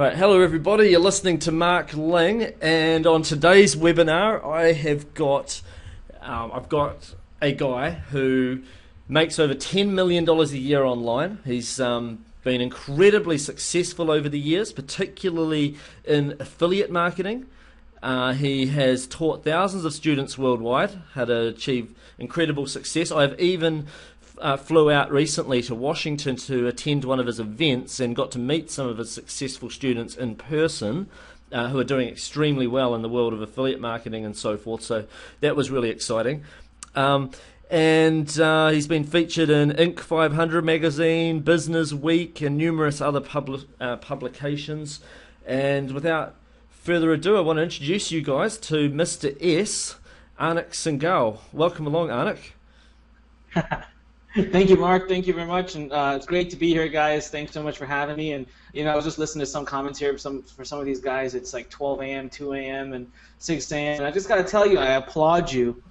Right, hello everybody. You're listening to Mark Ling, and on today's webinar, I've got a guy who makes over $10 million a year online. He's been incredibly successful over the years, particularly in affiliate marketing. He has taught thousands of students worldwide how to achieve incredible success. I've even flew out recently to Washington to attend one of his events and got to meet some of his successful students in person who are doing extremely well in the world of affiliate marketing and so forth. So that was really exciting. And he's been featured in Inc. 500 magazine, Business Week, and numerous other publications. And without further ado, I want to introduce you guys to Mr. S, Anik Singhal. Welcome along, Anik. Thank you, Mark. Thank you very much, and it's great to be here, guys. Thanks so much for having me. And I was just listening to some comments here. For some of these guys, it's like 12 a.m., 2 a.m., and 6 a.m. And I just got to tell you, I applaud you.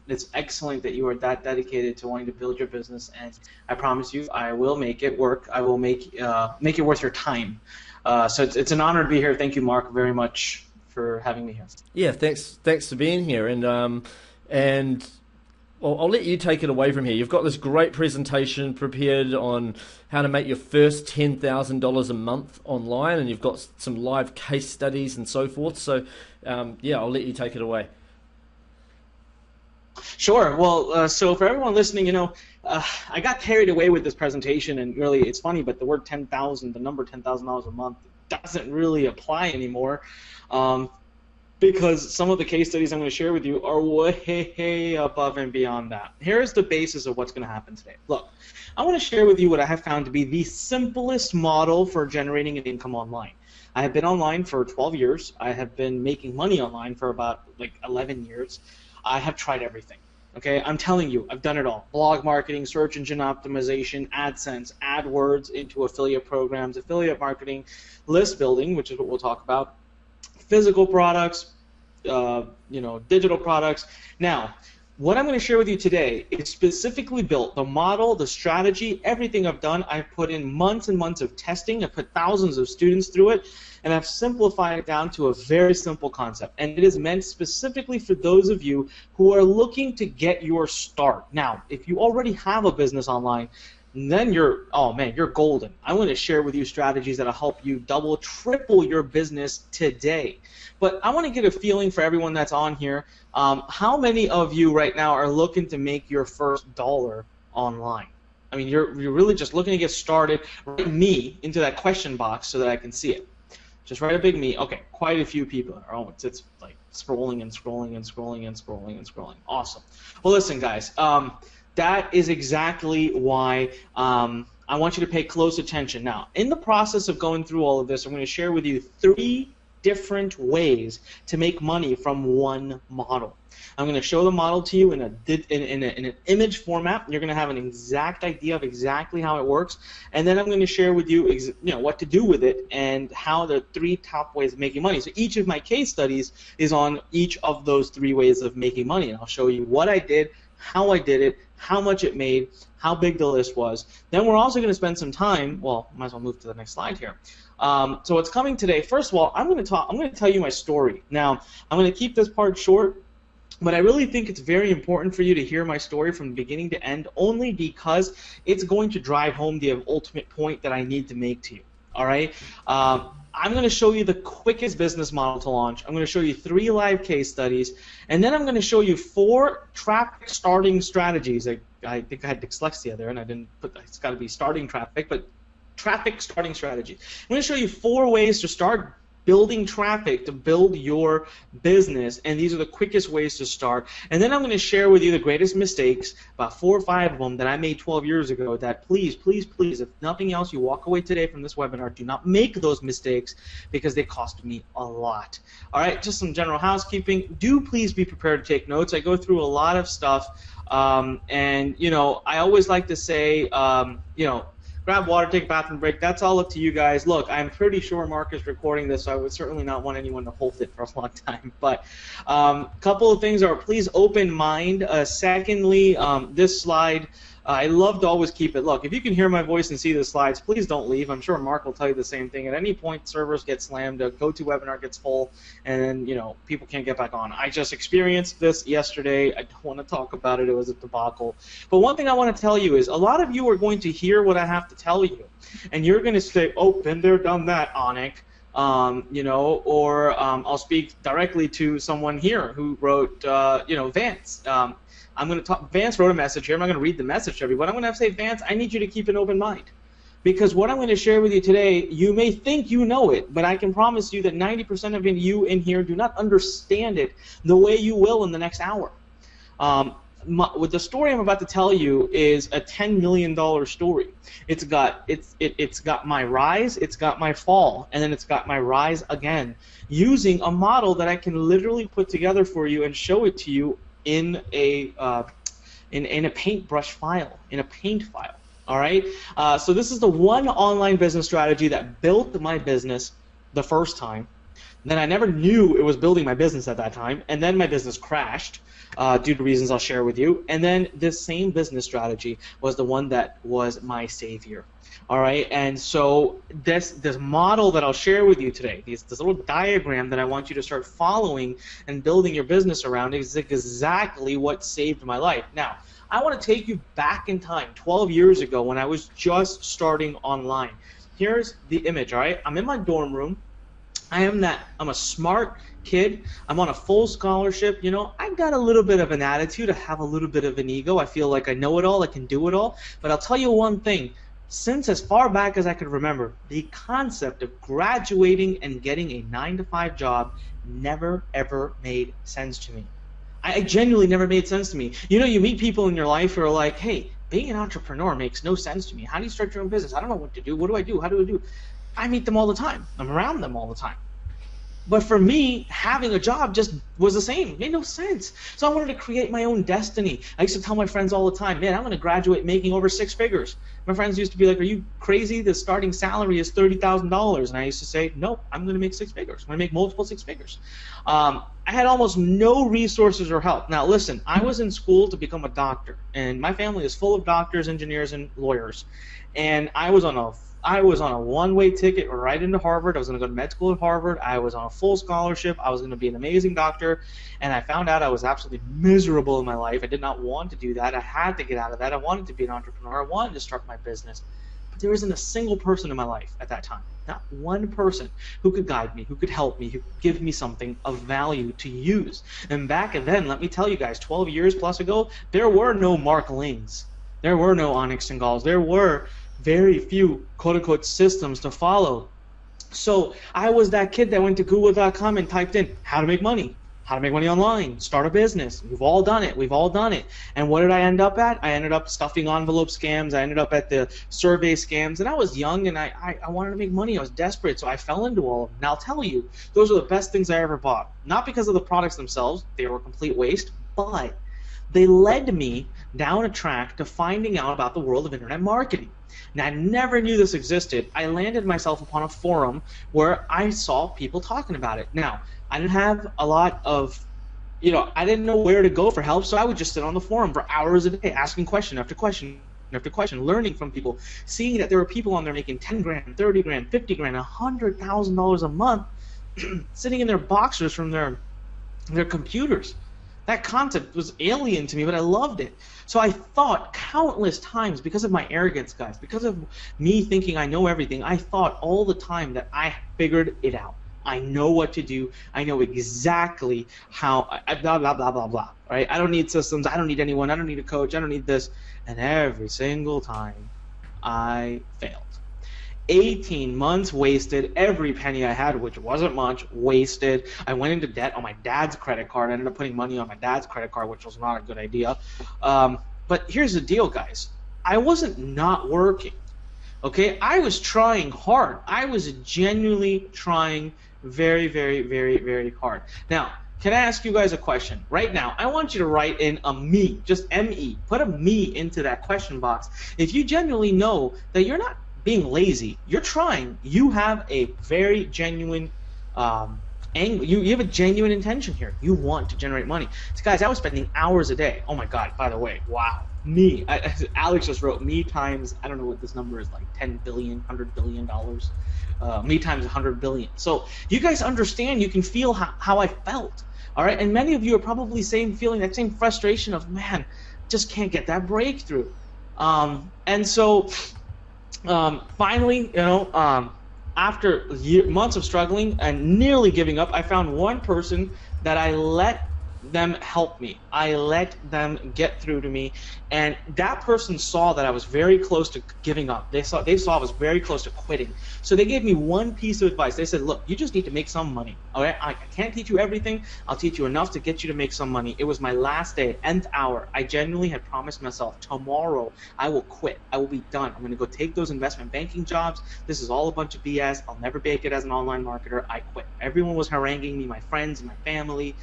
It's excellent that you are that dedicated to wanting to build your business, and I promise you, I will make it work. I will make it worth your time. So it's an honor to be here. Thank you, Mark, very much for having me here. Yeah, thanks for being here, and. Well, I'll let you take it away from here. You've got this great presentation prepared on how to make your first $10,000 a month online, and you've got some live case studies and so forth. So, yeah, I'll let you take it away. Sure. Well, so for everyone listening, I got carried away with this presentation, and really, it's funny, but the word 10,000, the number $10,000 a month, doesn't really apply anymore. Because some of the case studies I'm going to share with you are way above and beyond that. Here's the basis of what's going to happen today. Look, I want to share with you what I have found to be the simplest model for generating an income online. I have been online for 12 years. I have been making money online for about 11 years. I have tried everything. Okay, I'm telling you, I've done it all. Blog marketing, search engine optimization, AdSense, AdWords into affiliate programs, affiliate marketing, list building, which is what we'll talk about, physical products, digital products. Now, what I'm going to share with you today is specifically built. The model, the strategy, everything I've done, I've put in months and months of testing. I've put thousands of students through it, and I've simplified it down to a very simple concept. And it is meant specifically for those of you who are looking to get your start. Now, if you already have a business online, then you're golden. I'm going to share with you strategies that will help you double, triple your business today. But I want to get a feeling for everyone that's on here. How many of you right now are looking to make your first dollar online? I mean, you're really just looking to get started. Write me into that question box so that I can see it. Just write a big me. Okay, quite a few people. Oh, it's like scrolling and scrolling and scrolling and scrolling and scrolling. Awesome. Well, listen, guys. That is exactly why I want you to pay close attention. Now, in the process of going through all of this, I'm going to share with you 3 different ways to make money from one model. I'm going to show the model to you in an image format. You're going to have an exact idea of exactly how it works, and then I'm going to share with you, what to do with it and how the 3 top ways of making money. So each of my case studies is on each of those 3 ways of making money, and I'll show you what I did, how I did it, how much it made, how big the list was. Then we're also going to spend some time. Well, might as well move to the next slide here. So what's coming today? First of all, I'm going to tell you my story. Now, I'm going to keep this part short, but I really think it's very important for you to hear my story from beginning to end, only because it's going to drive home the ultimate point that I need to make to you. All right? I'm going to show you the quickest business model to launch. I'm going to show you 3 live case studies, and then I'm going to show you 4 traffic starting strategies. I think I had dyslexia there, and I didn't put. It's got to be starting traffic, but traffic starting strategies. I'm going to show you 4 ways to start building traffic to build your business, and these are the quickest ways to start. And then I'm going to share with you the greatest mistakes, about 4 or 5 of them that I made 12 years ago, that please, if nothing else, you walk away today from this webinar, do not make those mistakes because they cost me a lot. All right, just some general housekeeping. Do please be prepared to take notes. I go through a lot of stuff, and I always like to say, grab water, take a bathroom break. That's all up to you guys. Look, I'm pretty sure Mark is recording this, so I would certainly not want anyone to hold it for a long time. But a couple of things are, please open mind. Secondly, this slide I love to always keep it. Look, if you can hear my voice and see the slides, please don't leave. I'm sure Mark will tell you the same thing. At any point, servers get slammed, a GoToWebinar gets full, and then, you know, people can't get back on. I just experienced this yesterday. I don't want to talk about it. It was a debacle. But one thing I want to tell you is a lot of you are going to hear what I have to tell you, and you're going to say, oh, been there, done that, Onik. You know, or I'll speak directly to someone here who wrote, you know, Vance. I'm going to talk. Vance wrote a message here. I'm not going to read the message to everyone. I'm going to have to say, Vance, I need you to keep an open mind, because what I'm going to share with you today, you may think you know it, but I can promise you that 90% of you in here do not understand it the way you will in the next hour. With the story I'm about to tell you is a $10 million story. It's got my rise, it's got my fall, and then it's got my rise again, using a model that I can literally put together for you and show it to you in a paintbrush file, in a paint file. All right. So this is the one online business strategy that built my business the first time. Then I never knew it was building my business at that time, and then my business crashed due to reasons I'll share with you. And then this same business strategy was the one that was my savior. All right, and so this model that I'll share with you today, this little diagram that I want you to start following and building your business around, is exactly what saved my life. Now, I want to take you back in time, 12 years ago, when I was just starting online. Here's the image. All right, I'm in my dorm room. I'm a smart kid. I'm on a full scholarship. You know, I've got a little bit of an attitude. I have a little bit of an ego. I feel like I know it all. I can do it all. But I'll tell you one thing. Since as far back as I could remember, the concept of graduating and getting a 9-to-5 job never, ever made sense to me. I genuinely never made sense to me. You know, you meet people in your life who are like, hey, being an entrepreneur makes no sense to me. How do you start your own business? I don't know what to do. What do I do? How do I do? I meet them all the time. I'm around them all the time. But for me, having a job just was the same. It made no sense. So I wanted to create my own destiny. I used to tell my friends all the time, man, I'm going to graduate making over 6 figures. My friends used to be like, are you crazy? The starting salary is $30,000. And I used to say, nope, I'm going to make 6 figures. I'm going to make multiple 6 figures. I had almost no resources or help. Now, listen, I was in school to become a doctor. And my family is full of doctors, engineers, and lawyers. And I was on a one-way ticket right into Harvard. I was going to go to med school at Harvard. I was on a full scholarship. I was going to be an amazing doctor. And I found out I was absolutely miserable in my life. I did not want to do that. I had to get out of that. I wanted to be an entrepreneur. I wanted to start my business. But there isn't a single person in my life at that time, not one person, who could guide me, who could help me, who could give me something of value to use. And back then, let me tell you guys, 12 years plus ago, there were no Mark Lings. There were no Onik Singals. There were very few quote-unquote systems to follow. So I was that kid that went to google.com and typed in how to make money online, start a business. We've all done it. We've all done it. And what did I end up at? I ended up stuffing envelope scams. I ended up at the survey scams. And I was young and I wanted to make money. I was desperate, so I fell into all of them. And I'll tell you, those are the best things I ever bought. Not because of the products themselves. They were a complete waste. But they led me down a track to finding out about the world of internet marketing. Now, I never knew this existed. I landed myself upon a forum where I saw people talking about it. Now, I didn't have a lot of, I didn't know where to go for help, so I would just sit on the forum for hours a day, asking question after question after question, learning from people, seeing that there were people on there making 10 grand, 30 grand, 50 grand, $100,000 a month, sitting in their boxers from their computers. That concept was alien to me, but I loved it. So I thought countless times, because of my arrogance, guys, because of me thinking I know everything, I thought all the time that I figured it out. I know what to do. I know exactly how, blah, blah, blah, blah, blah, right? I don't need systems. I don't need anyone. I don't need a coach. I don't need this. And every single time, I failed. 18 months wasted, every penny I had, which wasn't much, wasted. I went into debt on my dad's credit card. I ended up putting money on my dad's credit card, which was not a good idea. But here's the deal, guys. I wasn't not working, okay? I was trying hard. I was genuinely trying very, very, very, very hard. Now, can I ask you guys a question? Right now, I want you to write in a me, just M-E. Put a me into that question box. If you genuinely know that you're not being lazy, you're trying, you have a very genuine you have a genuine intention here. You want to generate money. So guys, I was spending hours a day. Oh my God, by the way, wow. Alex just wrote me times, I don't know what this number is, like 10 billion, $100 billion. Me times 100 billion. So you guys understand, you can feel how I felt. All right, and many of you are probably feeling that same frustration of, man, just can't get that breakthrough. And so finally, after months of struggling and nearly giving up, I found one person that I let them help me. I let them get through to me, and that person saw that I was very close to giving up. They saw I was very close to quitting. So they gave me one piece of advice. They said, look, you just need to make some money. All right, I can't teach you everything. I'll teach you enough to get you to make some money. It was my last day, nth hour. I genuinely had promised myself, tomorrow I will quit. I will be done. I'm going to go take those investment banking jobs. This is all a bunch of BS. I'll never make it as an online marketer. I quit. Everyone was haranguing me, my friends and my family.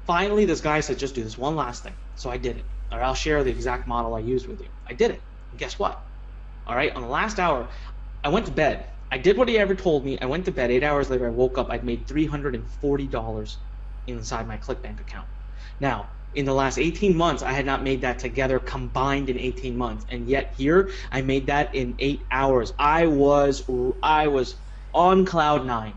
Finally, this guy said, just do this one last thing. So I did it. All right, I'll share the exact model I used with you. I did it. And guess what? All right, on the last hour, I went to bed. I did what he ever told me. I went to bed. 8 hours later, I woke up. I'd made $340 inside my ClickBank account. Now, in the last 18 months, I had not made that together combined in 18 months. And yet here, I made that in 8 hours. I was on cloud nine.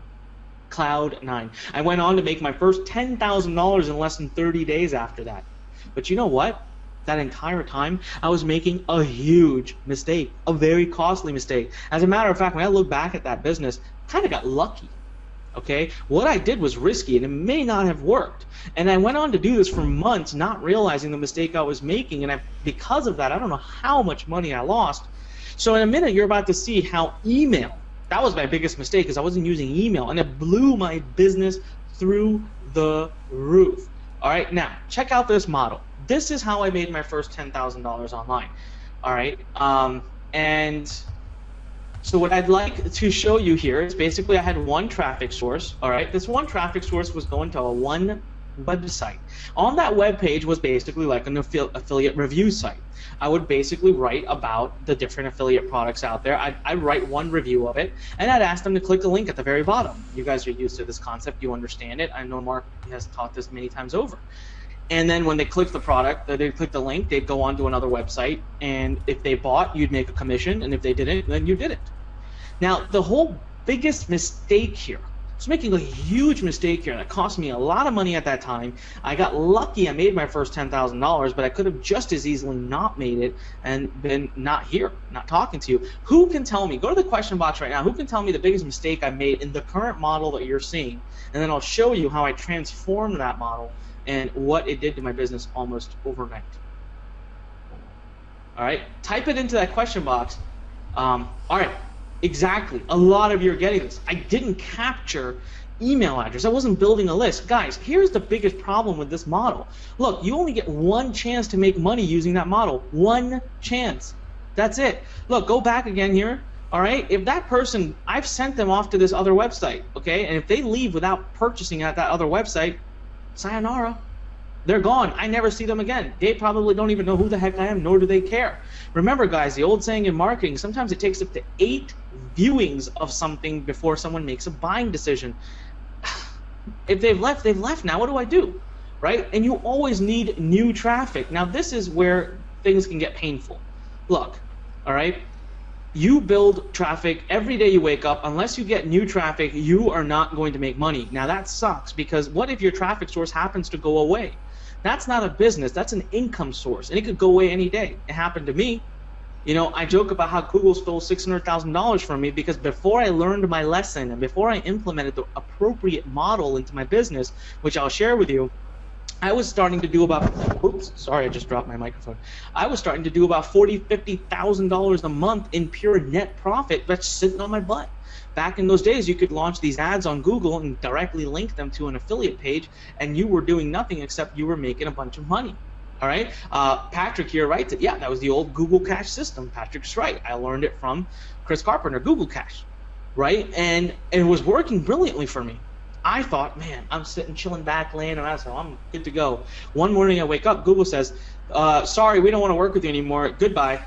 Cloud nine. I went on to make my first $10,000 in less than 30 days after that. But you know what? That entire time, I was making a huge mistake, a very costly mistake. As a matter of fact, when I look back at that business, I kind of got lucky. Okay, what I did was risky and it may not have worked. And I went on to do this for months, not realizing the mistake I was making. And because of that, I don't know how much money I lost. So in a minute, you're about to see how email, that was my biggest mistake, because I wasn't using email, and it blew my business through the roof. All right, now check out this model. This is how I made my first $10,000 online. All right, and so what I'd like to show you here is basically I had one traffic source. All right, this one traffic source was going to one website. On that web page was basically like an affiliate review site. I would basically write about the different affiliate products out there. I'd write one review of it, and I'd ask them to click the link at the very bottom. You guys are used to this concept. You understand it. I know Mark has taught this many times over. And then when they click the product, they click the link, they'd go on to another website, and if they bought, you'd make a commission, and if they didn't, then you didn't. Now, the whole biggest mistake here, I was making a huge mistake here, and it cost me a lot of money at that time. I got lucky I made my first $10,000, but I could have just as easily not made it and been not here, not talking to you. Who can tell me, go to the question box right now, who can tell me the biggest mistake I made in the current model that you're seeing? And then I'll show you how I transformed that model and what it did to my business almost overnight. All right, type it into that question box. All right. Exactly. A lot of you are getting this. I didn't capture email address. I wasn't building a list. Guys, here's the biggest problem with this model. Look, you only get one chance to make money using that model. One chance. That's it. Look, go back again here. All right? If that person, I've sent them off to this other website, okay? And if they leave without purchasing at that other website, sayonara. They're gone. I never see them again. They probably don't even know who the heck I am, nor do they care. Remember, guys, the old saying in marketing, sometimes it takes up to 8 viewings of something before someone makes a buying decision. If they've left, they've left. Now what do I do? Right? And you always need new traffic. Now this is where things can get painful. Look, all right? You build traffic every day you wake up. Unless you get new traffic, you are not going to make money. Now that sucks, because what if your traffic source happens to go away? That's not a business, that's an income source, and it could go away any day. It happened to me. You know, I joke about how Google stole $600,000 from me because before I learned my lesson and before I implemented the appropriate model into my business, which I'll share with you, I was starting to do about, oops, sorry, I just dropped my microphone. I was starting to do about $40,000, $50,000 a month in pure net profit that's sitting on my butt. Back in those days, you could launch these ads on Google and directly link them to an affiliate page, and you were doing nothing except you were making a bunch of money. All right, Patrick here writes it. Yeah, that was the old Google Cash system. Patrick's right. I learned it from Chris Carpenter, Google Cash, right? And it was working brilliantly for me. I thought, man, I'm sitting chilling back, laying around, so I'm good to go. One morning I wake up, Google says, sorry, we don't want to work with you anymore. Goodbye.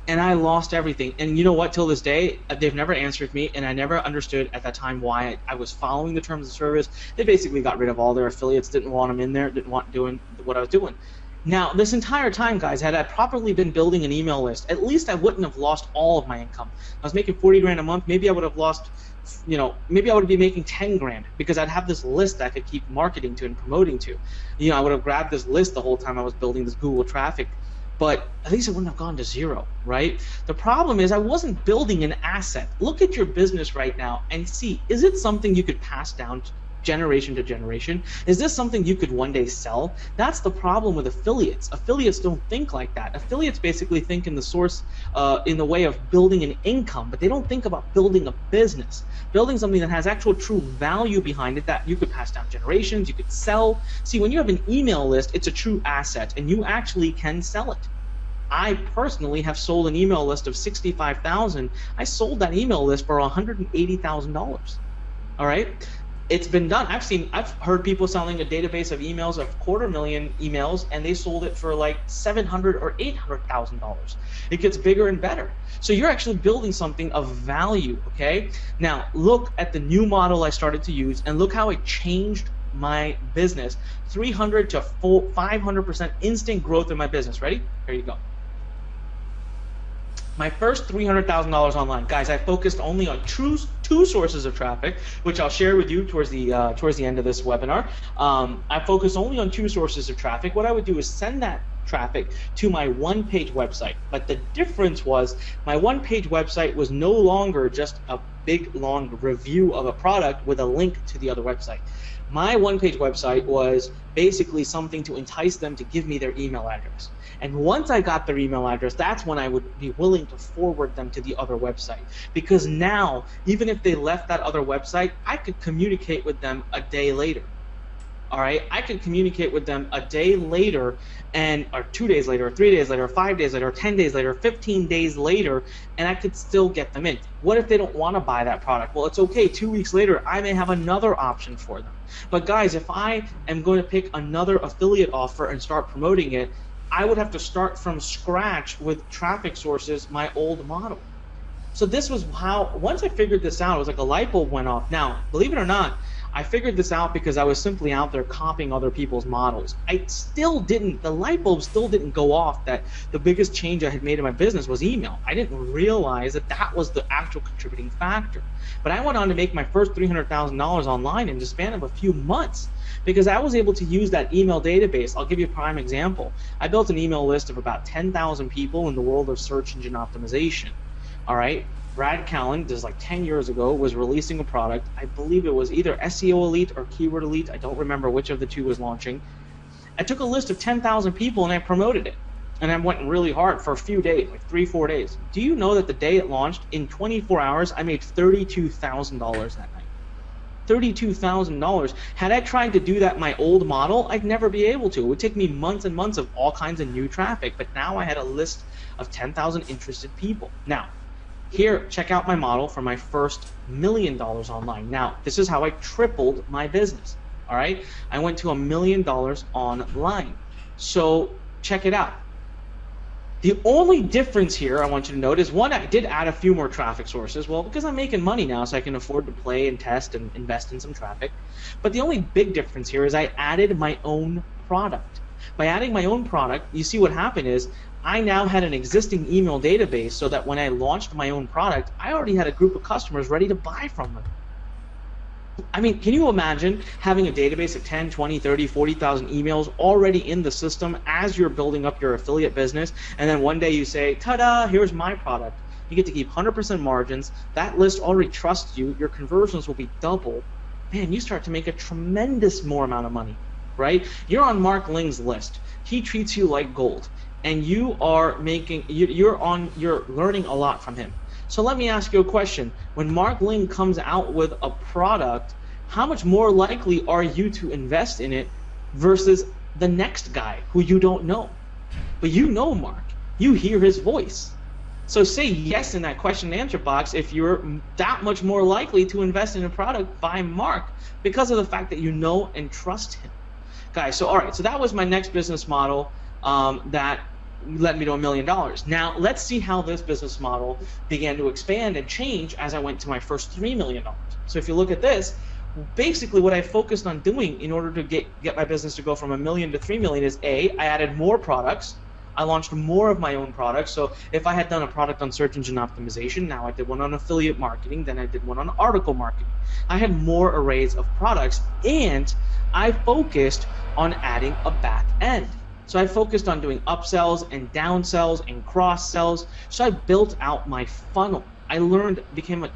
and I lost everything. And you know what? Till this day, they've never answered me, and I never understood at that time why I was following the terms of service. They basically got rid of all their affiliates, didn't want them in there, didn't want doing what I was doing. Now, this entire time, guys, had I properly been building an email list, at least I wouldn't have lost all of my income. I was making 40 grand a month. Maybe I would have lost, maybe I would be making 10 grand because I'd have this list that I could keep marketing to and promoting to. I would have grabbed this list the whole time I was building this Google traffic, but at least it wouldn't have gone to zero, right? The problem is I wasn't building an asset. Look at your business right now and see, is it something you could pass down generation to generation? Is this something you could one day sell? That's the problem with affiliates. Affiliates don't think like that. Affiliates basically think in the way of building an income, but they don't think about building a business, building something that has actual true value behind it that you could pass down generations, you could sell. See, when you have an email list, it's a true asset, and you actually can sell it. I personally have sold an email list of 65,000. I sold that email list for $180,000. All right. It's been done. I've heard people selling a database of emails of 250,000 emails, and they sold it for like $700,000 or $800,000. It gets bigger and better. So you're actually building something of value. Okay. Now look at the new model I started to use, and look how it changed my business. 300 to 500% instant growth in my business. Ready? Here you go. My first $300,000 online, guys. I focused only on two sources of traffic, which I'll share with you towards the end of this webinar. I focused only on two sources of traffic. What I would do is send that traffic to my one-page website. But the difference was my one-page website was no longer just a big long review of a product with a link to the other website. My one-page website was basically something to entice them to give me their email address. And once I got their email address, that's when I would be willing to forward them to the other website. Because now, even if they left that other website, I could communicate with them a day later. All right, I could communicate with them a day later, or 2 days later, or 3 days later, or 5 days later, or 10 days later, 15 days later, and I could still get them in. What if they don't want to buy that product? Well, it's okay. 2 weeks later, I may have another option for them. But guys, if I am going to pick another affiliate offer and start promoting it, I would have to start from scratch with traffic sources, my old model. So this was how, once I figured this out, it was like a light bulb went off. Now, believe it or not, I figured this out because I was simply out there copying other people's models. The light bulb still didn't go off that the biggest change I had made in my business was email. I didn't realize that that was the actual contributing factor. But I went on to make my first $300,000 online in the span of a few months because I was able to use that email database. I'll give you a prime example. I built an email list of about 10,000 people in the world of search engine optimization. All right. Brad Callen, this is like 10 years ago, was releasing a product. I believe it was either SEO Elite or Keyword Elite. I don't remember which of the two was launching. I took a list of 10,000 people and I promoted it. And I went really hard for a few days, like 3-4 days. Do you know that the day it launched, in 24 hours, I made $32,000 that night? $32,000. Had I tried to do that in my old model, I'd never be able to. It would take me months and months of all kinds of new traffic. But now I had a list of 10,000 interested people. Now, here, check out my model for my first $1 million online. Now, this is how I tripled my business. All right, I went to $1 million online. So check it out. The only difference here I want you to note is, one, I did add a few more traffic sources. Well, because I'm making money now, so I can afford to play and test and invest in some traffic. But the only big difference here is I added my own product. By adding my own product, you see what happened is I now had an existing email database so that when I launched my own product, I already had a group of customers ready to buy from them. I mean, can you imagine having a database of 10, 20, 30, 40,000 emails already in the system as you're building up your affiliate business, and then one day you say, ta-da, here's my product. You get to keep 100% margins. That list already trusts you. Your conversions will be double. Man, you start to make a tremendous more amount of money, right? You're on Mark Ling's list. He treats you like gold. And you are you're learning a lot from him. So let me ask you a question. When Mark Ling comes out with a product, how much more likely are you to invest in it versus the next guy who you don't know? But you know Mark. You hear his voice. So say yes in that question and answer box if you're that much more likely to invest in a product by Mark because of the fact that you know and trust him. Guys, so all right, so that was my next business model that led me to $1 million. Now, let's see how this business model began to expand and change as I went to my first $3 million. So if you look at this, basically what I focused on doing in order to get my business to go from $1 million to $3 million is I added more products. I launched more of my own products. So if I had done a product on search engine optimization, now I did one on affiliate marketing, then I did one on article marketing. I had more arrays of products, and I focused on adding a back end. So I focused on doing upsells and downsells and cross sells. So I built out my funnel. I learned, became a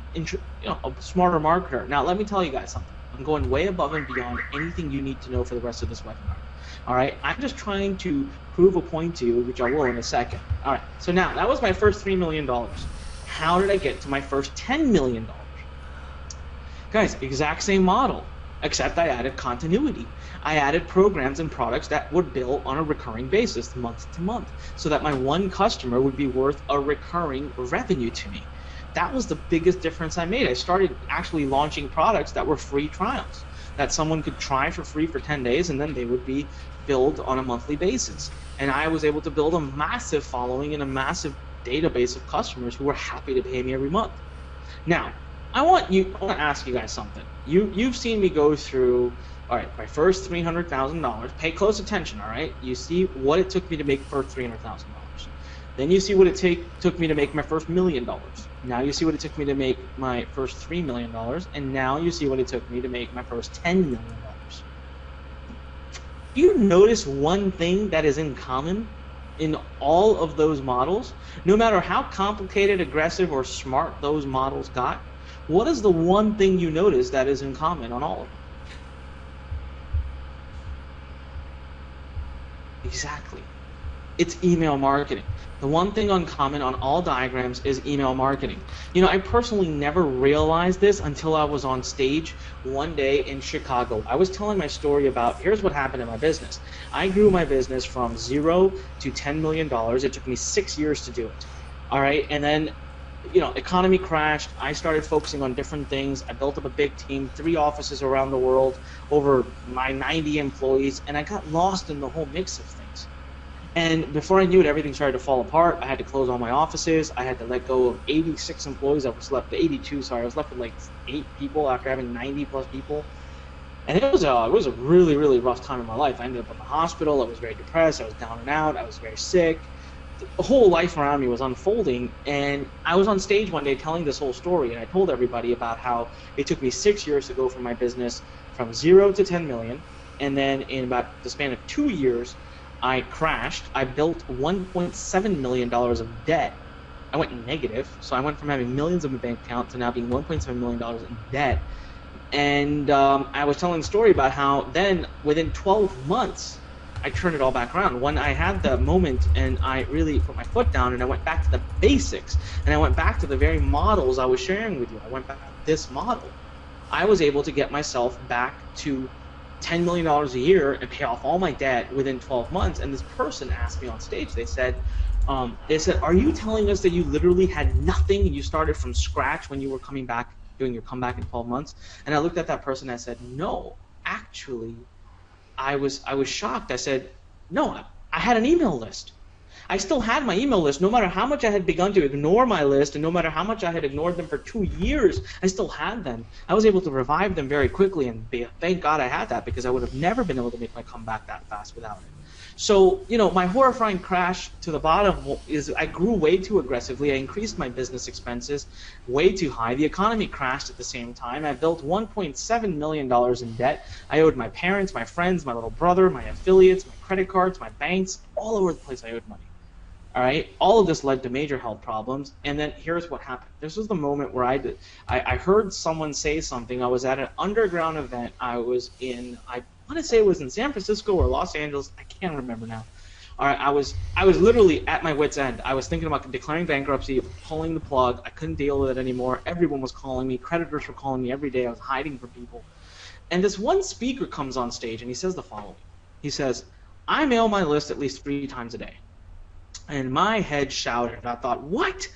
smarter marketer. Now let me tell you guys something. I'm going way above and beyond anything you need to know for the rest of this webinar. All right, I'm just trying to prove a point to you, which I will in a second. All right, so now that was my first $3 million. How did I get to my first $10 million? Guys, exact same model, except I added continuity. I added programs and products that would bill on a recurring basis, month to month, so that my one customer would be worth a recurring revenue to me. That was the biggest difference I made. I started actually launching products that were free trials, that someone could try for free for 10 days, and then they would be billed on a monthly basis. And I was able to build a massive following and a massive database of customers who were happy to pay me every month. Now, I want to ask you guys something. You've seen me go through, all right, my first $300,000. Pay close attention, all right? You see what it took me to make first $300,000. Then you see what it took me to make my first $1 million. Now you see what it took me to make my first $3 million. And now you see what it took me to make my first $10 million. Do you notice one thing that is in common in all of those models? No matter how complicated, aggressive, or smart those models got, what is the one thing you notice that is in common on all of them? Exactly. It's email marketing. The one thing uncommon on all diagrams is email marketing. You know, I personally never realized this until I was on stage one day in Chicago. I was telling my story about, here's what happened in my business. I grew my business from 0 to $10 million. It took me 6 years to do it. All right, and then, you know, economy crashed. I started focusing on different things. I built up a big team, 3 offices around the world, over my 90 employees, and I got lost in the whole mix of things. And before I knew it, everything started to fall apart. I had to close all my offices. I had to let go of 86 employees. I was left, 82, sorry. I was left with like 8 people after having 90 plus people. And it was a really, really rough time in my life. I ended up in the hospital. I was very depressed. I was down and out. I was very sick. The whole life around me was unfolding. And I was on stage one day telling this whole story. And I told everybody about how it took me 6 years to go from my business from 0 to 10 million. And then in about the span of 2 years, I crashed. I built $1.7 million of debt. I went negative, so I went from having millions in my bank account to now being $1.7 million in debt. And I was telling the story about how then, within 12 months, I turned it all back around. When I had the moment and I really put my foot down and I went back to the basics, and I went back to the very models I was sharing with you. I went back to this model. I was able to get myself back to $10 million a year and pay off all my debt within 12 months. And this person asked me on stage, they said, are you telling us that you literally had nothing and you started from scratch when you were coming back, doing your comeback in 12 months? And I looked at that person and I said, no, actually, I was shocked. I said, no, I had an email list. I still had my email list. No matter how much I had begun to ignore my list, and no matter how much I had ignored them for 2 years, I still had them. I was able to revive them very quickly, and thank God I had that, because I would have never been able to make my comeback that fast without it. So, you know, my horrifying crash to the bottom is I grew way too aggressively. I increased my business expenses way too high. The economy crashed at the same time. I built $1.7 million in debt. I owed my parents, my friends, my little brother, my affiliates, my credit cards, my banks, all over the place I owed money. All right, all of this led to major health problems, and then here's what happened. This was the moment where I heard someone say something. I was at an underground event. I was in, I want to say it was in San Francisco or Los Angeles. I can't remember now. All right, I was literally at my wit's end. I was thinking about declaring bankruptcy, pulling the plug. I couldn't deal with it anymore. Everyone was calling me. Creditors were calling me every day. I was hiding from people. And this one speaker comes on stage, and he says the following. He says, I mail my list at least 3 times a day. And my head shouted. I thought, what?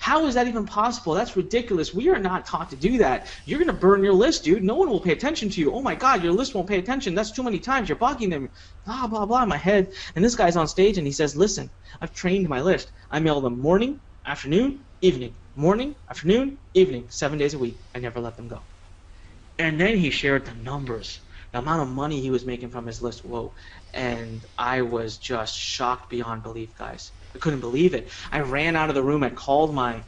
How is that even possible? That's ridiculous. We are not taught to do that. You're going to burn your list, dude. No one will pay attention to you. Oh my God, your list won't pay attention. That's too many times. You're bugging them. Blah, blah, blah in my head. And this guy's on stage and he says, listen, I've trained my list. I mail them morning, afternoon, evening. Morning, afternoon, evening. 7 days a week. I never let them go. And then he shared the numbers, the amount of money he was making from his list. Whoa. And I was just shocked beyond belief, guys. I couldn't believe it. I ran out of the room. I called my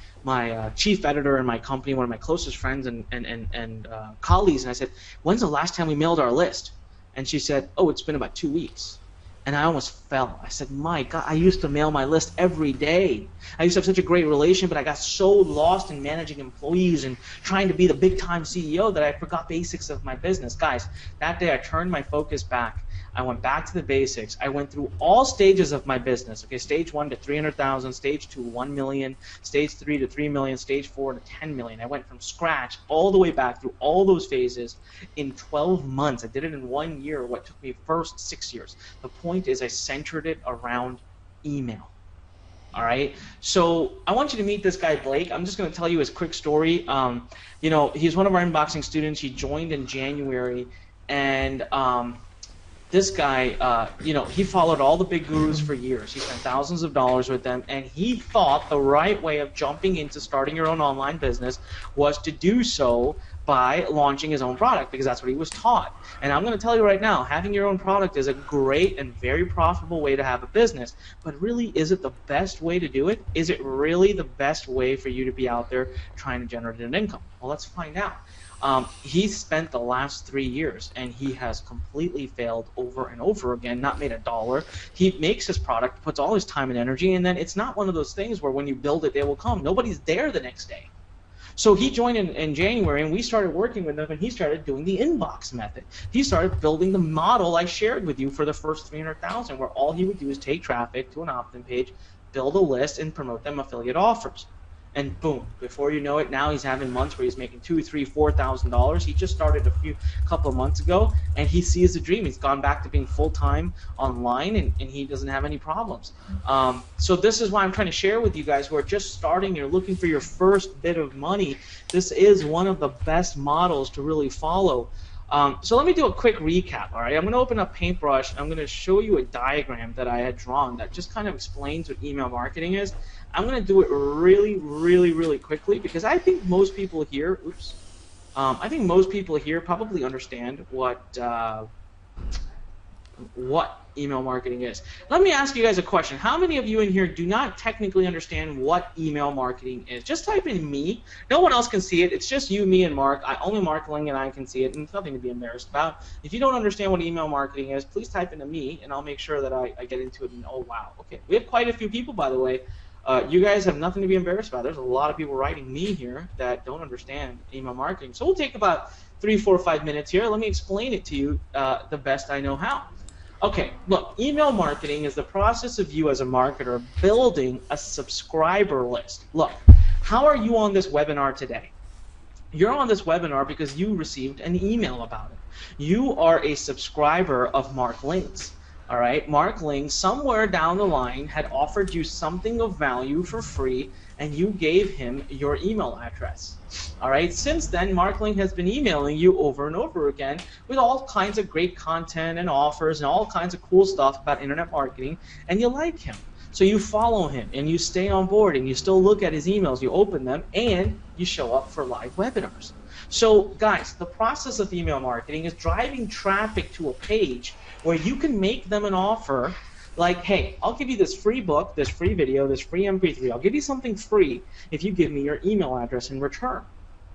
chief editor in my company, one of my closest friends and colleagues, and I said, when's the last time we mailed our list? And she said, oh, it's been about 2 weeks. And I almost fell. I said, my God, I used to mail my list every day. I used to have such a great relation, but I got so lost in managing employees and trying to be the big-time CEO that I forgot basics of my business. Guys, that day I turned my focus back. I went back to the basics. I went through all stages of my business. Okay, stage 1 to 300,000, stage 2 1 million, stage 3 to 3 million, stage 4 to 10 million. I went from scratch all the way back through all those phases in 12 months. I did it in 1 year, what took me first 6 years. The point is I centered it around email. All right, so I want you to meet this guy Blake. I'm just going to tell you his quick story. You know, he's one of our inboxing students. He joined in January, and this guy, you know, he followed all the big gurus for years. He spent thousands of dollars with them, and he thought the right way of jumping into starting your own online business was to do so by launching his own product, because that's what he was taught. And I'm going to tell you right now, having your own product is a great and very profitable way to have a business. But really, is it the best way to do it? Is it really the best way for you to be out there trying to generate an income? Well, let's find out. He spent the last 3 years, and he has completely failed over and over again, not made a dollar. He makes his product, puts all his time and energy, and then it's not one of those things where when you build it, they will come. Nobody's there the next day. So he joined in January, and we started working with him, and he started doing the inbox method. He started building the model I shared with you for the first 300,000, where all he would do is take traffic to an opt-in page, build a list, and promote them affiliate offers. And boom, before you know it, now he's having months where he's making $2,000, $3,000, $4,000. He just started a couple of months ago, and he sees the dream. He's gone back to being full-time online, and he doesn't have any problems. So this is why I'm trying to share with you guys who are just starting, you're looking for your first bit of money. This is one of the best models to really follow. So let me do a quick recap, all right? I'm going to open up Paintbrush. I'm going to show you a diagram that I had drawn that just kind of explains what email marketing is. I'm going to do it really, really, really quickly because I think most people here, I think most people here probably understand what email marketing is. Let me ask you guys a question. How many of you in here do not technically understand what email marketing is? Just type in me. No one else can see it. It's just you, me, and Mark. Only Mark Ling and I can see it, and it's nothing to be embarrassed about. If you don't understand what email marketing is, please type into me, and I'll make sure that I get into it. And oh, wow. Okay. We have quite a few people, by the way. You guys have nothing to be embarrassed about. There's a lot of people writing me here that don't understand email marketing. So we'll take about 3, 4, 5 minutes here. Let me explain it to you the best I know how. Okay, look, email marketing is the process of you as a marketer building a subscriber list. Look, how are you on this webinar today? You're on this webinar because you received an email about it. You are a subscriber of Mark Ling's. All right, Mark Ling, somewhere down the line, had offered you something of value for free, and you gave him your email address. All right, since then, Mark Ling has been emailing you over and over again with all kinds of great content and offers and all kinds of cool stuff about internet marketing, and you like him. So you follow him, and you stay on board, and you still look at his emails, you open them, and you show up for live webinars. So, guys, the process of email marketing is driving traffic to a page where you can make them an offer like, hey, I'll give you this free book, this free video, this free MP3. I'll give you something free if you give me your email address in return.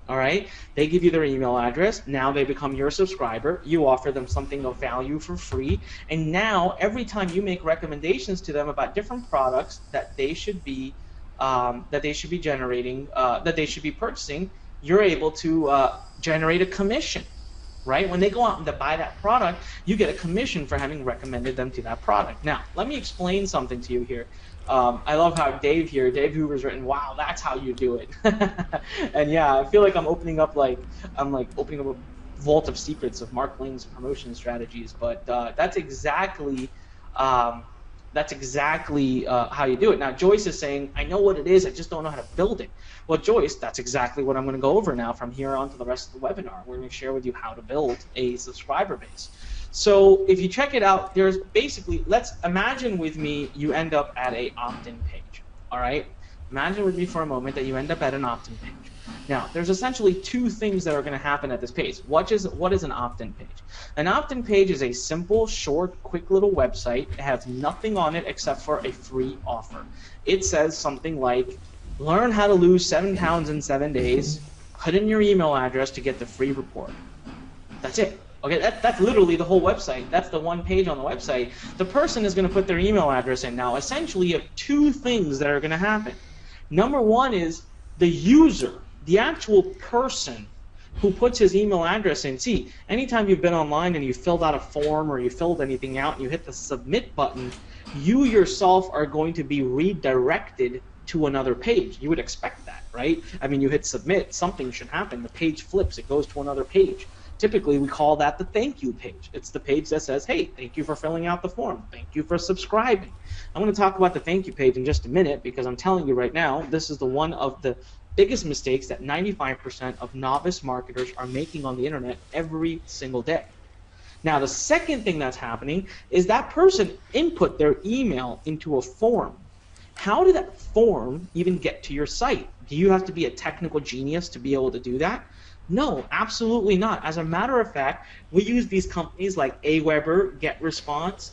All right? They give you their email address. Now they become your subscriber. You offer them something of value for free. And now every time you make recommendations to them about different products that they should be generating, that they should be purchasing, you're able to generate a commission. Right? When they go out and buy that product, you get a commission for having recommended them to that product. Now, let me explain something to you here. I love how Dave Hoover's written, wow, that's how you do it. And yeah, I feel like I'm opening up a vault of secrets of Mark Ling's promotion strategies, but that's exactly That's exactly how you do it. Now, Joyce is saying, I know what it is, I just don't know how to build it. Well, Joyce, that's exactly what I'm going to go over now from here on to the rest of the webinar. We're going to share with you how to build a subscriber base. So if you check it out, there's basically, let's imagine with me you end up at a opt-in page. All right? Imagine with me for a moment that you end up at an opt-in page. Now, there's essentially two things that are going to happen at this page. What is an opt-in page? An opt-in page is a simple, short, quick little website. It has nothing on it except for a free offer. It says something like, learn how to lose 7 pounds in 7 days, put in your email address to get the free report. That's it. Okay, that's literally the whole website. That's the one page on the website. The person is going to put their email address in. Now, essentially, you have two things that are going to happen. Number one is the user, the actual person who puts his email address in. See, anytime you've been online and you filled out a form or you filled anything out and you hit the submit button, you yourself are going to be redirected to another page. You would expect that, right? I mean, you hit submit, something should happen. The page flips, it goes to another page. Typically, we call that the thank you page. It's the page that says, hey, thank you for filling out the form. Thank you for subscribing. I'm going to talk about the thank you page in just a minute because I'm telling you right now, this is the one of the biggest mistakes that 95% of novice marketers are making on the internet every single day. Now, the second thing that's happening is that person input their email into a form. How did that form even get to your site? Do you have to be a technical genius to be able to do that? No, absolutely not. As a matter of fact, we use these companies like Aweber, GetResponse,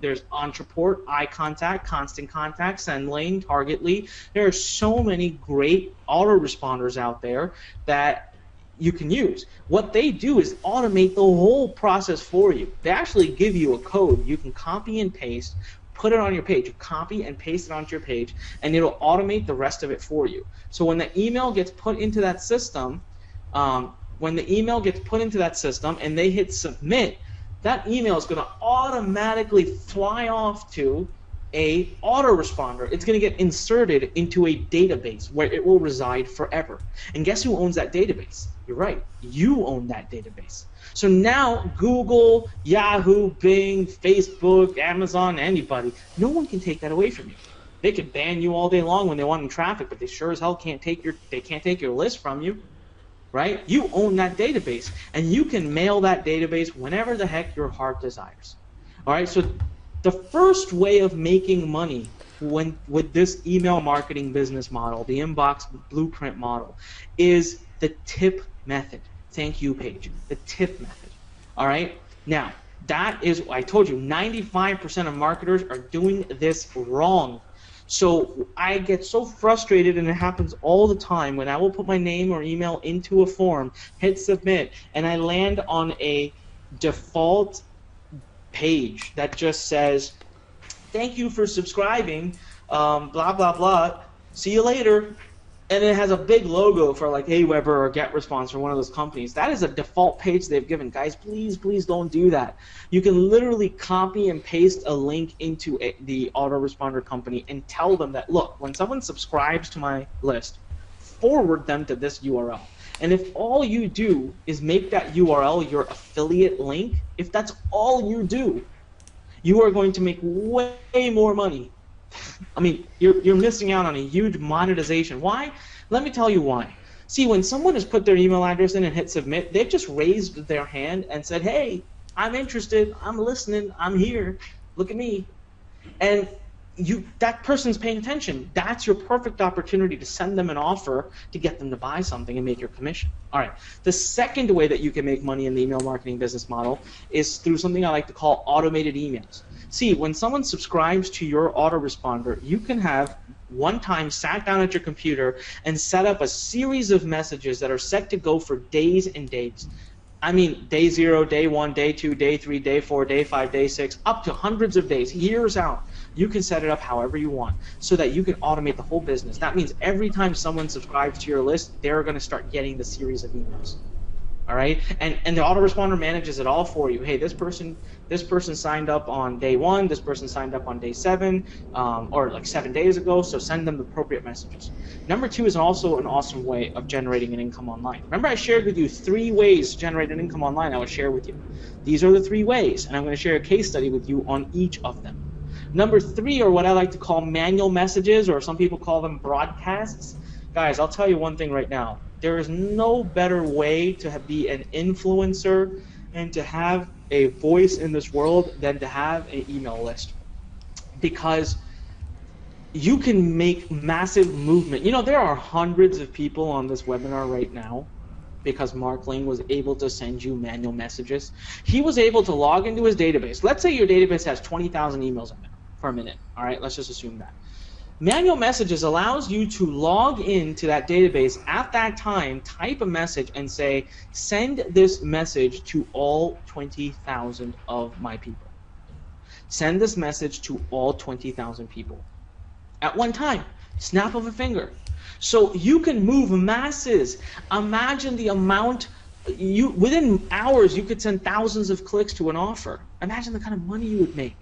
there's Ontraport, iContact, Constant Contact, SendLane, Targetly. There are so many great autoresponders out there that you can use. What they do is automate the whole process for you. They actually give you a code you can copy and paste, put it on your page, copy and paste it onto your page, and it'll automate the rest of it for you. So when the email gets put into that system, and they hit submit, that email is going to automatically fly off to a autoresponder. It's going to get inserted into a database where it will reside forever. And guess who owns that database? You're right. You own that database. So now Google, Yahoo, Bing, Facebook, Amazon, anybody, no one can take that away from you. They can ban you all day long when they want in traffic, but they sure as hell can't take your list from you. Right? You own that database, and you can mail that database whenever the heck your heart desires. All right, so the first way of making money with this email marketing business model, the inbox blueprint model, is the tip method. Thank you page, the tip method. All right? Now, that is, I told you, 95% of marketers are doing this wrong. So I get so frustrated, and it happens all the time, when I will put my name or email into a form, hit submit, and I land on a default page that just says, thank you for subscribing, blah, blah, blah, see you later. And it has a big logo for like Aweber or GetResponse or one of those companies. That is a default page they've given. Guys, please, please don't do that. You can literally copy and paste a link into the autoresponder company and tell them that, look, when someone subscribes to my list, forward them to this URL. And if all you do is make that URL your affiliate link, if that's all you do, you are going to make way more money. I mean, you're missing out on a huge monetization. Why? Let me tell you why. See, when someone has put their email address in and hit submit, they've just raised their hand and said, hey, I'm interested, I'm listening, I'm here, look at me. And that person's paying attention. That's your perfect opportunity to send them an offer to get them to buy something and make your commission. All right. The second way that you can make money in the email marketing business model is through something I like to call automated emails. See, when someone subscribes to your autoresponder, you can have one time sat down at your computer and set up a series of messages that are set to go for days and days. I mean, day 0, day 1, day 2, day 3, day 4, day 5, day 6, up to hundreds of days, years out. You can set it up however you want so that you can automate the whole business. That means every time someone subscribes to your list, they're going to start getting the series of emails. All right, and the autoresponder manages it all for you. Hey, this person signed up on day 1. This person signed up on day 7, or like 7 days ago. So send them the appropriate messages. Number 2 is also an awesome way of generating an income online. Remember, I shared with you 3 ways to generate an income online. I would share with you. These are the 3 ways, and I'm going to share a case study with you on each of them. Number 3 are what I like to call manual messages, or some people call them broadcasts. Guys, I'll tell you one thing right now. There is no better way to be an influencer and to have a voice in this world than to have an email list. Because you can make massive movement. You know, there are hundreds of people on this webinar right now because Mark Lane was able to send you manual messages. He was able to log into his database. Let's say your database has 20,000 emails in there for a minute. All right, let's just assume that. Manual messages allows you to log into that database at that time, type a message, and say, send this message to all 20,000 of my people. Send this message to all 20,000 people at one time, snap of a finger. So you can move masses. Imagine the amount, within hours you could send thousands of clicks to an offer. Imagine the kind of money you would make.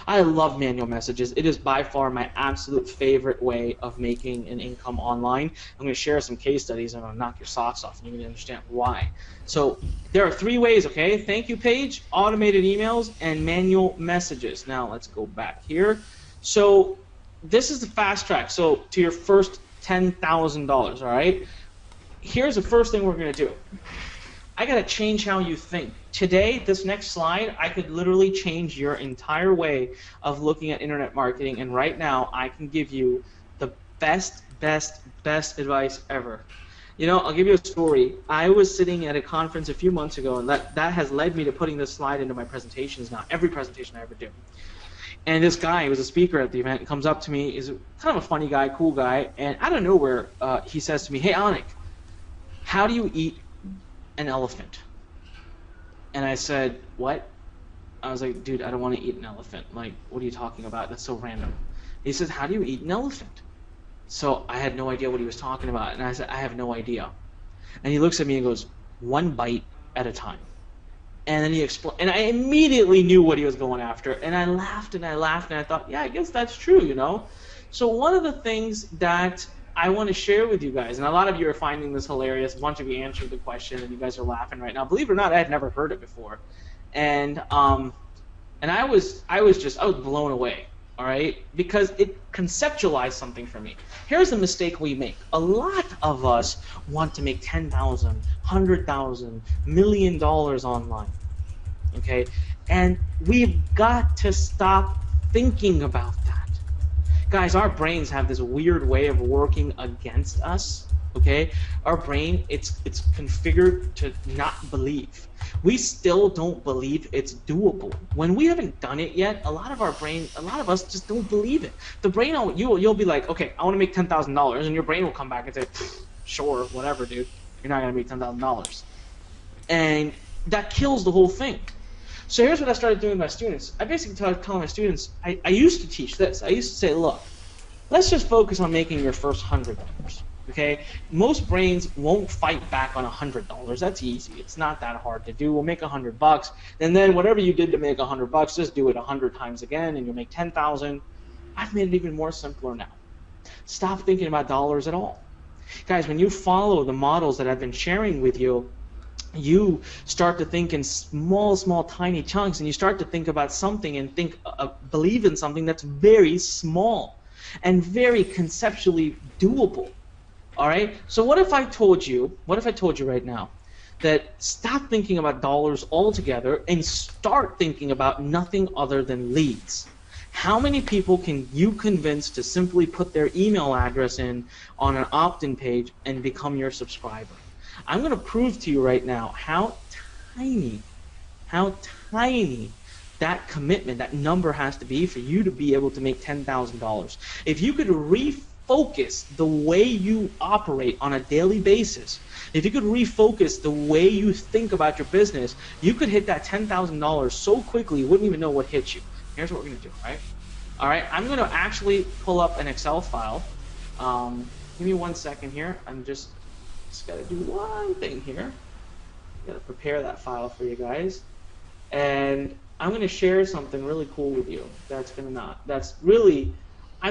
I love manual messages. It is by far my absolute favorite way of making an income online. I'm going to share some case studies and I'll knock your socks off and you're going to understand why. So there are 3 ways, okay? Thank you page, automated emails, and manual messages. Now let's go back here. So this is the fast track. So to your first $10,000, all right? Here's the first thing we're going to do. I got to change how you think. Today, this next slide, I could literally change your entire way of looking at internet marketing, and right now I can give you the best advice ever. You know, I'll give you a story. I was sitting at a conference a few months ago, and that has led me to putting this slide into my presentations now, every presentation I ever do. And this guy, who was a speaker at the event, comes up to me, is kind of a funny guy, cool guy, and out of nowhere, he says to me, hey, Anik, how do you eat an elephant? And I said, what? I was like, dude, I don't want to eat an elephant. Like, what are you talking about? That's so random. He says, how do you eat an elephant? So I had no idea what he was talking about, and I said, I have no idea. And he looks at me and goes, 1 bite at a time. And then he explained, and I immediately knew what he was going after, and I laughed and I laughed, and I thought, yeah, I guess that's true, you know? So one of the things that I want to share with you guys, and a lot of you are finding this hilarious, a bunch of you answered the question, and you guys are laughing right now. Believe it or not, I had never heard it before. And I was blown away, all right? Because it conceptualized something for me. Here's the mistake we make. A lot of us want to make $10,000, $100,000, $1 million online, okay? And we've got to stop thinking about that. Guys, our brains have this weird way of working against us, okay? Our brain, it's configured to not believe. We still don't believe it's doable. When we haven't done it yet, a lot of us just don't believe it. The brain, you'll be like, okay, I want to make $10,000, and your brain will come back and say, sure, whatever, dude. You're not going to make $10,000. And that kills the whole thing. So here's what I started doing with my students. I basically started telling my students, I used to teach this. I used to say, look, let's just focus on making your first $100. Okay? Most brains won't fight back on $100. That's easy. It's not that hard to do. We'll make $100, and then whatever you did to make $100, just do it 100 times again, and you'll make 10,000. I've made it even more simpler now. Stop thinking about dollars at all. Guys, when you follow the models that I've been sharing with you, you start to think in small, tiny chunks, and you start to think about something and believe in something that's very small and very conceptually doable. All right? So what if I told you right now that stop thinking about dollars altogether and start thinking about nothing other than leads? How many people can you convince to simply put their email address in on an opt-in page and become your subscriber? I'm going to prove to you right now how tiny that commitment, that number has to be for you to be able to make $10,000. If you could refocus the way you operate on a daily basis, if you could refocus the way you think about your business, you could hit that $10,000 so quickly you wouldn't even know what hit you. Here's what we're going to do, right? All right, I'm going to actually pull up an Excel file. Give me 1 second here. I'm just got to do one thing here. Got to prepare that file for you guys, and I'm going to share something really cool with you. I'm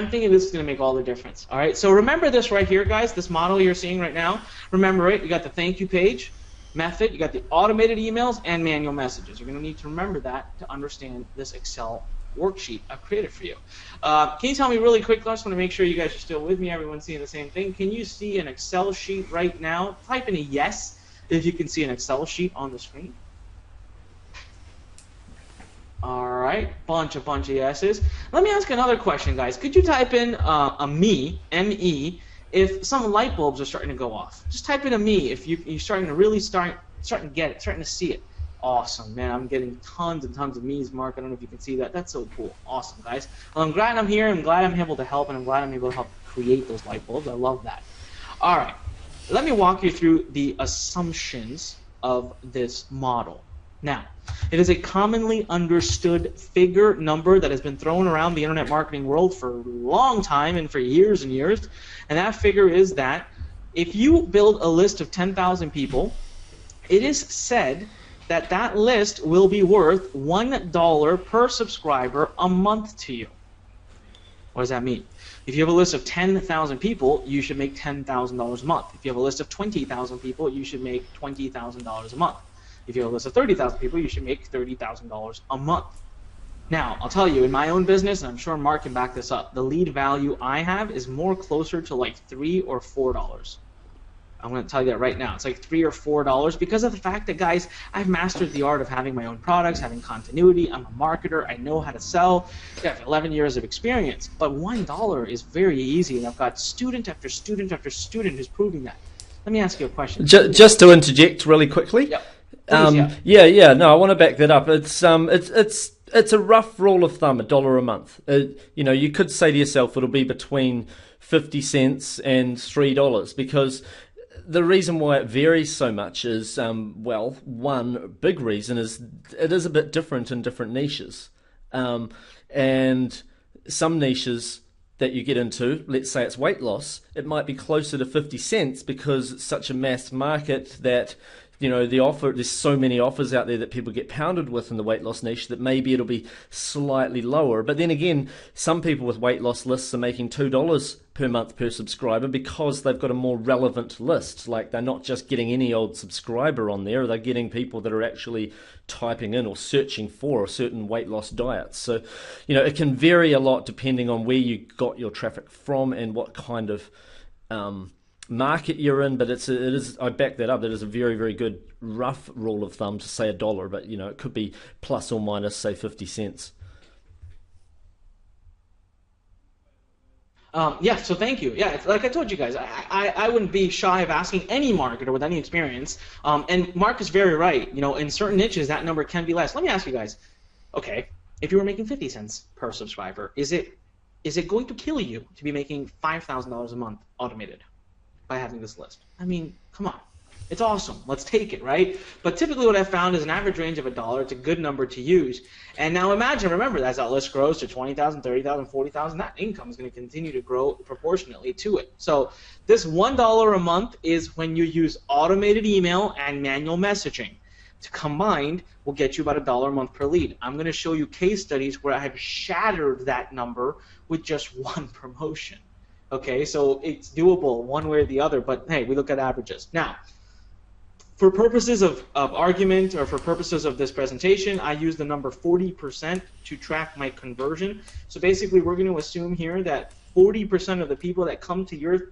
thinking this is going to make all the difference. All right. So remember this right here, guys. This model you're seeing right now. Remember it. You got the thank you page method. You got the automated emails and manual messages. You're going to need to remember that to understand this Excel worksheet I've created for you. Can you tell me really quick? I just want to make sure you guys are still with me. Everyone's seeing the same thing. Can you see an Excel sheet right now? Type in a yes if you can see an Excel sheet on the screen. All right, bunch of yeses. Let me ask another question, guys. Could you type in a me, M-E, if some light bulbs are starting to go off? Just type in a me if you're starting to really starting to get it, starting to see it. Awesome, man. I'm getting tons and tons of me's, Mark. I don't know if you can see that. That's so cool. Awesome, guys. Well, I'm glad I'm here. I'm glad I'm able to help, and I'm glad I'm able to help create those light bulbs. I love that. All right. Let me walk you through the assumptions of this model. Now, it is a commonly understood figure number that has been thrown around the internet marketing world for a long time and for years and years. And that figure is that if you build a list of 10,000 people, it is said that that list will be worth $1 per subscriber a month to you. What does that mean? If you have a list of 10,000 people, you should make $10,000 a month. If you have a list of 20,000 people, you should make $20,000 a month. If you have a list of 30,000 people, you should make $30,000 a month. Now, I'll tell you, in my own business, and I'm sure Mark can back this up, the lead value I have is more closer to like $3 or $4. I'm going to tell you that right now. It's like $3 or $4 because of the fact that, guys, I've mastered the art of having my own products, having continuity. I'm a marketer. I know how to sell. I have 11 years of experience. But $1 is very easy, and I've got student after student after student who's proving that. Let me ask you a question. Just to interject really quickly. Yep. Yeah. No, I want to back that up. It's a rough rule of thumb, $1 a month. You could say to yourself it'll be between 50 cents and $3 because the reason why it varies so much is, one big reason is it is a bit different in different niches. And some niches that you get into, let's say it's weight loss, it might be closer to 50 cents because it's such a mass market that there's so many offers out there that people get pounded with in the weight loss niche that maybe it'll be slightly lower. But then again, some people with weight loss lists are making $2 per month per subscriber because they've got a more relevant list. Like they're not just getting any old subscriber on there, they're getting people that are actually typing in or searching for a certain weight loss diet. So, it can vary a lot depending on where you got your traffic from and what kind of market you're in, but it is I back that up. That is a very, very good rough rule of thumb to say $1, but it could be plus or minus say 50 cents. So thank you. Yeah, like I told you guys, I wouldn't be shy of asking any marketer with any experience. And Mark is very right. In certain niches, that number can be less. Let me ask you guys. Okay, if you were making 50 cents per subscriber, is it going to kill you to be making $5,000 a month automated by having this list? I mean, come on. It's awesome. Let's take it, right? But typically what I've found is an average range of $1. It's a good number to use. And now remember, as that list grows to 20,000, 30,000, 40,000, that income is going to continue to grow proportionately to it. So this $1 a month is when you use automated email and manual messaging. Combined will get you about $1 a month per lead. I'm going to show you case studies where I have shattered that number with just one promotion. Okay, so it's doable one way or the other, but hey, we look at averages. Now, for purposes of argument or for purposes of this presentation, I use the number 40% to track my conversion. So basically, we're going to assume here that 40% of the people that come to your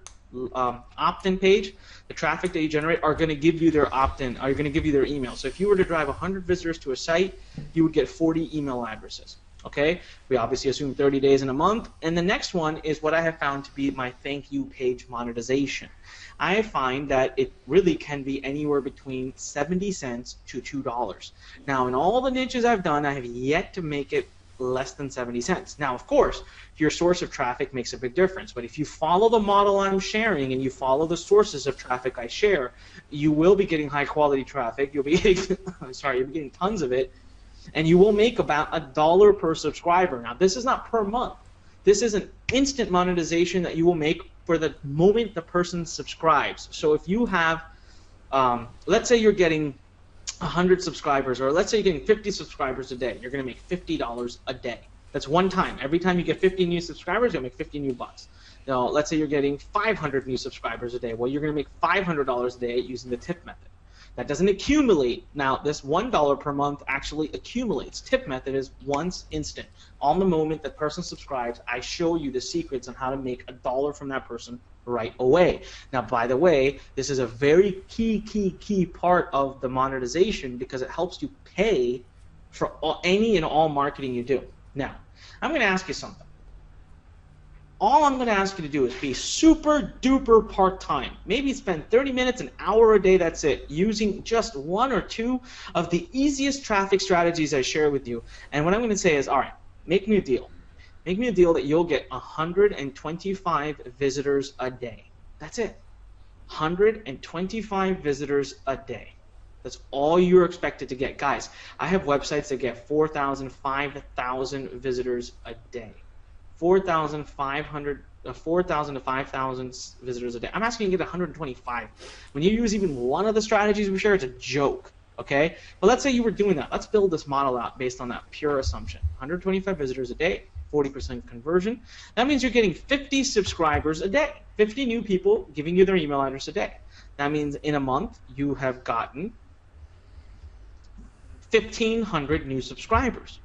opt-in page, the traffic that you generate, are going to give you their opt-in, are going to give you their email. So if you were to drive 100 visitors to a site, you would get 40 email addresses. Okay, we obviously assume 30 days in a month. And the next one is what I have found to be my thank you page monetization. I find that it really can be anywhere between 70 cents to $2. Now, in all the niches I've done, I have yet to make it less than 70 cents. Now, of course, your source of traffic makes a big difference, but if you follow the model I'm sharing and you follow the sources of traffic I share, you will be getting high quality traffic. You'll be getting, you'll be getting tons of it. And you will make about $1 per subscriber. Now, this is not per month. This is an instant monetization that you will make for the moment the person subscribes. So if you have, let's say you're getting 100 subscribers, or let's say you're getting 50 subscribers a day, you're going to make $50 a day. That's one time. Every time you get 50 new subscribers, you'll make 50 new bucks. Now, let's say you're getting 500 new subscribers a day. Well, you're going to make $500 a day using the tip method. That doesn't accumulate. Now, this $1 per month actually accumulates. Tip method is once instant. On the moment the person subscribes, I show you the secrets on how to make $1 from that person right away. Now, by the way, this is a very key part of the monetization because it helps you pay for any and all marketing you do. Now, I'm going to ask you something. All I'm going to ask you to do is be super duper part-time. Maybe spend 30 minutes, an hour a day, that's it, using just one or two of the easiest traffic strategies I share with you. And what I'm going to say is, all right, make me a deal. Make me a deal that you'll get 125 visitors a day. That's it. 125 visitors a day. That's all you're expected to get. Guys, I have websites that get 4,000, 5,000 visitors a day. 4,000 to 5,000 visitors a day. I'm asking you to get 125. When you use even one of the strategies we share, it's a joke, okay? But let's say you were doing that. Let's build this model out based on that pure assumption. 125 visitors a day, 40% conversion. That means you're getting 50 subscribers a day, 50 new people giving you their email address a day. That means in a month you have gotten 1,500 new subscribers.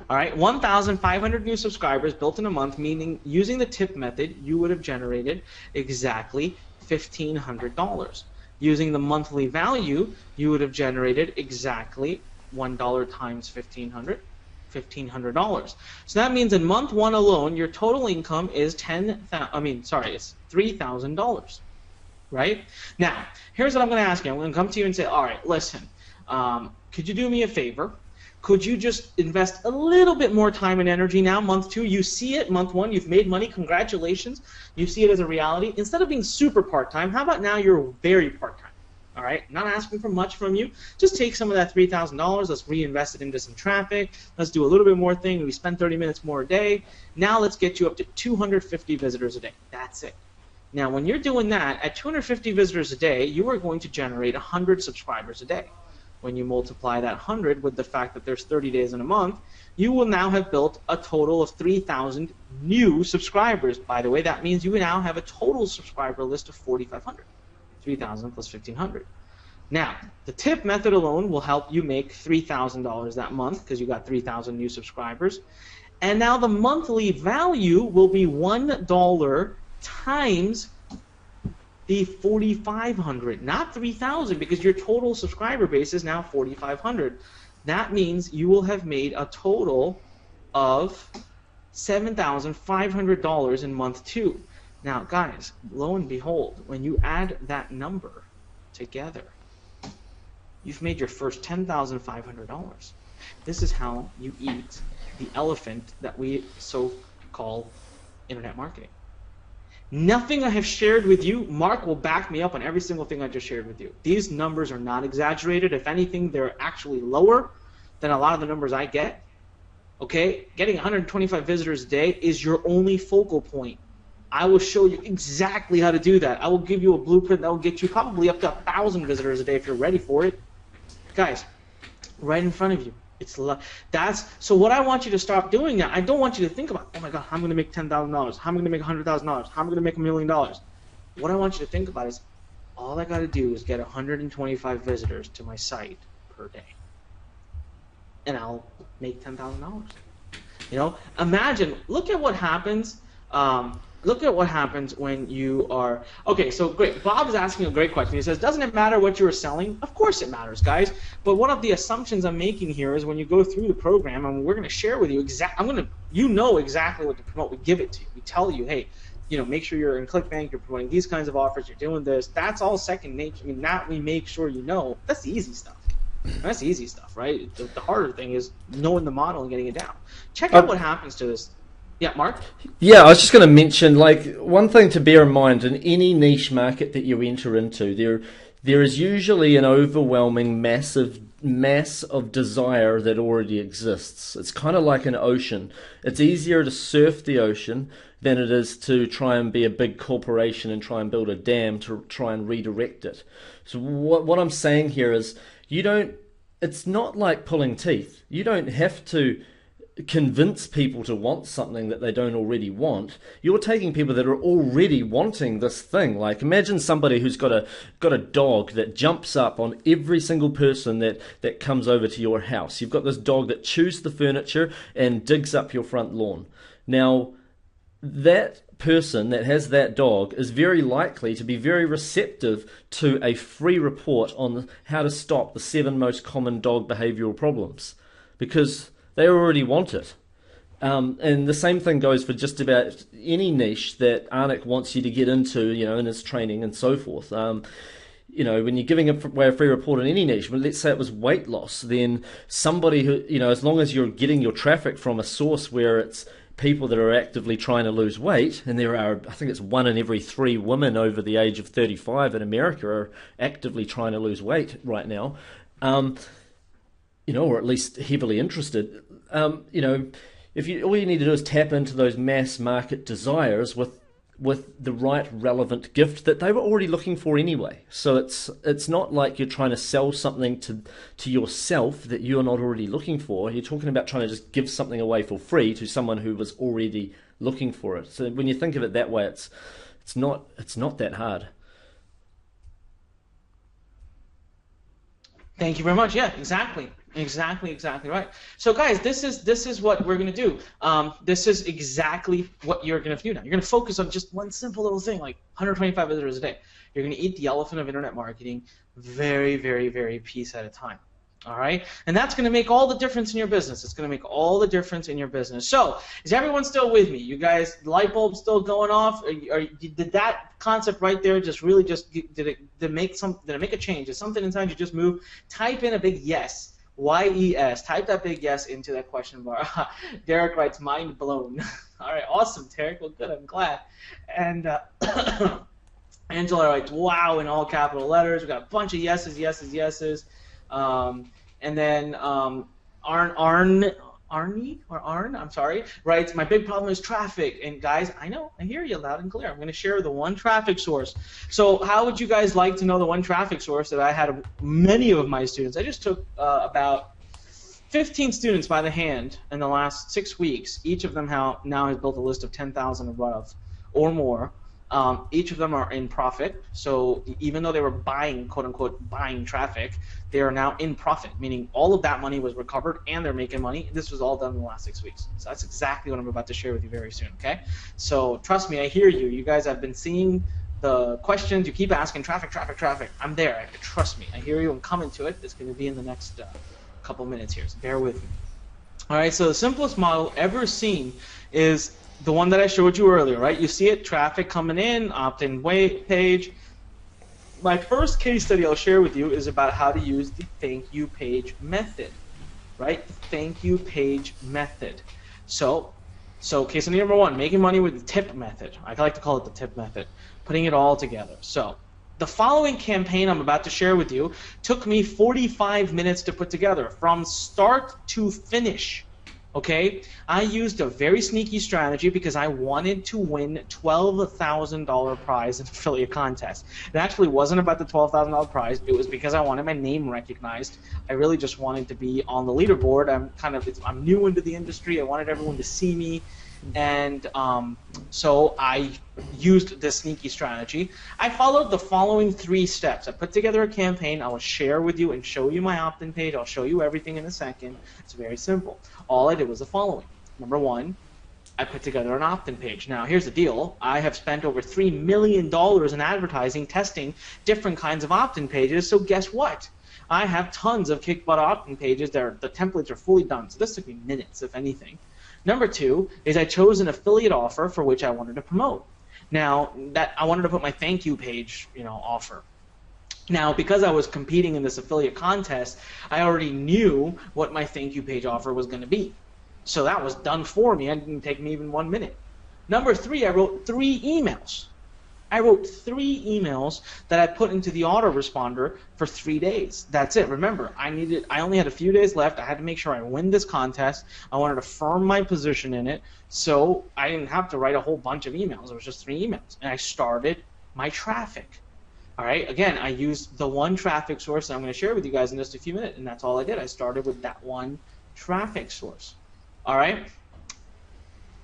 All right, 1,500 new subscribers built in a month, meaning using the tip method, you would have generated exactly $1,500. Using the monthly value, you would have generated exactly $1 times 1,500, $1,500. So that means in month one alone, your total income is it's $3,000. Right? Now, here's what I'm going to ask you. I'm going to come to you and say, all right, listen, could you do me a favor? Could you just invest a little bit more time and energy now, month two? You see it, month one, you've made money, congratulations. You see it as a reality. Instead of being super part-time, how about now you're very part-time? All right, not asking for much from you. Just take some of that $3,000, let's reinvest it into some traffic. Let's do a little bit more thing. We spend 30 minutes more a day. Now let's get you up to 250 visitors a day. That's it. Now, when you're doing that, at 250 visitors a day, you are going to generate 100 subscribers a day. When you multiply that 100 with the fact that there's 30 days in a month, you will now have built a total of 3,000 new subscribers. By the way, that means you now have a total subscriber list of 4,500. 3,000 plus 1,500. Now, the tip method alone will help you make $3,000 that month because you got 3,000 new subscribers. And now the monthly value will be $1 times the 4,500, not 3,000, because your total subscriber base is now 4,500. That means you will have made a total of $7,500 in month two. Now, guys, lo and behold, when you add that number together, you've made your first $10,500. This is how you eat the elephant that we so call internet marketing. Nothing I have shared with you, Mark will back me up on every single thing I just shared with you. These numbers are not exaggerated. If anything, they're actually lower than a lot of the numbers I get. Okay? Getting 125 visitors a day is your only focal point. I will show you exactly how to do that. I will give you a blueprint that will get you probably up to 1,000 visitors a day if you're ready for it. Guys, right in front of you. So what I want you to stop doing now, I don't want you to think about, oh my God, how am I going to make $10,000? How am I going to make $100,000? How am I going to make $1 million? What I want you to think about is, all I got to do is get 125 visitors to my site per day, and I'll make $10,000. You know, imagine, look at what happens. Look at what happens when you are... Okay, so great. Bob is asking a great question. He says, doesn't it matter what you are selling? Of course it matters, guys. But one of the assumptions I'm making here is when you go through the program, and we're going to share with you you know exactly what to promote. We give it to you. We tell you, hey, you know, make sure you're in ClickBank, you're promoting these kinds of offers, you're doing this. That's all second nature. I mean, that we make sure you know. That's the easy stuff. That's the easy stuff, right? The harder thing is knowing the model and getting it down. Check out what happens to this. Yeah, Mark? Yeah, I was just going to mention, like, one thing to bear in mind in any niche market that you enter into, there is usually an overwhelming mass of desire that already exists. It's kind of like an ocean. It's easier to surf the ocean than it is to try and be a big corporation and try and build a dam to try and redirect it. So what I'm saying here is, it's not like pulling teeth. You don't have to convince people to want something that they don't already want. You're taking people that are already wanting this thing. Like, imagine somebody who's got a dog that jumps up on every single person that comes over to your house. You've got this dog that chews the furniture and digs up your front lawn. Now, that person that has that dog is very likely to be very receptive to a free report on how to stop the 7 most common dog behavioral problems, because they already want it. And the same thing goes for just about any niche that Anik wants you to get into, in his training and so forth. When you're giving away a free report on any niche, but let's say it was weight loss, then somebody who, as long as you're getting your traffic from a source where it's people that are actively trying to lose weight, and there are, I think it's 1 in every 3 women over the age of 35 in America are actively trying to lose weight right now, or at least heavily interested. If all you need to do is tap into those mass market desires with the right relevant gift that they were already looking for anyway. So it's not like you're trying to sell something to yourself that you're not already looking for. You're talking about trying to just give something away for free to someone who was already looking for it. So when you think of it that way, it's not that hard. Thank you very much. Yeah, exactly right. So guys, this is what we're gonna do. This is exactly what you're gonna do now. You're gonna focus on just one simple little thing, like 125 visitors a day. You're gonna eat the elephant of internet marketing, very, very, very piece at a time. All right, and that's going to make all the difference in your business. It's going to make all the difference in your business. So, is everyone still with me? You guys, light bulb still going off? Did that concept right there did it make a change? Did something inside you just move? Type in a big yes. Y-E-S. Type that big yes into that question bar. Derek writes, mind blown. All right, awesome, Derek. Well, good. I'm glad. And Angela writes, wow, in all capital letters. We got a bunch of yeses, yeses, yeses. And then Arn, I'm sorry, writes, my big problem is traffic. And guys, I know, I hear you loud and clear. I'm going to share the one traffic source. So how would you guys like to know the one traffic source that I had many of my students? I just took about 15 students by the hand in the last 6 weeks. Each of them now has built a list of 10,000 above or more. Each of them are in profit, so even though they were buying, quote-unquote, buying traffic, they are now in profit, meaning all of that money was recovered and they're making money. This was all done in the last 6 weeks. So that's exactly what I'm about to share with you very soon, okay? So trust me, I hear you. You guys have been seeing the questions. You keep asking, traffic, traffic, traffic. I'm there. Trust me. I hear you. I'm coming to it. It's going to be in the next couple minutes here, so bear with me. All right, so the simplest model ever seen is the one that I showed you earlier, right? You see it, traffic coming in, opt-in page. My first case study I'll share with you is about how to use the thank you page method, right? The thank you page method. So case study number 1, making money with the tip method. I like to call it the tip method, putting it all together. So the following campaign I'm about to share with you took me 45 minutes to put together, from start to finish. Okay, I used a very sneaky strategy because I wanted to win $12,000 prize in affiliate contest. It actually wasn't about the $12,000 prize. It was because I wanted my name recognized. I really just wanted to be on the leaderboard. I'm new into the industry. I wanted everyone to see me, and so I used this sneaky strategy. I followed the following 3 steps. I put together a campaign. I will share with you and show you my opt-in page. I'll show you everything in a second. It's very simple. All I did was the following. Number 1, I put together an opt-in page. Now, here's the deal. I have spent over $3 million in advertising, testing different kinds of opt-in pages, so guess what? I have tons of kick-butt opt-in pages. The templates are fully done, so this took me minutes, if anything. Number 2 is I chose an affiliate offer for which I wanted to promote. Now, that I wanted to put my thank you page, offer. Now, because I was competing in this affiliate contest, I already knew what my thank you page offer was going to be. So that was done for me. It didn't take me even 1 minute. Number 3, I wrote 3 emails. I wrote 3 emails that I put into the autoresponder for 3 days. That's it. Remember, I only had a few days left. I had to make sure I win this contest. I wanted to firm my position in it, so I didn't have to write a whole bunch of emails. It was just 3 emails, and I started my traffic. All right. Again, I used the one traffic source that I'm going to share with you guys in just a few minutes, and that's all I did. I started with that one traffic source. All right.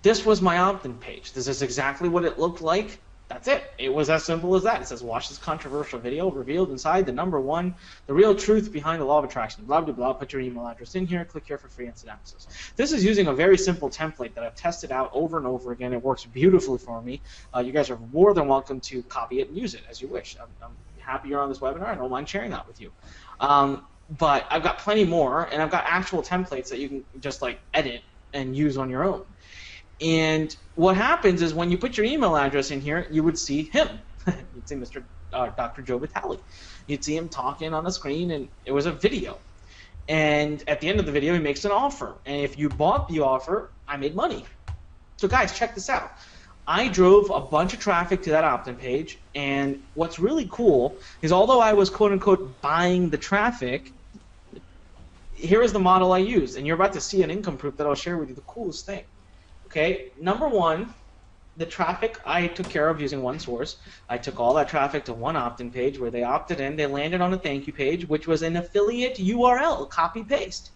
This was my opt-in page. This is exactly what it looked like. That's it. It was as simple as that. It says, watch this controversial video revealed inside the the real truth behind the law of attraction. Blah, blah, blah. Put your email address in here. Click here for free instant access. This is using a very simple template that I've tested out over and over again. It works beautifully for me. You guys are more than welcome to copy it and use it as you wish. I'm happy you're on this webinar. I don't mind sharing that with you. But I've got plenty more, and I've got actual templates that you can just like edit and use on your own. And what happens is when you put your email address in here, you would see him. You'd see Dr. Joe Vitale. You'd see him talking on the screen, and it was a video. And at the end of the video, he makes an offer. And if you bought the offer, I made money. So guys, check this out. I drove a bunch of traffic to that opt-in page, and what's really cool is although I was quote-unquote buying the traffic, here is the model I used. And you're about to see an income proof that I'll share with you, the coolest thing. Okay, number one, the traffic I took care of using one source. I took all that traffic to one opt-in page where they opted in. They landed on a thank you page, which was an affiliate URL, copy-paste.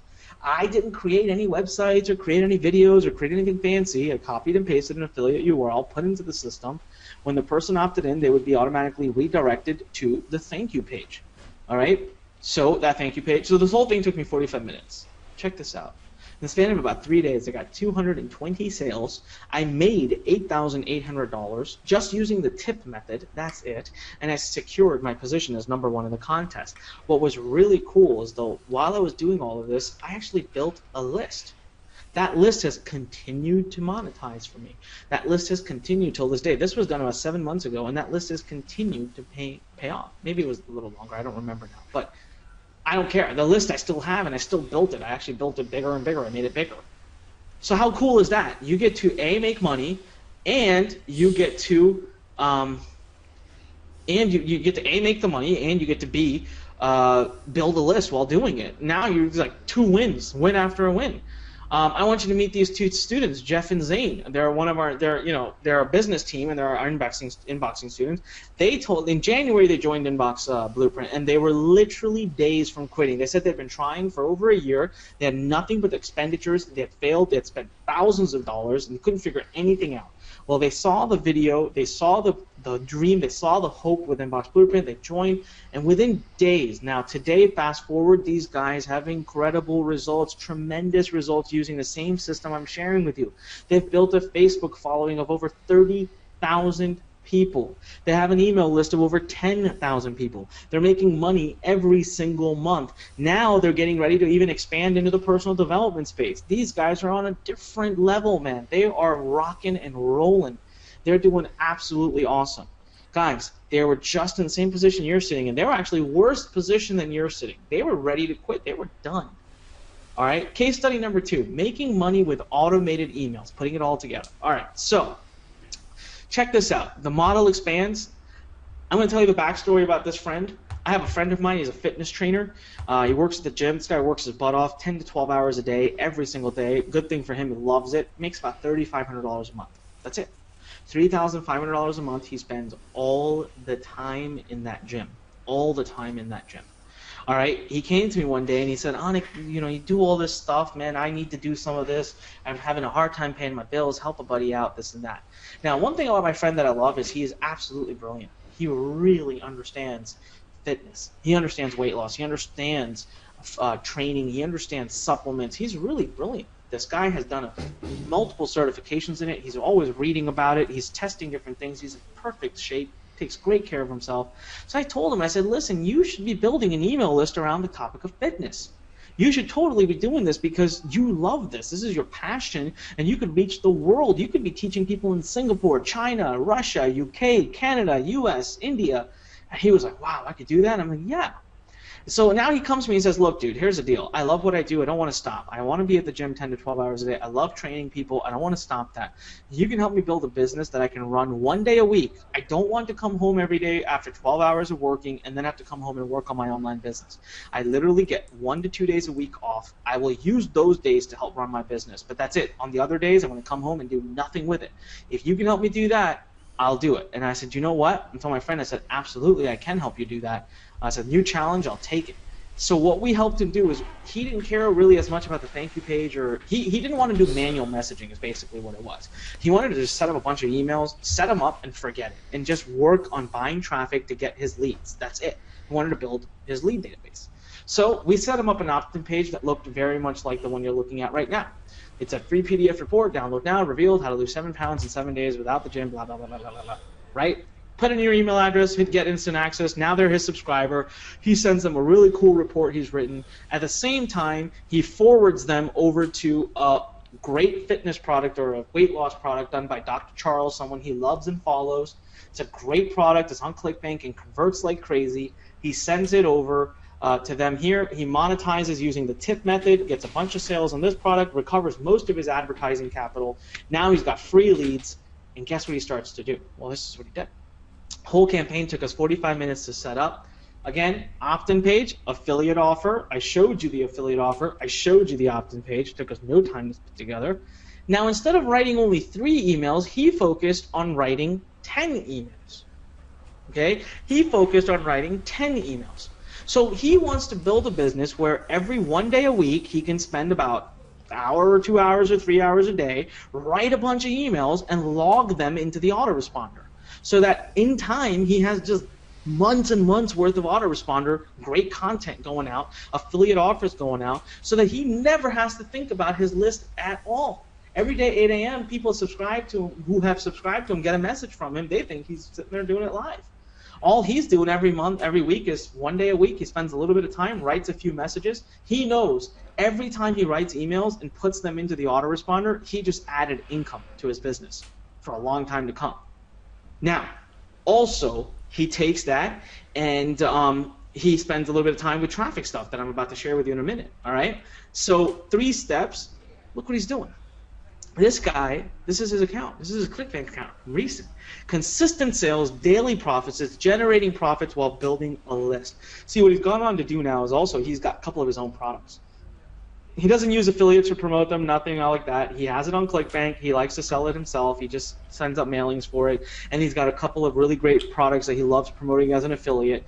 I didn't create any websites or create any videos or create anything fancy. I copied and pasted an affiliate URL, put into the system. When the person opted in, they would be automatically redirected to the thank you page. All right, so that thank you page. So this whole thing took me 45 minutes. Check this out. In the span of about 3 days, I got 220 sales. I made $8,800 just using the tip method. That's it. And I secured my position as #1 in the contest. What was really cool is, though, while I was doing all of this, I actually built a list. That list has continued to monetize for me. That list has continued till this day. This was done about 7 months ago, and that list has continued to pay off. Maybe it was a little longer. I don't remember now. But I don't care. The list I still have, and I still built it. I actually built it bigger and bigger. I made it bigger. So how cool is that? You get to A, make money, and you get to you get to A, make the money, and you get to B, build a list while doing it. Now you're like 2 wins, win after a win. I want you to meet these 2 students, Jeff and Zane. They're one of our, they're a business team, and they're our inboxing students. They told in January they joined Inbox Blueprint, and they were literally days from quitting. They said they'd been trying for over a year. They had nothing but expenditures. They had failed. They had spent thousands of dollars and couldn't figure anything out. Well, they saw the video, they saw the dream, they saw the hope with Inbox Blueprint, they joined, and within days, now today, fast forward, these guys have incredible results, tremendous results using the same system I'm sharing with you. They've built a Facebook following of over 30,000 people. They have an email list of over 10,000 people. They're making money every single month. Now they're getting ready to even expand into the personal development space. These guys are on a different level, man. They are rocking and rolling. They're doing absolutely awesome. Guys, they were just in the same position you're sitting in. They were actually worse position than you're sitting. They were ready to quit. They were done. All right, case study number 2, making money with automated emails, putting it all together. All right, so check this out. The model expands. I'm going to tell you the backstory about this friend. I have a friend of mine. He's a fitness trainer. He works at the gym. This guy works his butt off 10 to 12 hours a day, every single day. Good thing for him. He loves it. Makes about $3,500 a month. That's it. $3,500 a month he spends all the time in that gym. All the time in that gym. All right, he came to me one day and he said, Anik, you do all this stuff, man. I need to do some of this. I'm having a hard time paying my bills. Help a buddy out, this and that. Now, one thing about my friend that I love is he is absolutely brilliant. He really understands fitness. He understands weight loss. He understands training. He understands supplements. He's really brilliant. This guy has done multiple certifications in it. He's always reading about it. He's testing different things. He's in perfect shape. Takes great care of himself. So I told him, I said, listen, you should be building an email list around the topic of fitness. You should totally be doing this because you love this. This is your passion, and you could reach the world. You could be teaching people in Singapore, China, Russia, UK, Canada, US, India. And he was like, wow, I could do that? I'm like, yeah. So now he comes to me and says, look, dude, here's the deal. I love what I do. I don't want to stop. I want to be at the gym 10 to 12 hours a day. I love training people. I don't want to stop that. You can help me build a business that I can run 1 day a week. I don't want to come home every day after 12 hours of working and then have to come home and work on my online business. I literally get 1 to 2 days a week off. I will use those days to help run my business. But that's it. On the other days, I'm going to come home and do nothing with it. If you can help me do that, I'll do it. And I said, you know what? I told my friend, I said, absolutely, I can help you do that. I said, new challenge, I'll take it. So what we helped him do is he didn't care really as much about the thank you page, or he didn't want to do manual messaging is basically what it was. He wanted to just set up a bunch of emails, set them up and forget it, and just work on buying traffic to get his leads. That's it. He wanted to build his lead database. So we set him up an opt-in page that looked very much like the one you're looking at right now. It's a free PDF report, download now, revealed how to lose 7 pounds in 7 days without the gym, blah, blah, blah, blah, blah, blah, right? Put in your email address, hit get instant access. Now they're his subscriber. He sends them a really cool report he's written. At the same time, he forwards them over to a great fitness product or a weight loss product done by Dr. Charles, someone he loves and follows. It's a great product. It's on ClickBank and converts like crazy. He sends it over to them here. He monetizes using the tip method, gets a bunch of sales on this product, recovers most of his advertising capital. Now he's got free leads, and guess what he starts to do? Well, this is what he did. Whole campaign took us 45 minutes to set up. Again, opt-in page, affiliate offer. I showed you the affiliate offer. I showed you the opt-in page. It took us no time to put together. Now, instead of writing only 3 emails, he focused on writing 10 emails. Okay? He focused on writing 10 emails. So he wants to build a business where every 1 day a week he can spend about an hour or 2 hours or 3 hours a day, write a bunch of emails, and log them into the autoresponder. So that in time, he has just months and months worth of autoresponder, great content going out, affiliate offers going out, so that he never has to think about his list at all. Every day, 8 a.m., people subscribe to him, who have subscribed to him, get a message from him. They think he's sitting there doing it live. All he's doing every month, every week is 1 day a week. He spends a little bit of time, writes a few messages. He knows every time he writes emails and puts them into the autoresponder, he just added income to his business for a long time to come. Now, also, he takes that and he spends a little bit of time with traffic stuff that I'm about to share with you in a minute, all right? So 3 steps, look what he's doing. This guy, this is his account. This is his ClickBank account, recent. Consistent sales, daily profits, it's generating profits while building a list. See, what he's gone on to do now is also he's got a couple of his own products. He doesn't use affiliates to promote them, nothing like that. He has it on ClickBank. He likes to sell it himself. He just sends out mailings for it. And he's got a couple of really great products that he loves promoting as an affiliate.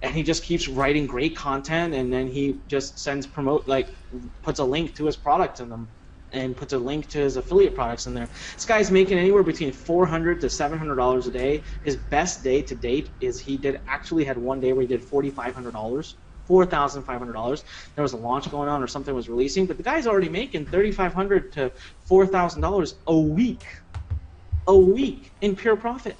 And he just keeps writing great content, and then he just sends puts a link to his product in them and puts a link to his affiliate products in there. This guy's making anywhere between $400 to $700 a day. His best day to date is he actually had 1 day where he did $4,500. $4,500. There was a launch going on or something was releasing, but the guy's already making $3,500 to $4,000 a week in pure profit.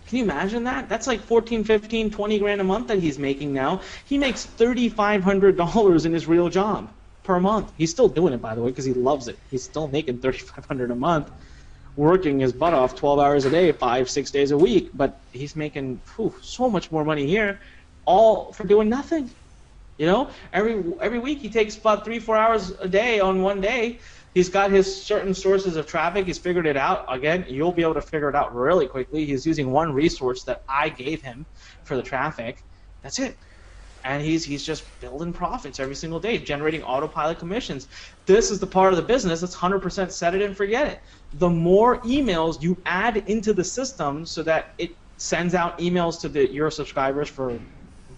Can you imagine that? That's like 14, 15, 20 grand a month that he's making now. He makes $3,500 in his real job per month. He's still doing it, by the way, because he loves it. He's still making $3,500 a month, working his butt off 12 hours a day, 5-6 days a week, but he's making so much more money here, all for doing nothing. You know, every week he takes about 3-4 hours a day on 1 day. He's got his certain sources of traffic. He's figured it out. Again, you'll be able to figure it out really quickly. He's using one resource that I gave him for the traffic. That's it. And he's just building profits every single day, generating autopilot commissions. This is the part of the business that's 100% set it and forget it. The more emails you add into the system so that it sends out emails to your subscribers for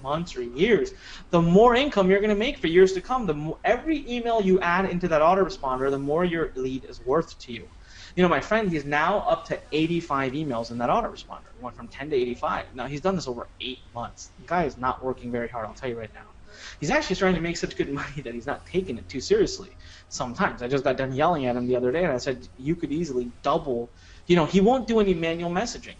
months or years, the more income you're going to make for years to come. Every email you add into that autoresponder, the more your lead is worth to you. You know, my friend, he's now up to 85 emails in that autoresponder. He went from 10 to 85. Now, he's done this over 8 months. The guy is not working very hard, I'll tell you right now. He's actually starting to make such good money that he's not taking it too seriously sometimes. I just got done yelling at him the other day, and I said, you could easily double. You know, he won't do any manual messaging.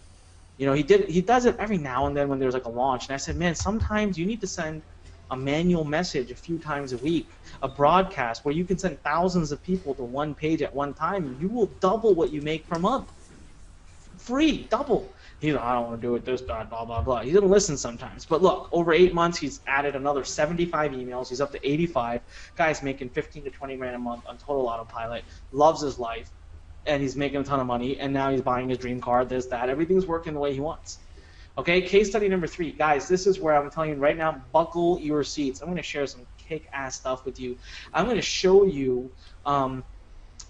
You know, he does it every now and then when there's like a launch. And I said, man, sometimes you need to send a manual message a few times a week, a broadcast where you can send thousands of people to one page at one time, and you will double what you make per month. Free, double. He's like, I don't want to do it this time, blah, blah, blah. He doesn't listen sometimes. But look, over 8 months, he's added another 75 emails. He's up to 85. Guy's making 15 to 20 grand a month on total autopilot, loves his life, and he's making a ton of money, and now he's buying his dream car, this, that. Everything's working the way he wants. Okay, case study number 3. Guys, this is where I'm telling you right now, buckle your seats. I'm going to share some kick-ass stuff with you. I'm going to show you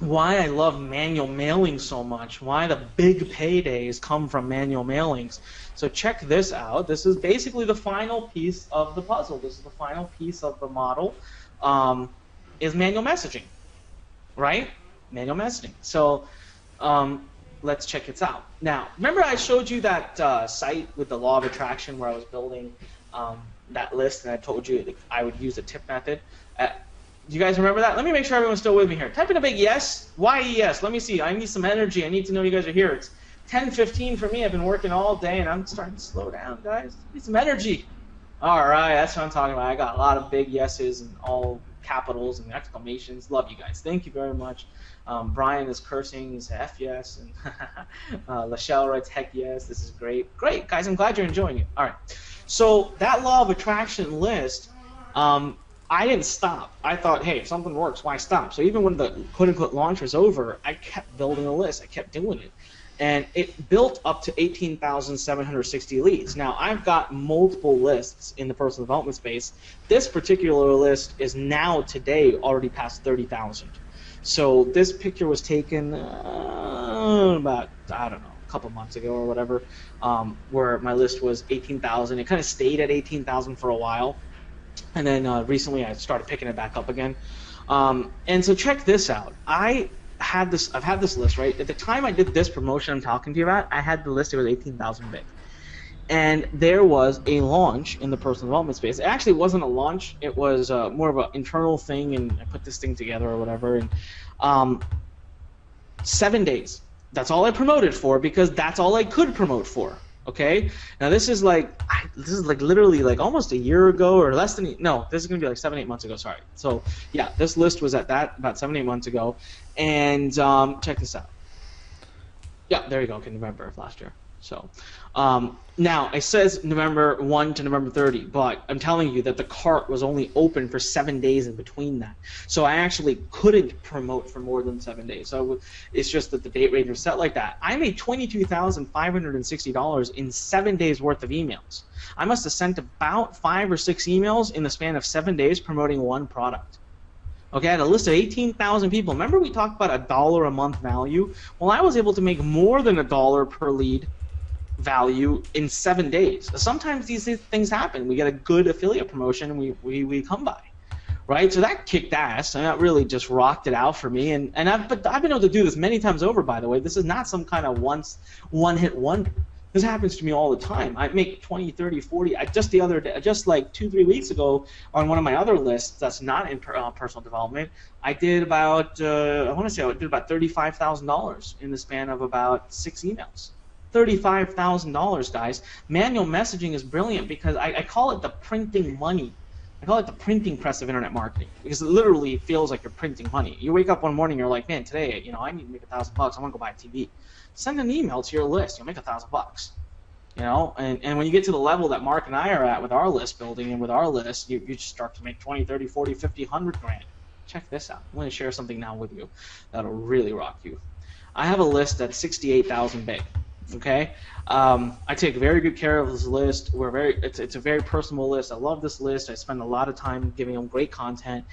why I love manual mailing so much, why the big paydays come from manual mailings. So check this out. This is basically the final piece of the puzzle. This is the final piece of the model, is manual messaging, right? Manual messaging. So let's check it out. Now, remember I showed you that site with the law of attraction where I was building that list, and I told you I would use the tip method. Do you guys remember that? Let me make sure everyone's still with me here. Type in a big yes. Why yes? Let me see. I need some energy. I need to know you guys are here. It's 10:15 for me. I've been working all day, and I'm starting to slow down, guys. I need some energy. All right, that's what I'm talking about. I got a lot of big yeses and all capitals and exclamations. Love you guys. Thank you very much. Brian is cursing. He said F yes. And Lachelle writes heck yes. This is great. Great, guys. I'm glad you're enjoying it. All right. So that law of attraction list, I didn't stop. I thought, hey, if something works, why stop? So even when the quote-unquote launch was over, I kept building a list. I kept doing it. And it built up to 18,760 leads. Now, I've got multiple lists in the personal development space. This particular list is now, today, already past 30,000. So this picture was taken about, I don't know, a couple months ago or whatever, where my list was 18,000. It kind of stayed at 18,000 for a while. And then recently I started picking it back up again. And so check this out. I've had this list, right? At the time I did this promotion I'm talking to you about, I had the list, it was 18,000 big. And there was a launch in the personal development space. It actually wasn't a launch. It was more of an internal thing, and I put this thing together or whatever. And 7 days. That's all I promoted for, because that's all I could promote for. Okay, now this is like literally like almost a year ago, or less than, no, this is gonna be like 7-8 months ago. Sorry. So yeah, this list was at that about 7-8 months ago, and check this out. Yeah, there you go. Okay, November of last year. So now it says November 1 to November 30, but I'm telling you that the cart was only open for 7 days in between that. So I actually couldn't promote for more than 7 days. So it's just that the date range was set like that. I made $22,560 in 7 days worth of emails. I must have sent about 5 or 6 emails in the span of 7 days promoting one product. Okay, I had a list of 18,000 people. Remember we talked about $1 a month value? Well, I was able to make more than $1 per lead value in 7 days. Sometimes these things happen. We get a good affiliate promotion and we come by, right? So that kicked ass, and that really just rocked it out for me. And I've been able to do this many times over, by the way. This is not some kind of one-hit wonder. This happens to me all the time. I make 20, 30, 40. Just the other day, just like 2-3 weeks ago, on one of my other lists that's not in personal development, I did about I want to say I did about $35,000 in the span of about 6 emails. $35,000, guys. Manual messaging is brilliant because I call it the printing money. I call it the printing press of internet marketing, because it literally feels like you're printing money. You wake up one morning, you're like, man, today, I need to make $1,000. I want to go buy a TV. Send an email to your list. You'll make $1,000. And when you get to the level that Mark and I are at with our list building and with our list, you just start to make 20, 30, 40, 50, 100 grand. Check this out. I'm going to share something now with you that'll really rock you. I have a list that's 68,000 big. Okay, I take very good care of this list. It's a very personal list. I love this list. I spend a lot of time giving them great content.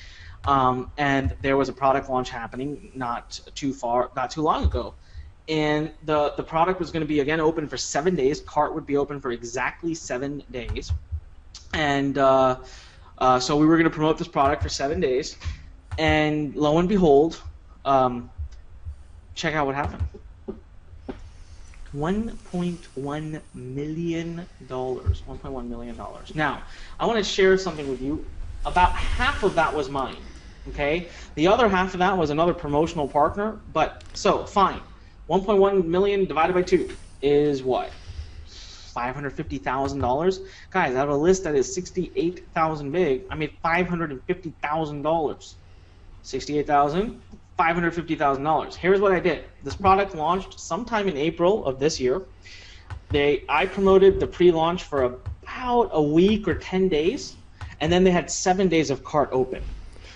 And there was a product launch happening not too long ago, and the product was going to be again open for 7 days. Cart would be open for exactly 7 days, and so we were going to promote this product for 7 days, and lo and behold, check out what happened. $1.1 million. $1.1 million. Now, I want to share something with you. About half of that was mine. Okay? The other half of that was another promotional partner. But, so, fine. 1.1 million divided by 2 is what? $550,000? Guys, out of a list that is 68,000 big, I made $550,000. 68,000. $550,000. Here's what I did. This product launched sometime in April of this year. I promoted the pre-launch for about a week or 10 days, and then they had 7 days of cart open.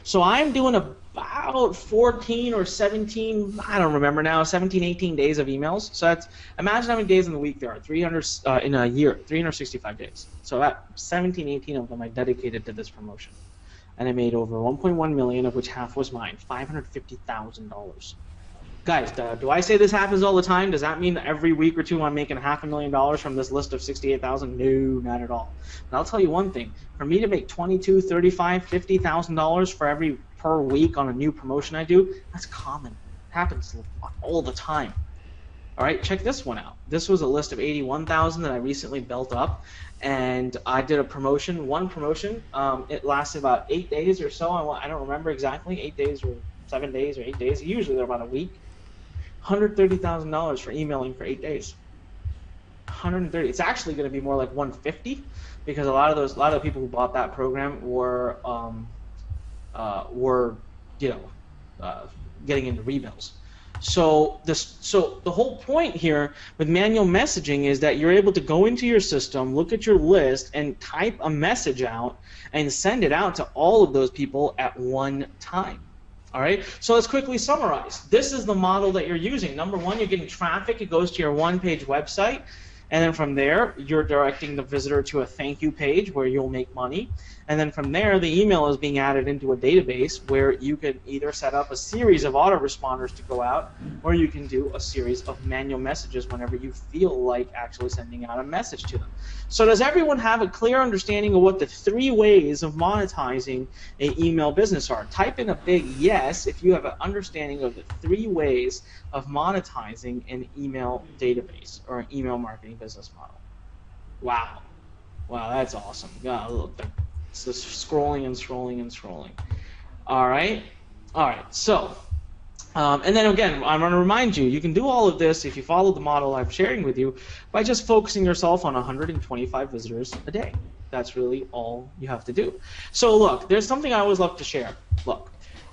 So I'm doing about 14 or 17, I don't remember now, 17, 18 days of emails. So that's, imagine how many days in the week there are. 300 in a year, 365 days. So that 17, 18 of them I dedicated to this promotion. And I made over 1.1 million, of which half was mine, $550,000. Guys, do I say this happens all the time? Does that mean that every week or two I'm making $500,000 from this list of 68,000? No, not at all. But I'll tell you one thing. For me to make $22,000, $35,000, $50,000 for every per week on a new promotion I do, that's common. It happens all the time. All right, check this one out. This was a list of 81,000 that I recently built up, and I did a promotion, one promotion. It lasted about 8 days or so. I don't remember exactly, 8 days or 7 days or 8 days. Usually they're about a week. $130,000 for emailing for 8 days. 130. It's actually going to be more like 150 because a lot of the people who bought that program were getting into rebills. So the whole point here with manual messaging is that you're able to go into your system, look at your list, and type a message out and send it out to all of those people at one time. All right, so let's quickly summarize. This is the model that you're using. Number one, you're getting traffic. It goes to your one-page website. And then from there, you're directing the visitor to a thank you page where you'll make money. And then from there, the email is being added into a database where you can either set up a series of autoresponders to go out, or you can do a series of manual messages whenever you feel like actually sending out a message to them. So does everyone have a clear understanding of what the 3 ways of monetizing an email business are? Type in a big yes if you have an understanding of the 3 ways of monetizing an email database or an email marketing business model. Wow. Wow, that's awesome. God, look, it's just scrolling and scrolling and scrolling. All right. So, and then again, I'm going to remind you, you can do all of this if you follow the model I'm sharing with you by just focusing yourself on 125 visitors a day. That's really all you have to do. So look, there's something I always love to share. Look,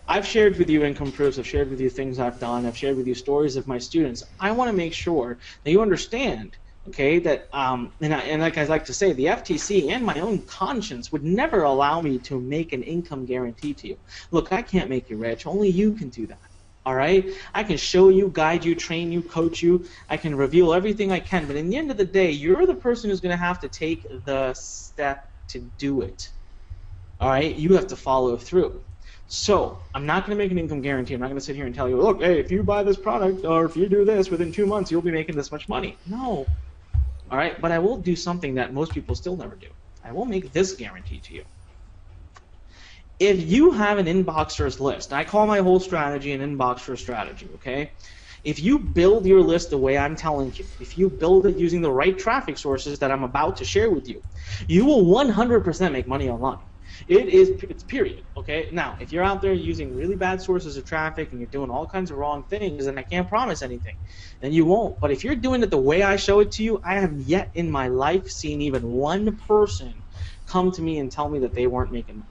I've shared with you income proofs, I've shared with you things I've done, I've shared with you stories of my students. I want to make sure that you understand, okay, that, and like I like to say, the FTC and my own conscience would never allow me to make an income guarantee to you. Look, I can't make you rich, only you can do that. All right? I can show you, guide you, train you, coach you. I can reveal everything I can, but in the end of the day, you're the person who's going to have to take the step to do it. All right? You have to follow through. So I'm not going to make an income guarantee. I'm not going to sit here and tell you, look, hey, if you buy this product or if you do this within 2 months, you'll be making this much money. No. All right? But I will do something that most people still never do. I will make this guarantee to you. If you have an inboxers list, I call my whole strategy an inboxer strategy, okay? If you build your list the way I'm telling you, if you build it using the right traffic sources that I'm about to share with you, you will 100% make money online. It's period, okay? Now, if you're out there using really bad sources of traffic and you're doing all kinds of wrong things, then I can't promise anything, then you won't. But if you're doing it the way I show it to you, I have yet in my life seen even one person come to me and tell me that they weren't making money.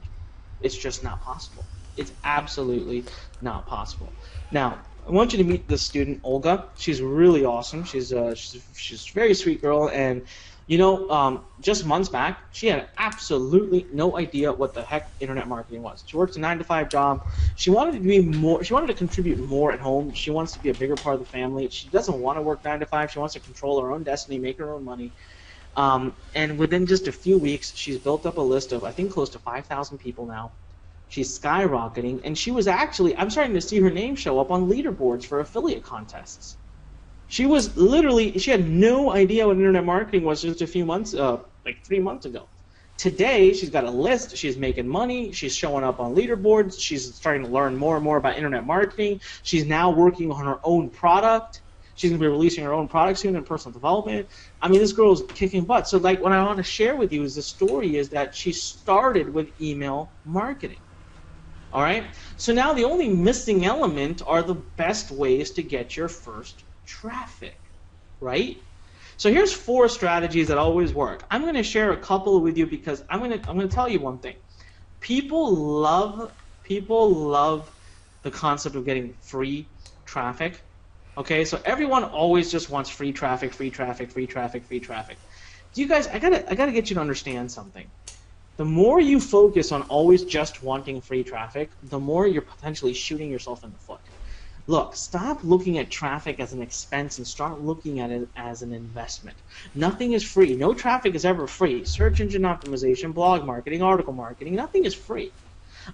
It's just not possible. It's absolutely not possible. Now, I want you to meet this student, Olga. She's really awesome. She's a very sweet girl, and you know, just months back, she had absolutely no idea what the heck internet marketing was. She works a 9-to-5 job. She wanted to be more. She wanted to contribute more at home. She wants to be a bigger part of the family. She doesn't want to work 9-to-5. She wants to control her own destiny, make her own money. And within just a few weeks, she's built up a list of, I think, close to 5,000 people now. She's skyrocketing, and she was actually, I'm starting to see her name show up on leaderboards for affiliate contests. She was literally, she had no idea what internet marketing was just a few months, like 3 months ago. Today, she's got a list, she's making money, she's showing up on leaderboards, she's starting to learn more and more about internet marketing. She's now working on her own product. She's going to be releasing her own product soon in personal development. I mean, this girl's kicking butt. So, like, what I want to share with you is the story is that she started with email marketing. All right? So now the only missing element are the best ways to get your first traffic, right? So here's 4 strategies that always work. I'm going to share a couple with you because I'm going to tell you one thing. People love the concept of getting free traffic. Okay, so everyone always just wants free traffic, free traffic, free traffic, free traffic. You guys, I gotta get you to understand something. The more you focus on always just wanting free traffic, the more you're potentially shooting yourself in the foot. Look, stop looking at traffic as an expense and start looking at it as an investment. Nothing is free. No traffic is ever free. Search engine optimization, blog marketing, article marketing, nothing is free.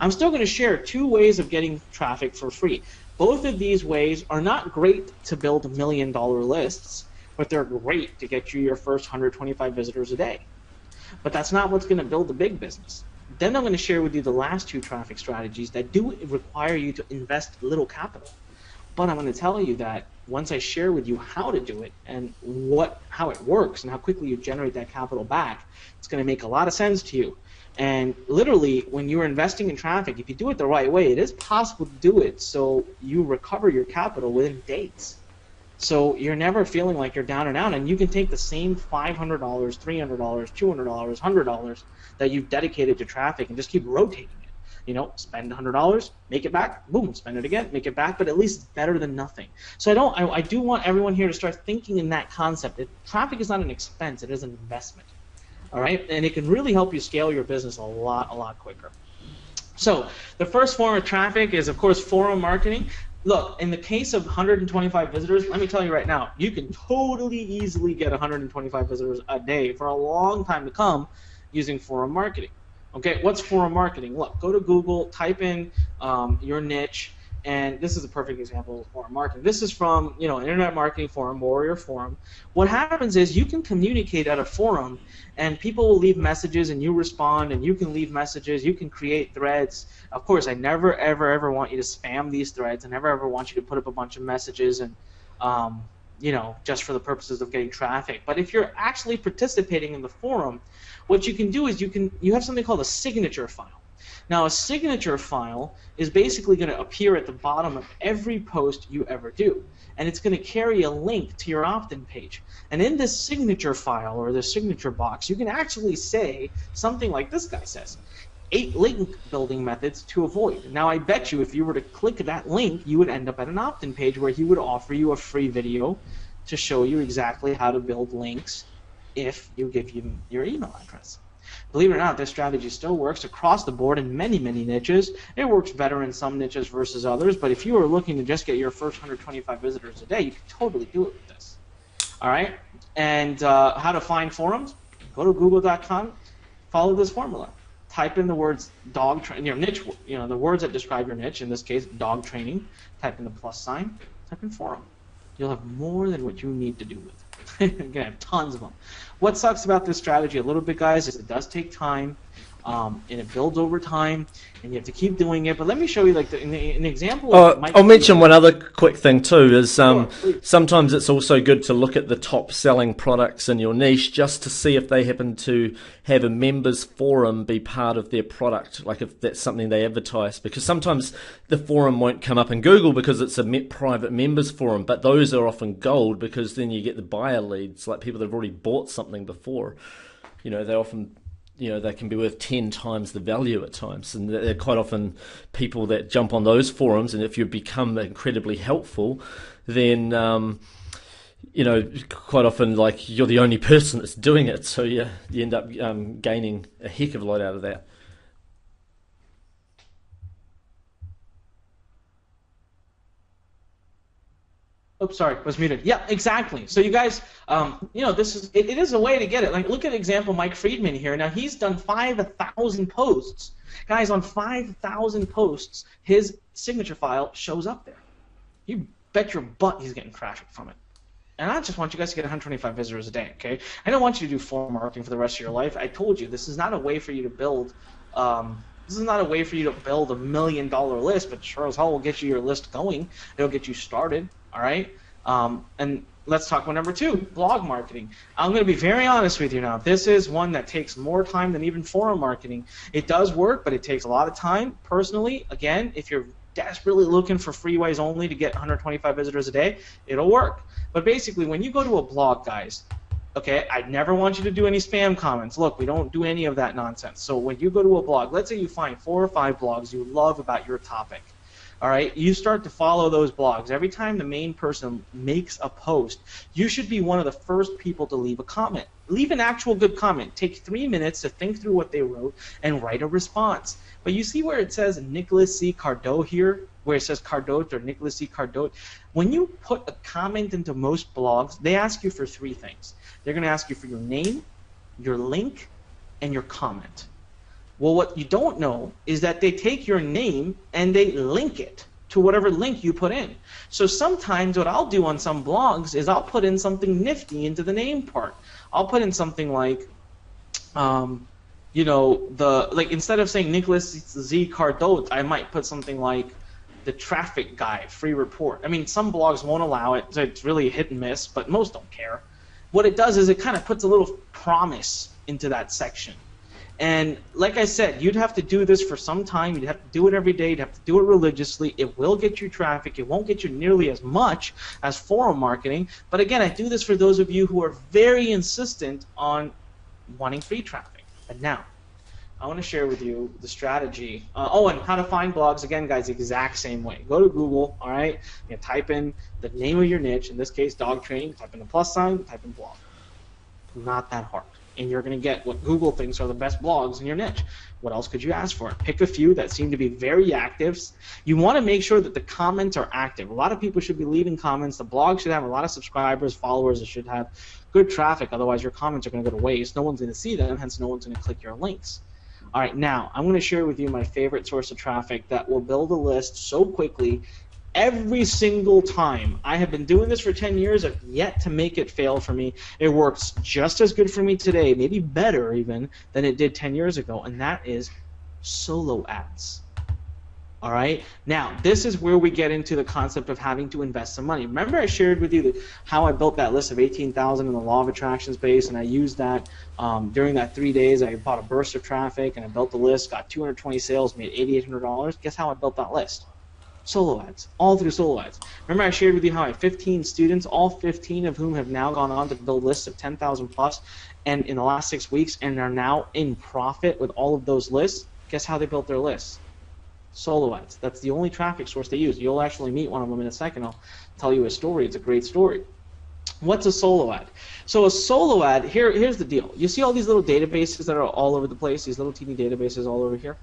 I'm still going to share 2 ways of getting traffic for free. Both of these ways are not great to build $1 million lists, but they're great to get you your first 125 visitors a day. But that's not what's going to build a big business. Then I'm going to share with you the last two traffic strategies that do require you to invest little capital. But I'm going to tell you that once I share with you how to do it and how it works and how quickly you generate that capital back, it's going to make a lot of sense to you. And literally, when you're investing in traffic, if you do it the right way, it is possible to do it so you recover your capital within days. So you're never feeling like you're down and out, and you can take the same $500, $300, $200, $100 that you've dedicated to traffic and just keep rotating it. You know, spend $100, make it back, boom, spend it again, make it back, but at least it's better than nothing. So I do want everyone here to start thinking in that concept. Traffic is not an expense, it is an investment. All right, and it can really help you scale your business a lot quicker. So the first form of traffic is, of course, forum marketing. Look, in the case of 125 visitors, let me tell you right now, you can totally easily get 125 visitors a day for a long time to come using forum marketing. Okay, what's forum marketing? Look, go to Google, type in your niche, and this is a perfect example of forum marketing. This is from, you know, Internet Marketing Forum, Warrior Forum. What happens is you can communicate at a forum, and people will leave messages, and you respond, and you can leave messages. You can create threads. Of course, I never, ever want you to spam these threads. I never, ever want you to put up a bunch of messages and, you know, just for the purposes of getting traffic. But if you're actually participating in the forum, what you can do is you have something called a signature file. Now, a signature file is basically going to appear at the bottom of every post you ever do, and it's going to carry a link to your opt-in page. And in this signature file or the signature box, you can actually say something like this guy says, 8 link building methods to avoid. Now, I bet you if you were to click that link, you would end up at an opt-in page where he would offer you a free video to show you exactly how to build links if you give him your email address. Believe it or not, this strategy still works across the board in many niches. It works better in some niches versus others, but if you are looking to just get your first 125 visitors a day, you can totally do it with this. All right? And how to find forums? Go to google.com, follow this formula. Type in the words dog training, your niche, you know, the words that describe your niche, in this case, dog training. Type in the +, type in forum. You'll have more than what you need to do with it. You're going to have tons of them. What sucks about this strategy a little bit, guys, is it does take time, and it builds over time, and you have to keep doing it. But let me show you, like, an example. I'll mention one other quick thing too. Is sometimes it's also good to look at the top selling products in your niche just to see if they happen to have a members forum be part of their product, like if that's something they advertise. Because sometimes the forum won't come up in Google because it's a private members forum, but those are often gold because then you get the buyer leads, like people that have already bought something before. You know, they often, you know, they can be worth 10 times the value at times, and they're quite often people that jump on those forums, and if you become incredibly helpful, then you know, quite often, like, you're the only person that's doing it, so you end up gaining a heck of a lot out of that. Oops, sorry, was muted. Yeah, exactly. So you guys, you know, this is it is a way to get it. Like, look at example Mike Friedman here. Now he's done 5,000 posts. Guys, on 5,000 posts, his signature file shows up there. You bet your butt he's getting traffic from it. And I just want you guys to get 125 visitors a day, okay? I don't want you to do forum marketing for the rest of your life. I told you, this is not a way for you to build this is not a way for you to build $1 million list, but sure as hell will get you your list going. It'll get you started, all right? And let's talk about number 2, blog marketing. I'm going to be very honest with you now. This is one that takes more time than even forum marketing. It does work, but it takes a lot of time. Personally, again, if you're desperately looking for free ways only to get 125 visitors a day, it'll work. But basically, when you go to a blog, guys, okay, I never want you to do any spam comments. Look, we don't do any of that nonsense. So when you go to a blog, let's say you find 4 or 5 blogs you love about your topic. All right, you start to follow those blogs. Every time the main person makes a post, you should be one of the first people to leave a comment. Leave an actual good comment. Take 3 minutes to think through what they wrote and write a response. But you see where it says Nicholas C. Cardot here, where it says Cardot or Nicholas C. Cardot? When you put a comment into most blogs, they ask you for 3 things. They're going to ask you for your name, your link, and your comment. Well, what you don't know is that they take your name and they link it. to whatever link you put in. So sometimes what I'll do on some blogs is I'll put in something nifty into the name part. I'll put in something like, you know, like instead of saying Nicholas Z. Cardot, I might put something like the traffic guide, free report. I mean, some blogs won't allow it, so it's really hit and miss, but most don't care. What it does is it kind of puts a little promise into that section. And like I said, you'd have to do this for some time. You'd have to do it every day. You'd have to do it religiously. It will get you traffic. It won't get you nearly as much as forum marketing. But again, I do this for those of you who are very insistent on wanting free traffic. And now, I want to share with you the strategy. Oh, and how to find blogs. Again, guys, the exact same way. Go to Google, all right? You type in the name of your niche. In this case, dog training. Type in the plus sign. Type in blog. Not that hard. And you're going to get what Google thinks are the best blogs in your niche. What else could you ask for? Pick a few that seem to be very active. You want to make sure that the comments are active. A lot of people should be leaving comments. The blog should have a lot of subscribers, followers. It should have good traffic. Otherwise, your comments are going to go to waste. No one's going to see them, hence no one's going to click your links. All right, now I'm going to share with you my favorite source of traffic that will build a list so quickly every single time. I have been doing this for 10 years. I've yet to make it fail for me. It works just as good for me today, maybe better even, than it did 10 years ago, and that is solo ads. All right? Now, this is where we get into the concept of having to invest some money. Remember I shared with you how I built that list of 18,000 in the Law of Attraction space, and I used that during that 3 days. I bought a burst of traffic, and I built the list, got 220 sales, made $8,800. Guess how I built that list? Solo ads, all through solo ads. Remember I shared with you how I have 15 students, all 15 of whom have now gone on to build lists of 10,000 plus, and in the last 6 weeks, and are now in profit with all of those lists. Guess how they built their lists? Solo ads. That's the only traffic source they use. You'll actually meet one of them in a second. I'll tell you a story. It's a great story. What's a solo ad? So a solo ad, here's the deal. You see all these little databases that are all over the place, these little teeny databases all over here?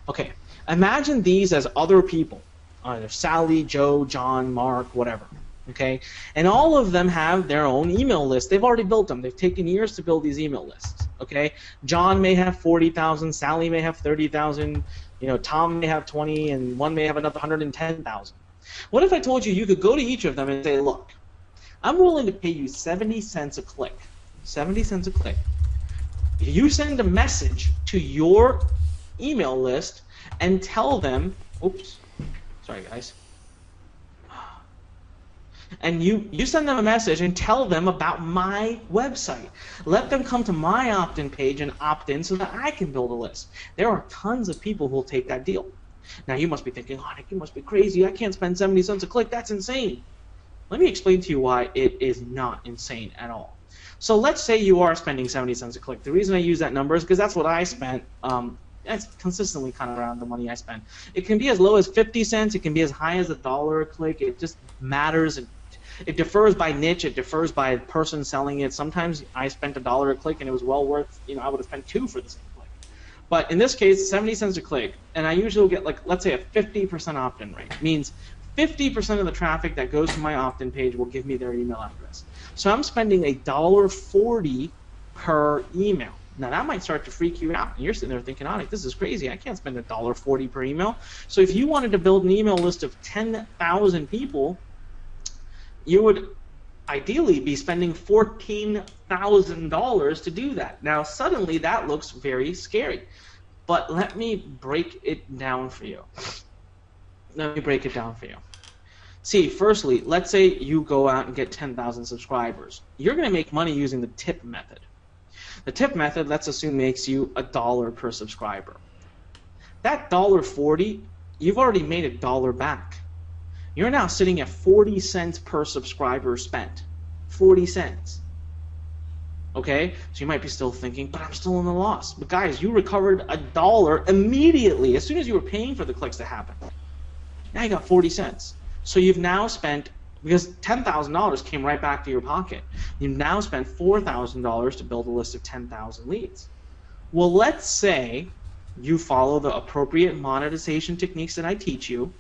Okay, imagine these as other people. Either Sally, Joe, John, Mark, whatever. Okay, and all of them have their own email list. They've already built them. They've taken years to build these email lists. Okay, John may have 40,000, Sally may have 30,000, you know, Tom may have 20, and one may have another 110,000. What if I told you could go to each of them and say, look, I'm willing to pay you 70 cents a click. 70 cents a click. You send a message to your email list and tell them, oops. Sorry, guys. And you send them a message and tell them about my website. Let them come to my opt-in page and opt in so that I can build a list. There are tons of people who will take that deal. Now, you must be thinking, oh, Nick, you must be crazy. I can't spend 70 cents a click. That's insane. Let me explain to you why it is not insane at all. So let's say you are spending 70 cents a click. The reason I use that number is because that's what I spent. That's consistently kind of around the money I spend. It can be as low as 50 cents. It can be as high as $1 a click. It just matters. It differs by niche. It differs by person selling it. Sometimes I spent $1 a click and it was well worth, you know, I would have spent $2 for the same click. But in this case, 70 cents a click, and I usually get, like, let's say a 50% opt-in rate. Means 50% of the traffic that goes to my opt-in page will give me their email address. So I'm spending $1.40 per email. Now that might start to freak you out, and you're sitting there thinking, "Oh, this is crazy. I can't spend $1.40 per email." So if you wanted to build an email list of 10,000 people, you would ideally be spending $14,000 to do that. Now suddenly that looks very scary, but let me break it down for you. See, firstly, let's say you go out and get 10,000 subscribers. You're going to make money using the tip method. The tip method, let's assume, makes you $1 per subscriber. That $1.40, you've already made $1 back. You're now sitting at 40 cents per subscriber spent. 40 cents. Okay? So you might be still thinking, but I'm still in the loss. But guys, you recovered $1 immediately as soon as you were paying for the clicks to happen. Now you got 40 cents. So you've now spent, because $10,000 came right back to your pocket, you've now spent $4,000 to build a list of 10,000 leads. Well, let's say you follow the appropriate monetization techniques that I teach you,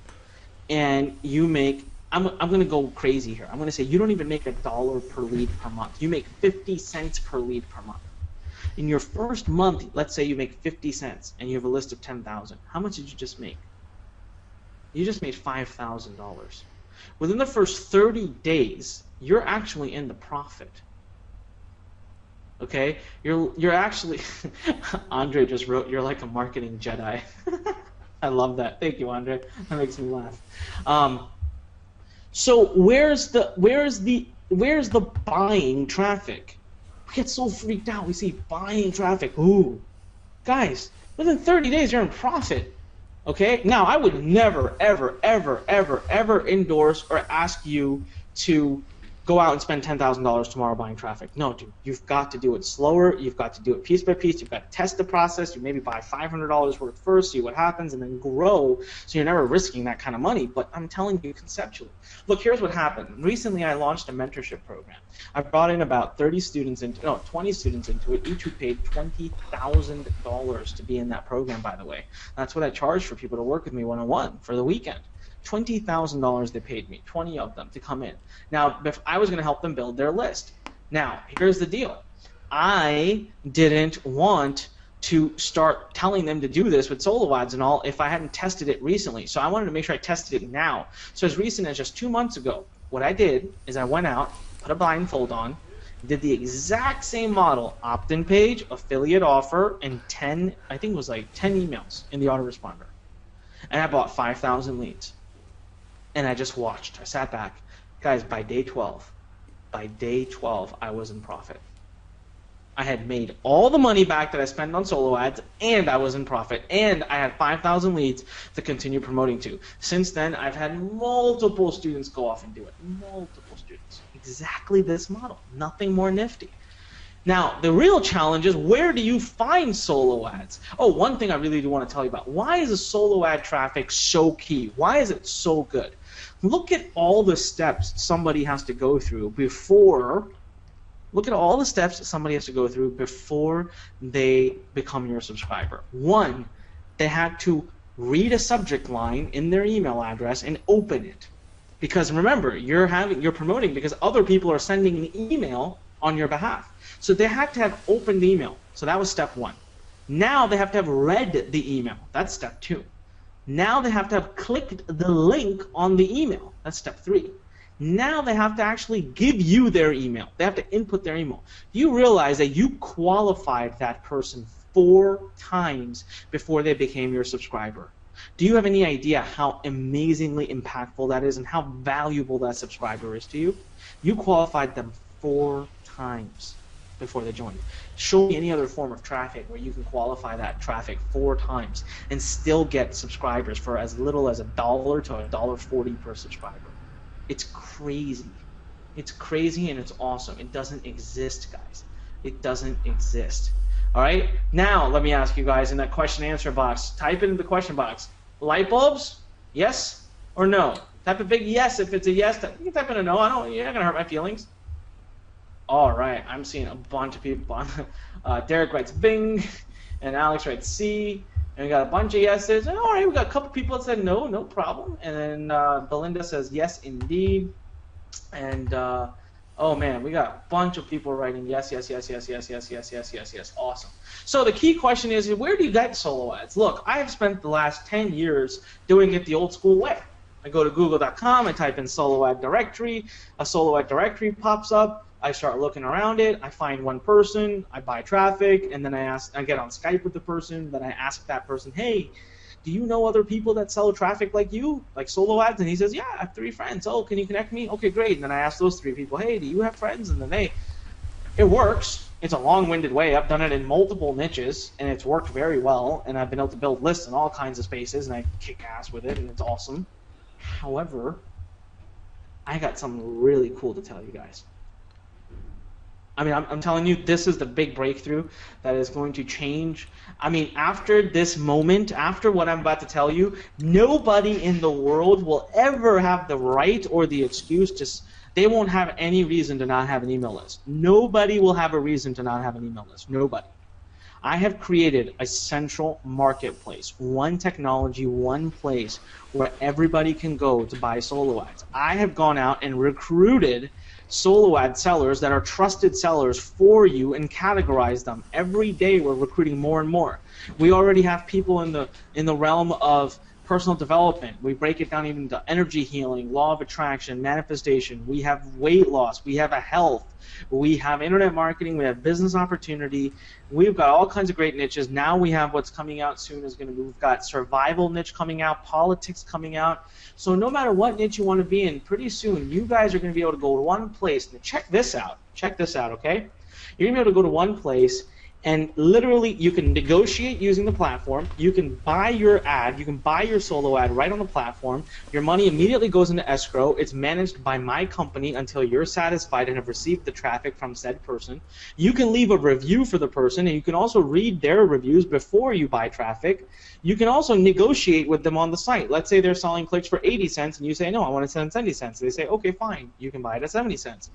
and you make, I'm going to go crazy here. I'm going to say you don't even make $1 per lead per month. You make 50 cents per lead per month. In your first month, let's say you make 50 cents, and you have a list of 10,000. How much did you just make? You just made $5,000. Within the first 30 days, you're actually in the profit. Okay? You're actually Andre just wrote, "You're like a marketing Jedi." I love that. Thank you, Andre. That makes me laugh. So where's the buying traffic? We get so freaked out. We see buying traffic. Ooh, guys, within 30 days you're in profit. Okay. Now I would never, ever, ever, ever, ever endorse or ask you to go out and spend $10,000 tomorrow buying traffic. No, dude, you've got to do it slower. You've got to do it piece by piece. You've got to test the process. You maybe buy $500 worth first, see what happens, and then grow. So you're never risking that kind of money. But I'm telling you conceptually. Look, here's what happened. Recently, I launched a mentorship program. I brought in about 20 students into it, each who paid $20,000 to be in that program, by the way. That's what I charge for people to work with me one-on-one for the weekend. $20,000 they paid me, 20 of them, to come in. Now, if I was going to help them build their list. Now, here's the deal. I didn't want to start telling them to do this with solo ads and all if I hadn't tested it recently. So I wanted to make sure I tested it now. So as recent as just 2 months ago, what I did is I went out, put a blindfold on, did the exact same model, opt-in page, affiliate offer, and 10, I think it was like 10 emails in the autoresponder. And I bought 5,000 leads. And I just watched. I sat back. Guys, by day 12, I was in profit. I had made all the money back that I spent on solo ads, and I was in profit, and I had 5,000 leads to continue promoting to. Since then, I've had multiple students go off and do it. Multiple students. Exactly this model. Nothing more nifty. Now, the real challenge is, where do you find solo ads? Oh, one thing I really do want to tell you about. Why is a solo ad traffic so key? Why is it so good? Look at all the steps somebody has to go through before they become your subscriber. One, they had to read a subject line in their email address and open it. Because remember, you're promoting because other people are sending an email on your behalf. So they have to have opened the email. So that was step one. Now they have to have read the email. That's step two. Now they have to have clicked the link on the email. That's step three. Now they have to actually give you their email. They have to input their email. Do you realize that you qualified that person 4 times before they became your subscriber? Do you have any idea how amazingly impactful that is and how valuable that subscriber is to you? You qualified them 4 times before they joined. Show me any other form of traffic where you can qualify that traffic 4 times and still get subscribers for as little as $1 to $1.40 per subscriber. It's crazy. It's crazy and it's awesome. It doesn't exist, guys. It doesn't exist. All right? Now, let me ask you guys in that question answer box. Type it in the question box. Light bulbs? Yes or no? Type a big yes if it's a yes. You can type in a no. You're not going to hurt my feelings. All right. I'm seeing a bunch of people. Derek writes bing, and Alex writes C. And we got a bunch of yeses. And all right, we got a couple people that said no, no problem. And then Belinda says yes, indeed. And oh man, we got a bunch of people writing yes, yes, yes, yes, yes, yes, yes, yes, yes, yes. Awesome. So the key question is, where do you get solo ads? Look, I have spent the last 10 years doing it the old school way. I go to google.com, I type in solo ad directory, a solo ad directory pops up. I start looking around it, I find one person, I buy traffic, and then I get on Skype with the person, then I ask that person, hey, do you know other people that sell traffic like you, like solo ads? And he says, yeah, I have 3 friends. Oh, can you connect me? Okay, great. And then I ask those 3 people, hey, do you have friends? And then it works. It's a long-winded way. I've done it in multiple niches, and it's worked very well, and I've been able to build lists in all kinds of spaces, and I kick ass with it, and it's awesome. However, I got something really cool to tell you guys. I mean, I'm telling you, this is the big breakthrough that is going to change. I mean, after this moment, after what I'm about to tell you, nobody in the world will ever have the right or the excuse to, they won't have any reason to not have an email list. Nobody will have a reason to not have an email list. Nobody. I have created a central marketplace, one technology, one place where everybody can go to buy solo ads. I have gone out and recruited solo ad sellers that are trusted sellers for you and categorize them. Every day we're recruiting more and more. We already have people in the realm of personal development. We break it down even to energy healing, law of attraction, manifestation. We have weight loss. We have a health. We have internet marketing. We have business opportunity. We've got all kinds of great niches. Now we have what's coming out soon is going to be, we've got survival niche coming out, politics coming out. So no matter what niche you want to be in, pretty soon you guys are going to be able to go to one place. Now check this out. Check this out, okay? You're going to be able to go to one place and literally you can negotiate using the platform. You can buy your ad. You can buy your solo ad right on the platform. Your money immediately goes into escrow. It's managed by my company until you're satisfied and have received the traffic from said person. You can leave a review for the person, and you can also read their reviews before you buy traffic. You can also negotiate with them on the site. Let's say they're selling clicks for 80 cents, and you say, no, I want to send 70 cents. They say, okay, fine. You can buy it at 70 cents.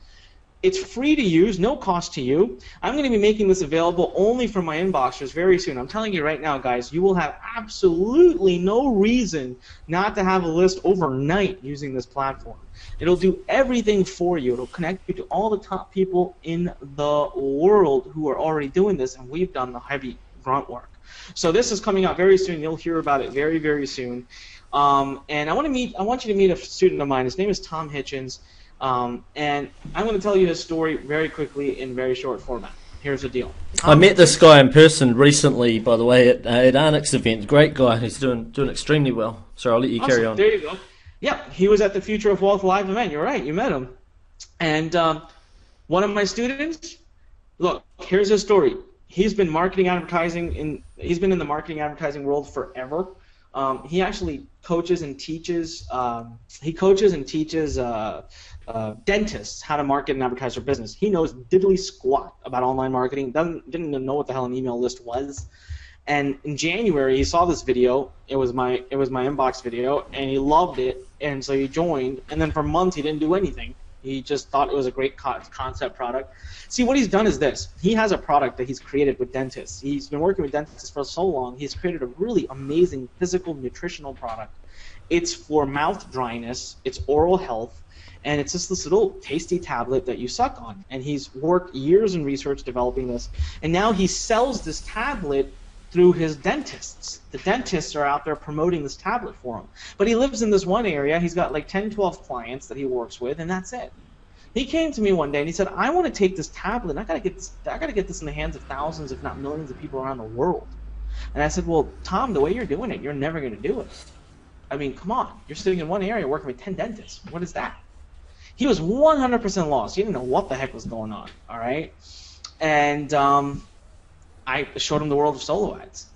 It's free to use, no cost to you. I'm going to be making this available only for my inboxers very soon. I'm telling you right now, guys, you will have absolutely no reason not to have a list overnight using this platform. It'll do everything for you. It'll connect you to all the top people in the world who are already doing this, and we've done the heavy grunt work. So this is coming out very soon. You'll hear about it very, very soon. And I want you to meet a student of mine. His name is Tom Hitchens. And I'm going to tell you his story very quickly in very short format. Here's the deal. I met this guy in person recently, by the way, at Arnix's event. Great guy. He's doing extremely well. So I'll let you carry on. There you go. Yeah, he was at the Future of Wealth live event. You're right. You met him. And one of my students, look, here's his story. He's been marketing advertising he's been in the marketing advertising world forever. He actually coaches and teaches. Dentists how to market and advertise their business. He knows diddly squat about online marketing. Didn't even know what the hell an email list was. And in January, he saw this video. It was my inbox video, and he loved it. And so he joined. And then for months, he didn't do anything. He just thought it was a great concept product. See, what he's done is this. He has a product that he's created with dentists. He's been working with dentists for so long. He's created a really amazing physical nutritional product. It's for mouth dryness. It's oral health. And it's just this little tasty tablet that you suck on. And he's worked years in research developing this. And now he sells this tablet through his dentists. The dentists are out there promoting this tablet for him. But he lives in this one area. He's got like 10, 12 clients that he works with, and that's it. He came to me one day and he said, I want to take this tablet and I gotta get this in the hands of thousands, if not millions of people around the world. And I said, well, Tom, the way you're doing it, you're never going to do it. I mean, come on. You're sitting in one area working with 10 dentists. What is that? He was 100% lost. He didn't know what the heck was going on, all right? And I showed him the world of solo ads.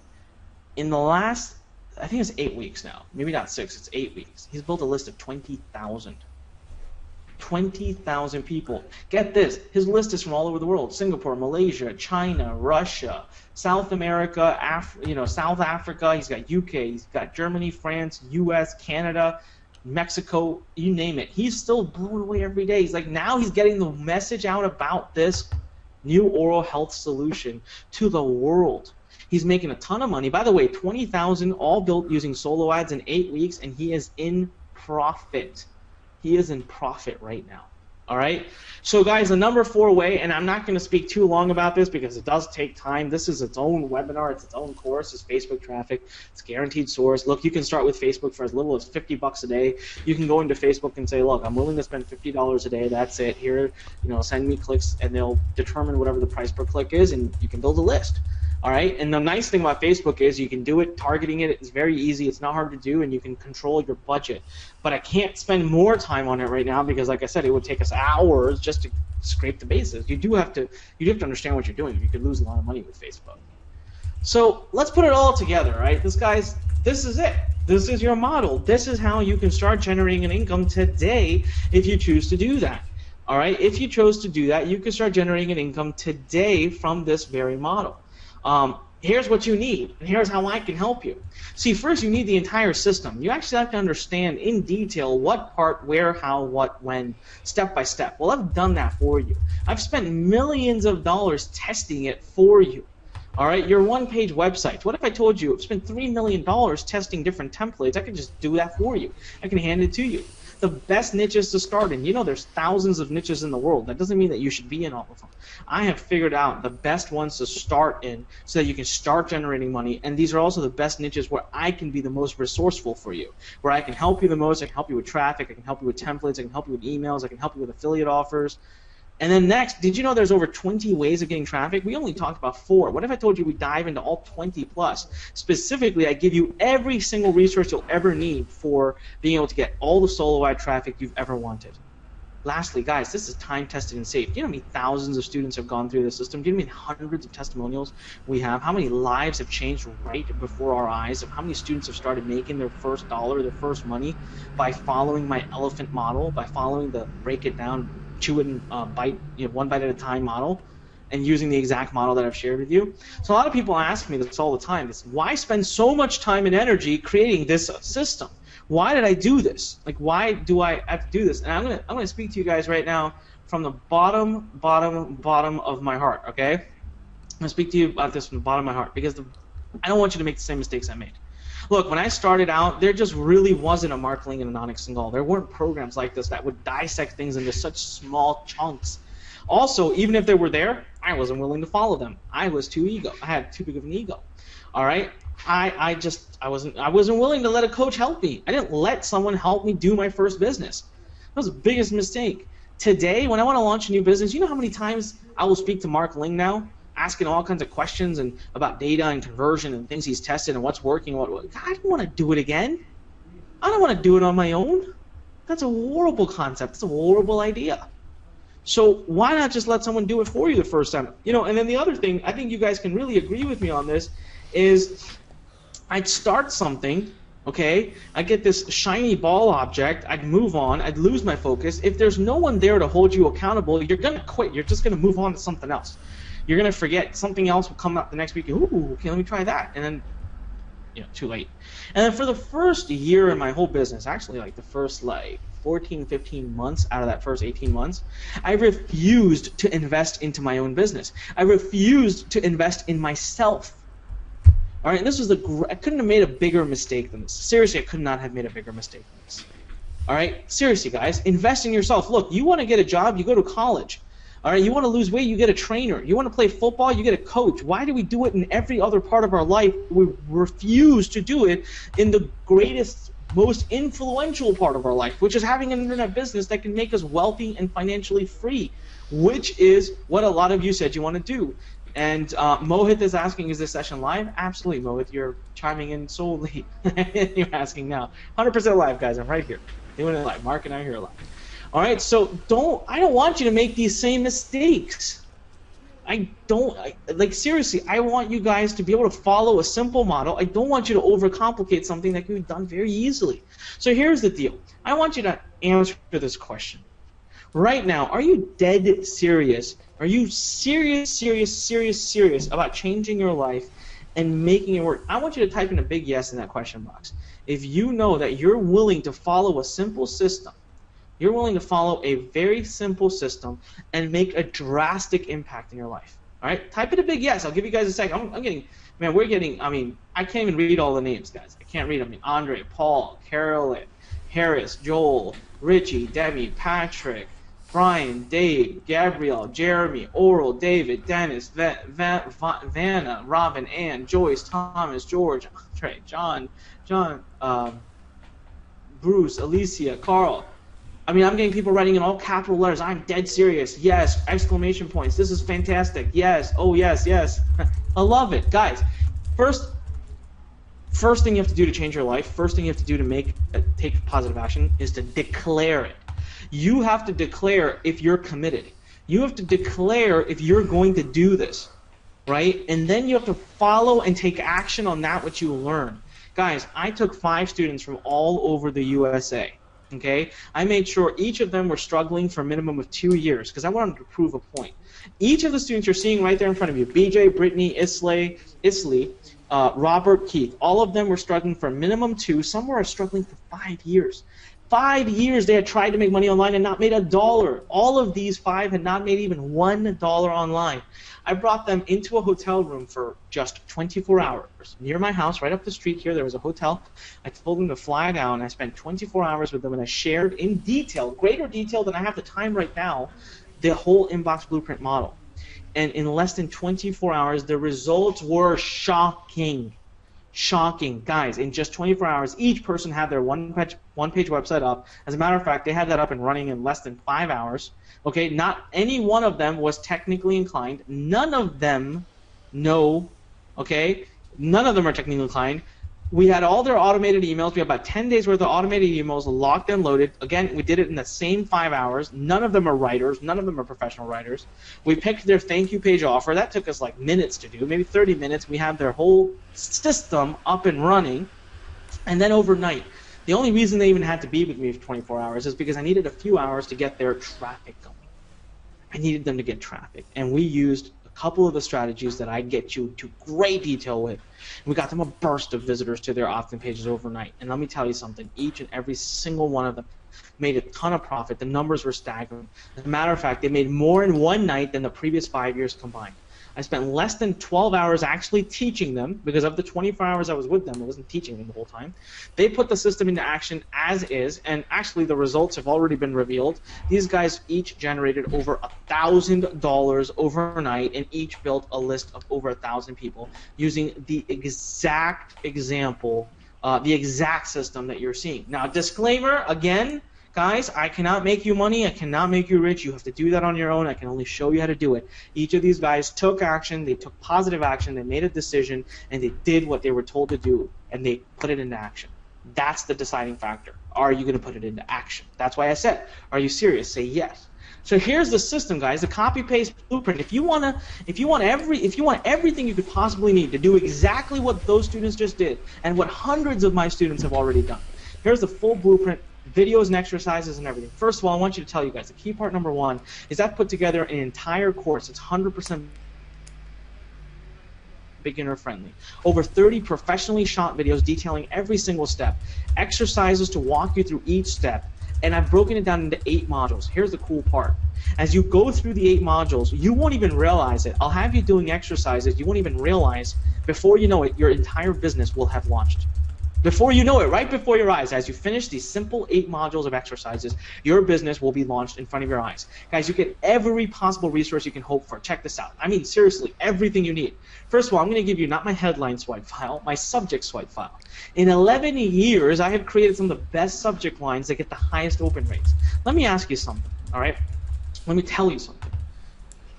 In the last, I think it's 8 weeks now. Maybe not 6, it's 8 weeks. He's built a list of 20,000. 20,000 people. Get this, his list is from all over the world. Singapore, Malaysia, China, Russia, South America, South Africa. He's got UK, he's got Germany, France, US, Canada, Mexico, you name it. He's still blown away every day. He's like, now he's getting the message out about this new oral health solution to the world. He's making a ton of money. By the way, 20,000 all built using solo ads in 8 weeks, and he is in profit. He is in profit right now. All right? So, guys, the number 4 way, and I'm not going to speak too long about this because it does take time. This is its own webinar. It's its own course. It's Facebook traffic. It's guaranteed source. Look, you can start with Facebook for as little as $50 a day. You can go into Facebook and say, look, I'm willing to spend $50 a day. That's it. Here, send me clicks, and they'll determine whatever the price per click is, and you can build a list. All right, and the nice thing about Facebook is you can do it, targeting it. It's very easy. It's not hard to do, and you can control your budget. But I can't spend more time on it right now because, like I said, it would take us hours just to scrape the bases. You have to understand what you're doing. You could lose a lot of money with Facebook. So let's put it all together, right? This is it. This is your model. This is how you can start generating an income today if you choose to do that. All right, if you chose to do that, you can start generating an income today from this very model. Here's what you need, and here's how I can help you. See, first you need the entire system. You actually have to understand in detail what part, where, how, what, when, step by step. Well, I've done that for you. I've spent millions of dollars testing it for you. All right, your one-page websites. What if I told you spend $3 million testing different templates? I can just do that for you. I can hand it to you. The best niches to start in. You know there's thousands of niches in the world. That doesn't mean that you should be in all of them. I have figured out the best ones to start in so that you can start generating money, and these are also the best niches where I can be the most resourceful for you, where I can help you the most. I can help you with traffic. I can help you with templates. I can help you with emails. I can help you with affiliate offers. And then next, did you know there's over 20 ways of getting traffic? We only talked about 4. What if I told you we dive into all 20 plus? Specifically, I give you every single resource you'll ever need for being able to get all the solo ad traffic you've ever wanted. Lastly, guys, this is time-tested and safe. Do you know how many thousands of students have gone through this system? Do you know how many hundreds of testimonials we have? How many lives have changed right before our eyes? Of how many students have started making their first dollar, their first money by following my elephant model, by following the break it down, chew it and bite, one bite at a time model, and using the exact model that I've shared with you. So a lot of people ask me this all the time: why spend so much time and energy creating this system? Why did I do this? Like, why do I have to do this? And I'm gonna speak to you guys right now from the bottom of my heart. Okay, I'm gonna speak to you about this from the bottom of my heart because I don't want you to make the same mistakes I made. Look, when I started out, there just really wasn't a Mark Ling and a Onyx Singal. There weren't programs like this that would dissect things into such small chunks. Also, even if they were there, I wasn't willing to follow them. I was I had too big of an ego. All right? I wasn't willing to let a coach help me. I didn't let someone help me do my first business. That was the biggest mistake. Today, when I want to launch a new business, you know how many times I will speak to Mark Ling now? Asking all kinds of questions and about data and conversion and things he's tested and what's working. I don't want to do it again. I don't want to do it on my own. That's a horrible concept. That's a horrible idea. So why not just let someone do it for you the first time? And then the other thing, I think you guys can really agree with me on this, is I'd start something, okay? I'd get this shiny ball object. I'd move on. I'd lose my focus. If there's no one there to hold you accountable, you're going to quit. You're just going to move on to something else. You're going to forget. Something else will come up the next week. Ooh, okay, let me try that. And then, too late. And then for the first year in my whole business, actually like the first 14, 15 months out of that first 18 months, I refused to invest into my own business. I refused to invest in myself. All right, and this was I couldn't have made a bigger mistake than this. Seriously, I could not have made a bigger mistake than this. All right, seriously, guys, invest in yourself. Look, you want to get a job, you go to college. All right, you want to lose weight, you get a trainer. You want to play football, you get a coach. Why do we do it in every other part of our life? We refuse to do it in the greatest, most influential part of our life, which is having an internet business that can make us wealthy and financially free, which is what a lot of you said you want to do. And Mohit is asking, is this session live? Absolutely, Mohit. You're chiming in so late. You're asking now. 100% live, guys. I'm right here. Doing it live. Mark and I are here live. All right, so I don't want you to make these same mistakes. Seriously, I want you guys to be able to follow a simple model. I don't want you to overcomplicate something that can be done very easily. So here's the deal. I want you to answer this question. Right now, are you dead serious? Are you serious about changing your life and making it work? I want you to type in a big yes in that question box. If you know that you're willing to follow a simple system, you're willing to follow a very simple system and make a drastic impact in your life. All right? Type in a big yes. I'll give you guys a second. I can't even read all the names, guys. I can't read them. Andre, Paul, Carolyn, Harris, Joel, Richie, Debbie, Patrick, Brian, Dave, Gabrielle, Jeremy, Oral, David, Dennis, Vanna, Robin, Ann, Joyce, Thomas, George, Andre, John, Bruce, Alicia, Carl. I'm getting people writing in all capital letters. I'm dead serious. Yes. Exclamation points. This is fantastic. Yes. Oh, yes, yes. I love it. Guys, first thing you have to do to change your life, first thing you have to do to take positive action is to declare it. You have to declare if you're committed. You have to declare if you're going to do this, right? And then you have to follow and take action on that which you learn. Guys, I took 5 students from all over the USA. Okay, I made sure each of them were struggling for a minimum of 2 years because I wanted to prove a point. Each of the students you're seeing right there in front of you, BJ, Brittany, Isley, Robert, Keith, all of them were struggling for a minimum 2. Some were struggling for 5 years. 5 years they had tried to make money online and not made $1. All of these 5 had not made even $1 online. I brought them into a hotel room for just 24 hours. Near my house, right up the street here, there was a hotel. I told them to fly down. I spent 24 hours with them, and I shared in detail, greater detail than I have the time right now, the whole Inbox Blueprint model. And in less than 24 hours, the results were shocking. Shocking. Guys, in just 24 hours, each person had their one-page website up. As a matter of fact, they had that up and running in less than 5 hours. Okay, not any one of them was technically inclined. None of them know, okay? None of them are technically inclined. We had all their automated emails. We had about 10 days worth of automated emails locked and loaded. Again, we did it in the same 5 hours. None of them are writers. None of them are professional writers. We picked their thank you page offer. That took us like minutes to do, maybe 30 minutes. We had their whole system up and running. And then overnight, the only reason they even had to be with me for 24 hours is because I needed a few hours to get their traffic going. I needed them to get traffic. And we used a couple of the strategies that I get you to great detail with. We got them a burst of visitors to their opt-in pages overnight. And let me tell you something, each and every single one of them made a ton of profit. The numbers were staggering. As a matter of fact, they made more in one night than the previous 5 years combined. I spent less than 12 hours actually teaching them, because of the 24 hours I was with them, I wasn't teaching them the whole time. They put the system into action as is, and actually the results have already been revealed. These guys each generated over $1,000 overnight, and each built a list of over 1,000 people using the exact example, the exact system that you're seeing. Now, disclaimer, again, guys, I cannot make you money. I cannot make you rich. You have to do that on your own. I can only show you how to do it. Each of these guys took action. They took positive action. They made a decision, and they did what they were told to do, and they put it into action. That's the deciding factor. Are you going to put it into action? That's why I said, are you serious? Say yes. So here's the system, guys. The copy-paste blueprint. If you want everything you could possibly need to do exactly what those students just did, and what hundreds of my students have already done, here's the full blueprint. Videos and exercises and everything. First of all, I want you to tell you guys, the key part number one is I've put together an entire course. It's 100% beginner friendly. Over 30 professionally shot videos detailing every single step. Exercises to walk you through each step. And I've broken it down into 8 modules. Here's the cool part. As you go through the 8 modules, you won't even realize it. I'll have you doing exercises you won't even realize. Before you know it, your entire business will have launched. Before you know it, right before your eyes, as you finish these simple 8 modules of exercises, your business will be launched in front of your eyes. Guys, you get every possible resource you can hope for. Check this out. I mean, seriously, everything you need. First of all, I'm going to give you not my headline swipe file, my subject swipe file. In 11 years, I have created some of the best subject lines that get the highest open rates. Let me ask you something, all right? Let me tell you something.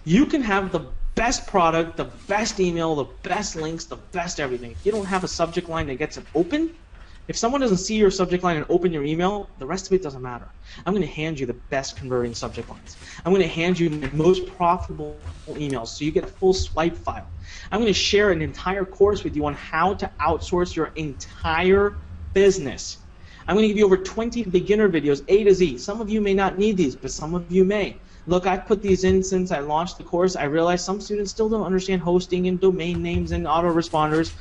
You can have the best product, the best email, the best links, the best everything. If you don't have a subject line that gets it open, if someone doesn't see your subject line and open your email, the rest of it doesn't matter. I'm going to hand you the best converting subject lines. I'm going to hand you the most profitable emails so you get a full swipe file. I'm going to share an entire course with you on how to outsource your entire business. I'm going to give you over 20 beginner videos, A to Z. Some of you may not need these, but some of you may. Look, I've put these in since I launched the course. I realize some students still don't understand hosting and domain names and autoresponders.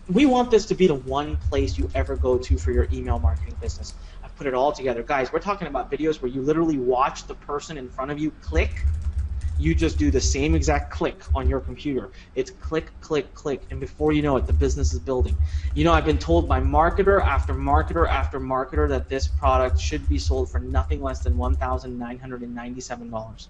We want this to be the one place you ever go to for your email marketing business. I've put it all together. Guys, we're talking about videos where you literally watch the person in front of you click. You just do the same exact click on your computer. It's click, click, click, and before you know it, the business is building. You know, I've been told by marketer after marketer after marketer that this product should be sold for nothing less than $1,997.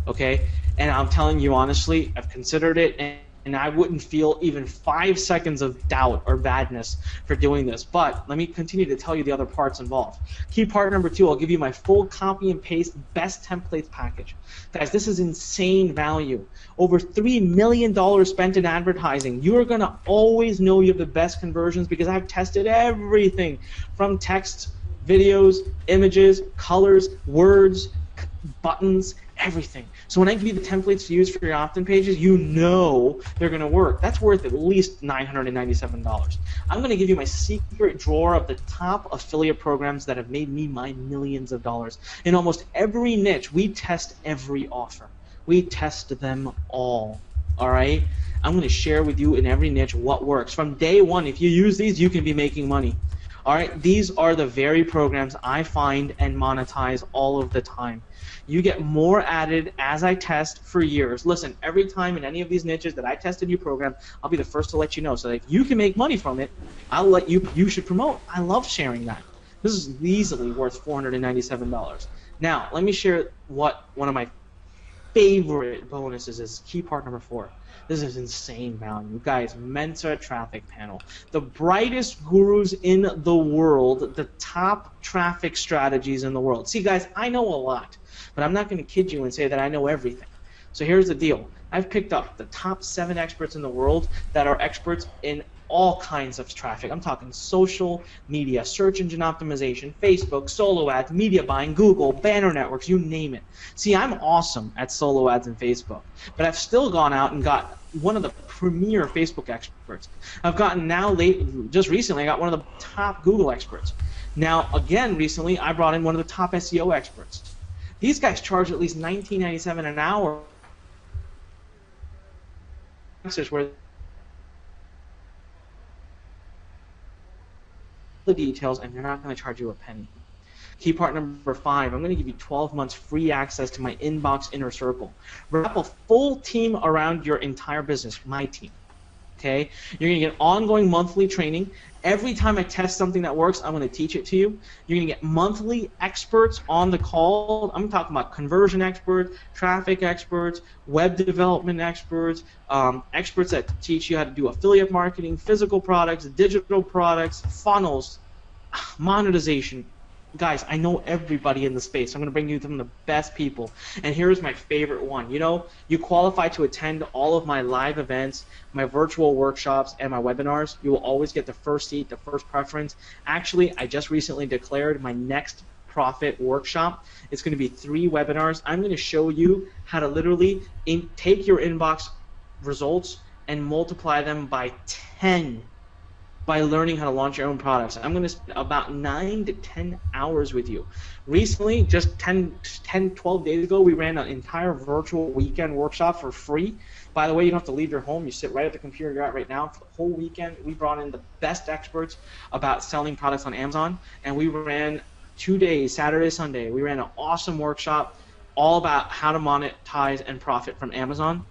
Okay? And I'm telling you honestly, I've considered it, and I wouldn't feel even 5 seconds of doubt or badness for doing this. But let me continue to tell you the other parts involved. Key part number 2, I'll give you my full copy and paste best templates package. Guys, this is insane value. Over $3 million spent in advertising. You are going to always know you have the best conversions because I've tested everything from text, videos, images, colors, words, buttons, everything. So when I give you the templates to use for your opt-in pages, you know they're going to work. That's worth at least $997. I'm going to give you my secret drawer of the top affiliate programs that have made me my millions of dollars. In almost every niche, we test every offer. We test them all. All right? I'm going to share with you in every niche what works. From day one, if you use these, you can be making money. All right, these are the very programs I find and monetize all of the time. You get more added as I test for years. Listen, every time in any of these niches that I test a new program, I'll be the first to let you know. So that if you can make money from it, I'll let you. You should promote. I love sharing that. This is easily worth $497. Now, let me share what one of my favorite bonuses is. Key part number 4. This is insane value. Guys, Mensa Traffic Panel. The brightest gurus in the world, the top traffic strategies in the world. See, guys, I know a lot, but I'm not going to kid you and say that I know everything. So here's the deal. I've picked up the top 7 experts in the world that are experts in all kinds of traffic. I'm talking social media, search engine optimization, Facebook, solo ads, media buying, Google, banner networks, you name it. See, I'm awesome at solo ads and Facebook, but I've still gone out and got one of the premier Facebook experts. I've gotten just recently, I got one of the top Google experts. Now, again, recently, I brought in one of the top SEO experts. These guys charge at least $19.97 an hour. Where the details, and they're not going to charge you a penny. Key part number 5, I'm going to give you 12 months free access to my inbox inner circle. Wrap a full team around your entire business, my team. Okay? You're going to get ongoing monthly training. Every time I test something that works, I'm going to teach it to you. You're going to get monthly experts on the call. I'm talking about conversion experts, traffic experts, web development experts, experts that teach you how to do affiliate marketing, physical products, digital products, funnels, monetization. Guys, I know everybody in the space. I'm going to bring you some of the best people. And here's my favorite one. You know, you qualify to attend all of my live events, my virtual workshops, and my webinars. You will always get the first seat, the first preference. Actually, I just recently declared my next profit workshop. It's going to be 3 webinars. I'm going to show you how to literally take your inbox results and multiply them by 10 by learning how to launch your own products. I'm going to spend about 9 to 10 hours with you. Recently, just 12 days ago, we ran an entire virtual weekend workshop for free. By the way, you don't have to leave your home. You sit right at the computer you're at right now. For the whole weekend, we brought in the best experts about selling products on Amazon, and we ran 2 days, Saturday, Sunday. We ran an awesome workshop all about how to monetize and profit from Amazon.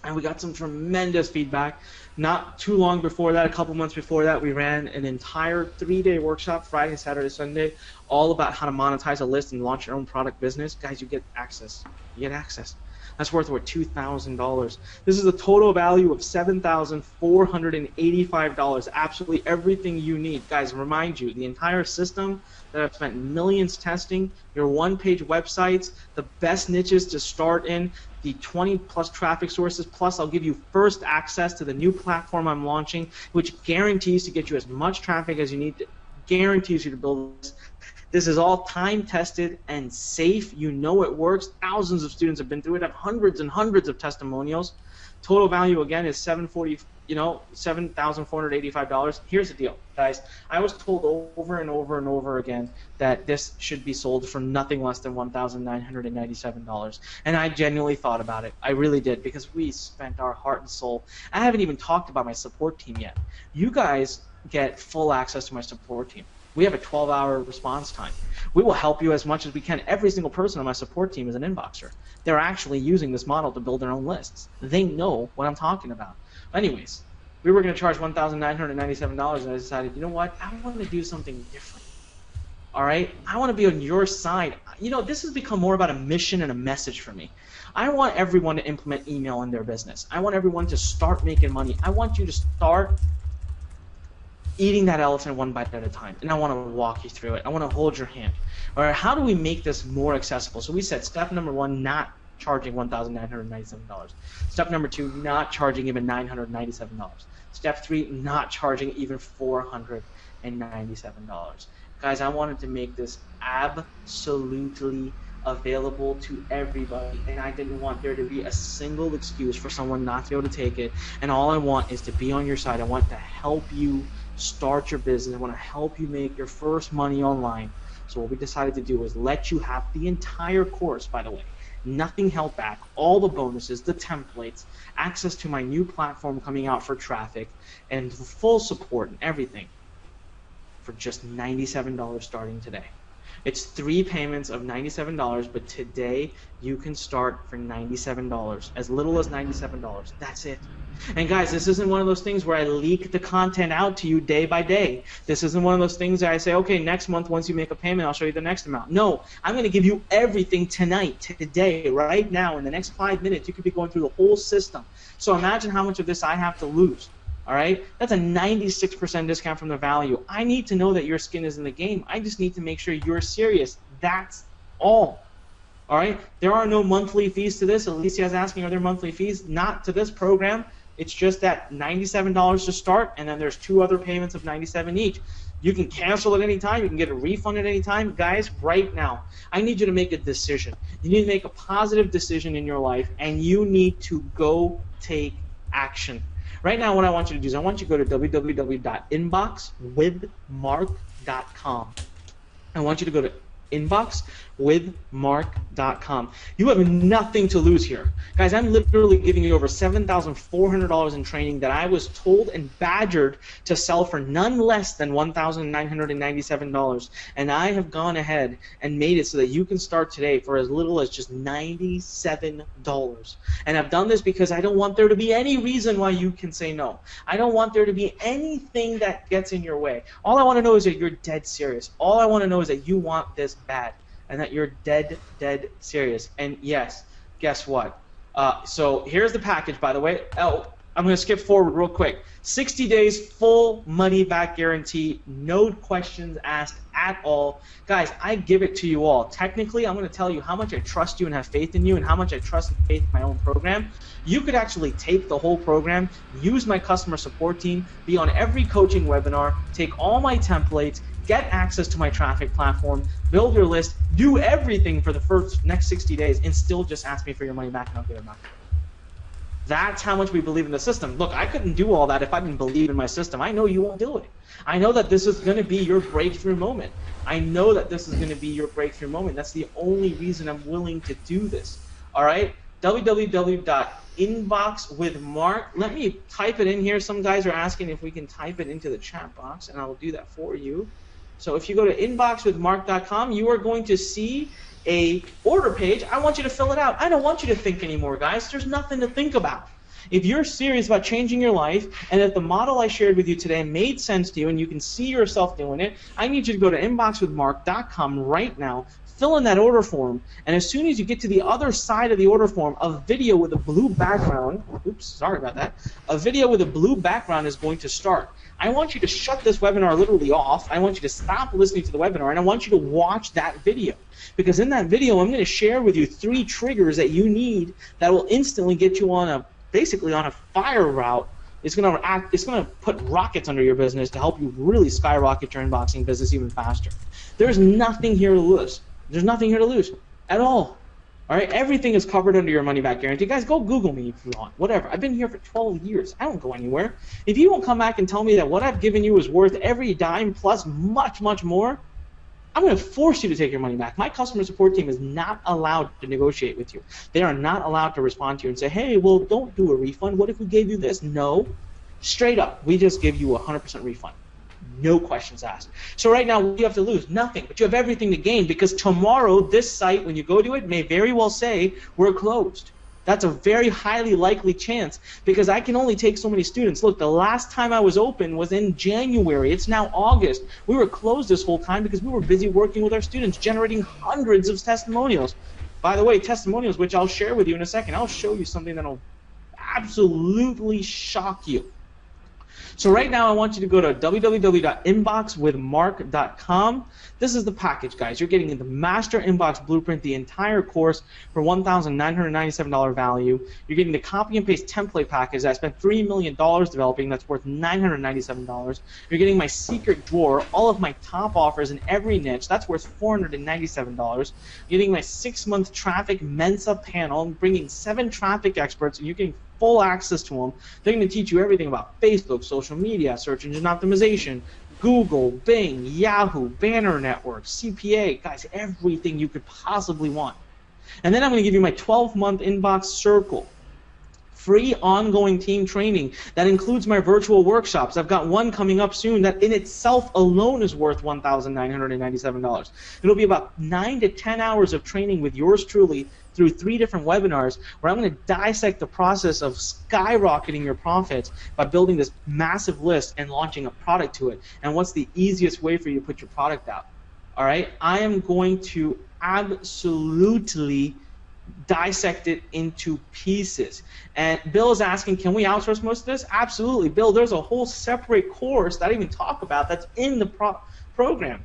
And we got some tremendous feedback. Not too long before that, a couple months before that, we ran an entire 3-day workshop, Friday, Saturday, Sunday, all about how to monetize a list and launch your own product business. Guys, you get access. You get access. That's worth over $2,000. This is a total value of $7,485. Absolutely everything you need. Guys, remind you, the entire system that I've spent millions testing, your one-page websites, the best niches to start in, the 20+ traffic sources, plus I'll give you first access to the new platform I'm launching, which guarantees to get you as much traffic as you need, guarantees you to build this. This is all time-tested and safe. You know it works. Thousands of students have been through it. I have hundreds and hundreds of testimonials. Total value, again, is $7,485. Here's the deal, guys. I was told over and over and over again that this should be sold for nothing less than $1,997. And I genuinely thought about it. I really did, because we spent our heart and soul. I haven't even talked about my support team yet. You guys get full access to my support team. We have a 12-hour response time. We will help you as much as we can. Every single person on my support team is an inboxer. They're actually using this model to build their own lists. They know what I'm talking about. Anyways, we were going to charge $1,997, and I decided, you know what? I want to do something different. All right? I want to be on your side. You know, this has become more about a mission and a message for me. I want everyone to implement email in their business. I want everyone to start making money. I want you to start eating that elephant one bite at a time, and I want to walk you through it. I want to hold your hand. All right, how do we make this more accessible? So we said step number 1, not charging $1,997. Step number 2, not charging even $997. Step 3, not charging even $497. Guys, I wanted to make this absolutely available to everybody, and I didn't want there to be a single excuse for someone not to be able to take it, and all I want is to be on your side. I want to help you start your business. I want to help you make your first money online. So what we decided to do was let you have the entire course, by the way. Nothing held back. All the bonuses, the templates, access to my new platform coming out for traffic, and full support and everything. for just $97 starting today. It's 3 payments of $97, but today you can start for $97, as little as $97. That's it. And guys, this isn't one of those things where I leak the content out to you day by day. This isn't one of those things that I say, okay, next month once you make a payment, I'll show you the next amount. No, I'm going to give you everything tonight, today, right now, in the next 5 minutes. You could be going through the whole system. So imagine how much of this I have to lose. All right, that's a 96% discount from the value. I need to know that your skin is in the game. I just need to make sure you're serious. That's all. All right, there are no monthly fees to this. Alicia's asking, are there monthly fees? Not to this program. It's just that $97 to start, and then there's 2 other payments of $97 each. You can cancel at any time. You can get a refund at any time. Guys, right now, I need you to make a decision. You need to make a positive decision in your life, and you need to go take action. Right now, what I want you to do is I want you to go to www.inboxwithmark.com. I want you to go to inboxwithmark.com. You have nothing to lose here. Guys, I'm literally giving you over $7,400 in training that I was told and badgered to sell for none less than $1,997. And I have gone ahead and made it so that you can start today for as little as just $97. And I've done this because I don't want there to be any reason why you can say no. I don't want there to be anything that gets in your way. All I want to know is that you're dead serious. All I want to know is that you want this bad and that you're dead serious. And yes, guess what? So here's the package, by the way. Oh, I'm going to skip forward real quick. 60 days, full money back guarantee, no questions asked at all. Guys, I give it to you all. Technically, I'm going to tell you how much I trust you and have faith in you and how much I trust and faith in my own program. You could actually take the whole program, use my customer support team, be on every coaching webinar, take all my templates, get access to my traffic platform, build your list, do everything for the next 60 days, and still just ask me for your money back and I'll give it back. That's how much we believe in the system. Look, I couldn't do all that if I didn't believe in my system. I know you won't do it. I know that this is going to be your breakthrough moment. I know that this is going to be your breakthrough moment. That's the only reason I'm willing to do this. All right? www.inboxwithmark. Let me type it in here. Some guys are asking if we can type it into the chat box, and I'll do that for you. So if you go to inboxwithmark.com, you are going to see a order page. I want you to fill it out. I don't want you to think anymore, guys. There's nothing to think about. If you're serious about changing your life and if the model I shared with you today made sense to you and you can see yourself doing it, I need you to go to inboxwithmark.com right now, fill in that order form, and as soon as you get to the other side of the order form, a video with a blue background, oops, sorry about that, a video with a blue background is going to start. I want you to shut this webinar literally off. I want you to stop listening to the webinar, and I want you to watch that video. Because in that video, I'm going to share with you 3 triggers that you need that will instantly get you on basically on a fire route. It's going to put rockets under your business to help you really skyrocket your inboxing business even faster. There's nothing here to lose. There's nothing here to lose at all. All right, everything is covered under your money-back guarantee. Guys, go Google me if you want, whatever. I've been here for 12 years. I don't go anywhere. If you won't come back and tell me that what I've given you is worth every dime plus much more, I'm going to force you to take your money back. My customer support team is not allowed to negotiate with you. They are not allowed to respond to you and say, hey, well, don't do a refund. What if we gave you this? No. Straight up, we just give you a 100% refund. No questions asked. So right now, what do you have to lose? Nothing. But you have everything to gain because tomorrow, this site, when you go to it, may very well say we're closed. That's a very highly likely chance because I can only take so many students. Look, the last time I was open was in January. It's now August. We were closed this whole time because we were busy working with our students, generating hundreds of testimonials. By the way, testimonials, which I'll share with you in a second. I'll show you something that'll absolutely shock you. So right now I want you to go to www.inboxwithmark.com. This is the package, guys. You're getting the Master Inbox Blueprint, the entire course for $1,997 value. You're getting the copy and paste template package that I spent $3 million developing that's worth $997. You're getting my secret drawer, all of my top offers in every niche. That's worth $497. You're getting my 6-month traffic Mensa panel. I'm bringing 7 traffic experts, and you're getting full access to them. They're going to teach you everything about Facebook, social media, search engine optimization, Google, Bing, Yahoo, Banner Network, CPA, guys, everything you could possibly want. And then I'm going to give you my 12-month inbox circle. Free ongoing team training that includes my virtual workshops. I've got one coming up soon that in itself alone is worth $1,997. It'll be about 9 to 10 hours of training with yours truly through 3 different webinars where I'm going to dissect the process of skyrocketing your profits by building this massive list and launching a product to it. And what's the easiest way for you to put your product out? All right? I am going to absolutely dissect it into pieces. And Bill is asking, can we outsource most of this? Absolutely. Bill, there's a whole separate course that I even talk about that's in the program,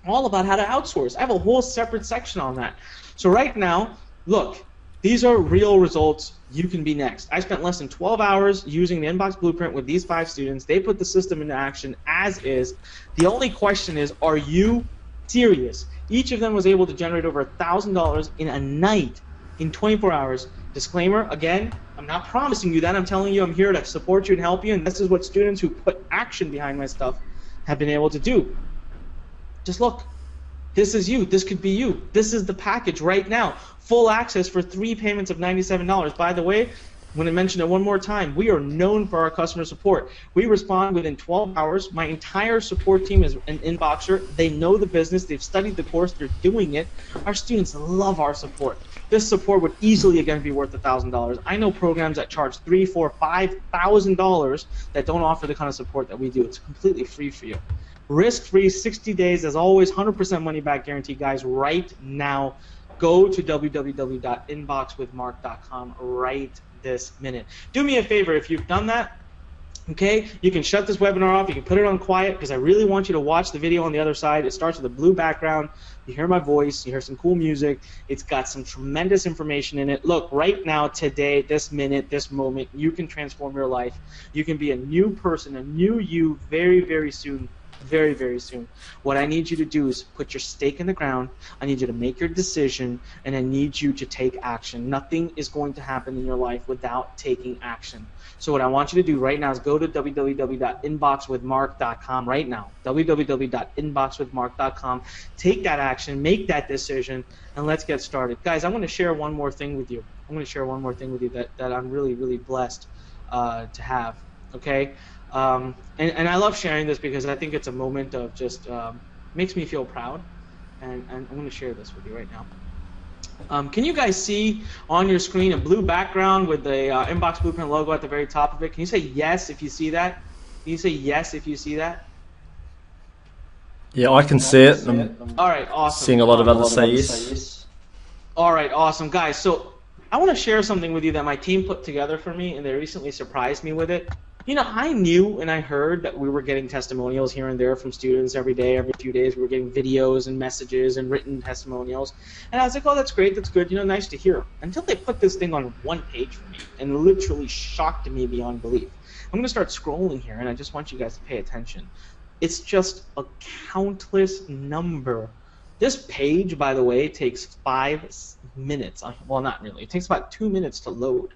all about how to outsource. I have a whole separate section on that. So right now, look, these are real results. You can be next. I spent less than 12 hours using the Inbox Blueprint with these 5 students. They put the system into action as is. The only question is, are you serious? Each of them was able to generate over $1,000 in a night in 24 hours. Disclaimer, again, I'm not promising you that. I'm telling you I'm here to support you and help you, and this is what students who put action behind my stuff have been able to do. Just look. This is you. This could be you. This is the package right now. Full access for 3 payments of $97. By the way, I'm going to mention it one more time. We are known for our customer support. We respond within 12 hours. My entire support team is an inboxer. They know the business. They've studied the course. They're doing it. Our students love our support. This support would easily, again, be worth $1,000. I know programs that charge $3,000, $4,000, $5,000 that don't offer the kind of support that we do. It's completely free for you. Risk-free, 60 days, as always, 100% money-back guarantee, guys, right now. Go to www.inboxwithmark.com right this minute. Do me a favor, if you've done that, okay, you can shut this webinar off, you can put it on quiet, because I really want you to watch the video on the other side. It starts with a blue background, you hear my voice, you hear some cool music, it's got some tremendous information in it. Look, right now, today, this minute, this moment, you can transform your life. You can be a new person, a new you, very, very soon. Very, very soon. What I need you to do is put your stake in the ground. I need you to make your decision, and I need you to take action. Nothing is going to happen in your life without taking action. So what I want you to do right now is go to www.inboxwithmark.com right now. www.inboxwithmark.com. Take that action, make that decision, and let's get started. Guys, I'm going to share one more thing with you. I'm going to share one more thing with you that I'm really, really blessed to have. Okay? And I love sharing this because I think it's a moment of just makes me feel proud, and I'm going to share this with you right now. Can you guys see on your screen a blue background with the Inbox Blueprint logo at the very top of it? Can you say yes if you see that? Can you say yes if you see that? Yeah, I can see it. All right, awesome. Seeing a lot of others say yes. All right, awesome, guys. So I want to share something with you that my team put together for me, and they recently surprised me with it. You know, I knew and I heard that we were getting testimonials here and there from students every day, every few days. We were getting videos and messages and written testimonials. And I was like, oh, that's great, that's good, you know, nice to hear. Until they put this thing on one page for me and literally shocked me beyond belief. I'm going to start scrolling here, and I just want you guys to pay attention. It's just a countless number. This page, by the way, takes 5 minutes. Well, not really. It takes about 2 minutes to load.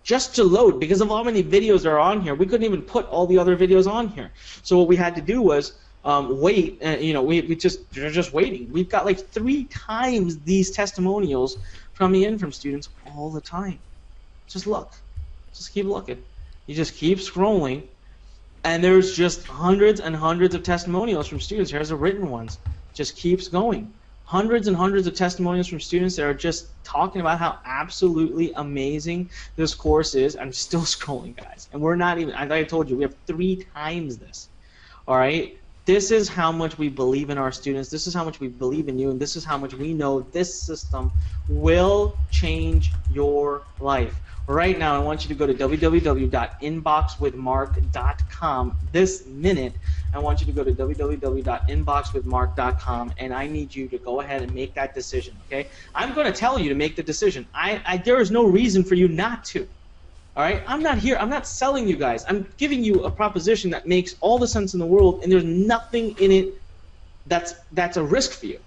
Just to load, because of how many videos are on here, we couldn't even put all the other videos on here. So what we had to do was wait, and you know, we're just waiting. We've got like 3 times these testimonials coming in from students all the time. Just look, just keep looking. You just keep scrolling, and there's just hundreds and hundreds of testimonials from students. Here's the written ones. Just keeps going. Hundreds and hundreds of testimonials from students that are just talking about how absolutely amazing this course is. I'm still scrolling, guys. And we're not even, as I told you, we have 3 times this. All right? This is how much we believe in our students. This is how much we believe in you. And this is how much we know this system will change your life. Right now, I want you to go to www.inboxwithmark.com this minute. I want you to go to www.inboxwithmark.com, and I need you to go ahead and make that decision, okay? I'm going to tell you to make the decision. There is no reason for you not to, all right? I'm not here. I'm not selling you guys. I'm giving you a proposition that makes all the sense in the world, and there's nothing in it that's a risk for you.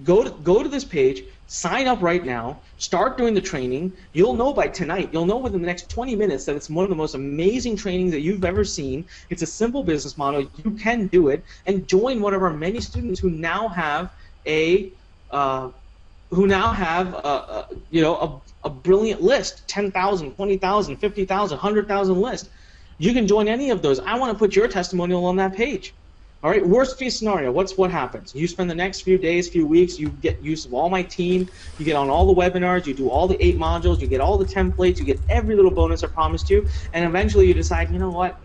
Go to this page, sign up right now, start doing the training. You'll know by tonight, you'll know within the next 20 minutes that it's one of the most amazing trainings that you've ever seen. It's a simple business model. You can do it, and join one of our many students who now have a who now have a brilliant list, 10,000, 20,000, 50,000, 100,000 list. You can join any of those. I want to put your testimonial on that page. All right, worst case scenario, what happens? You spend the next few days, few weeks, you get use of all my team, you get on all the webinars, you do all the 8 modules, you get all the templates, you get every little bonus I promised you, and eventually you decide, you know what,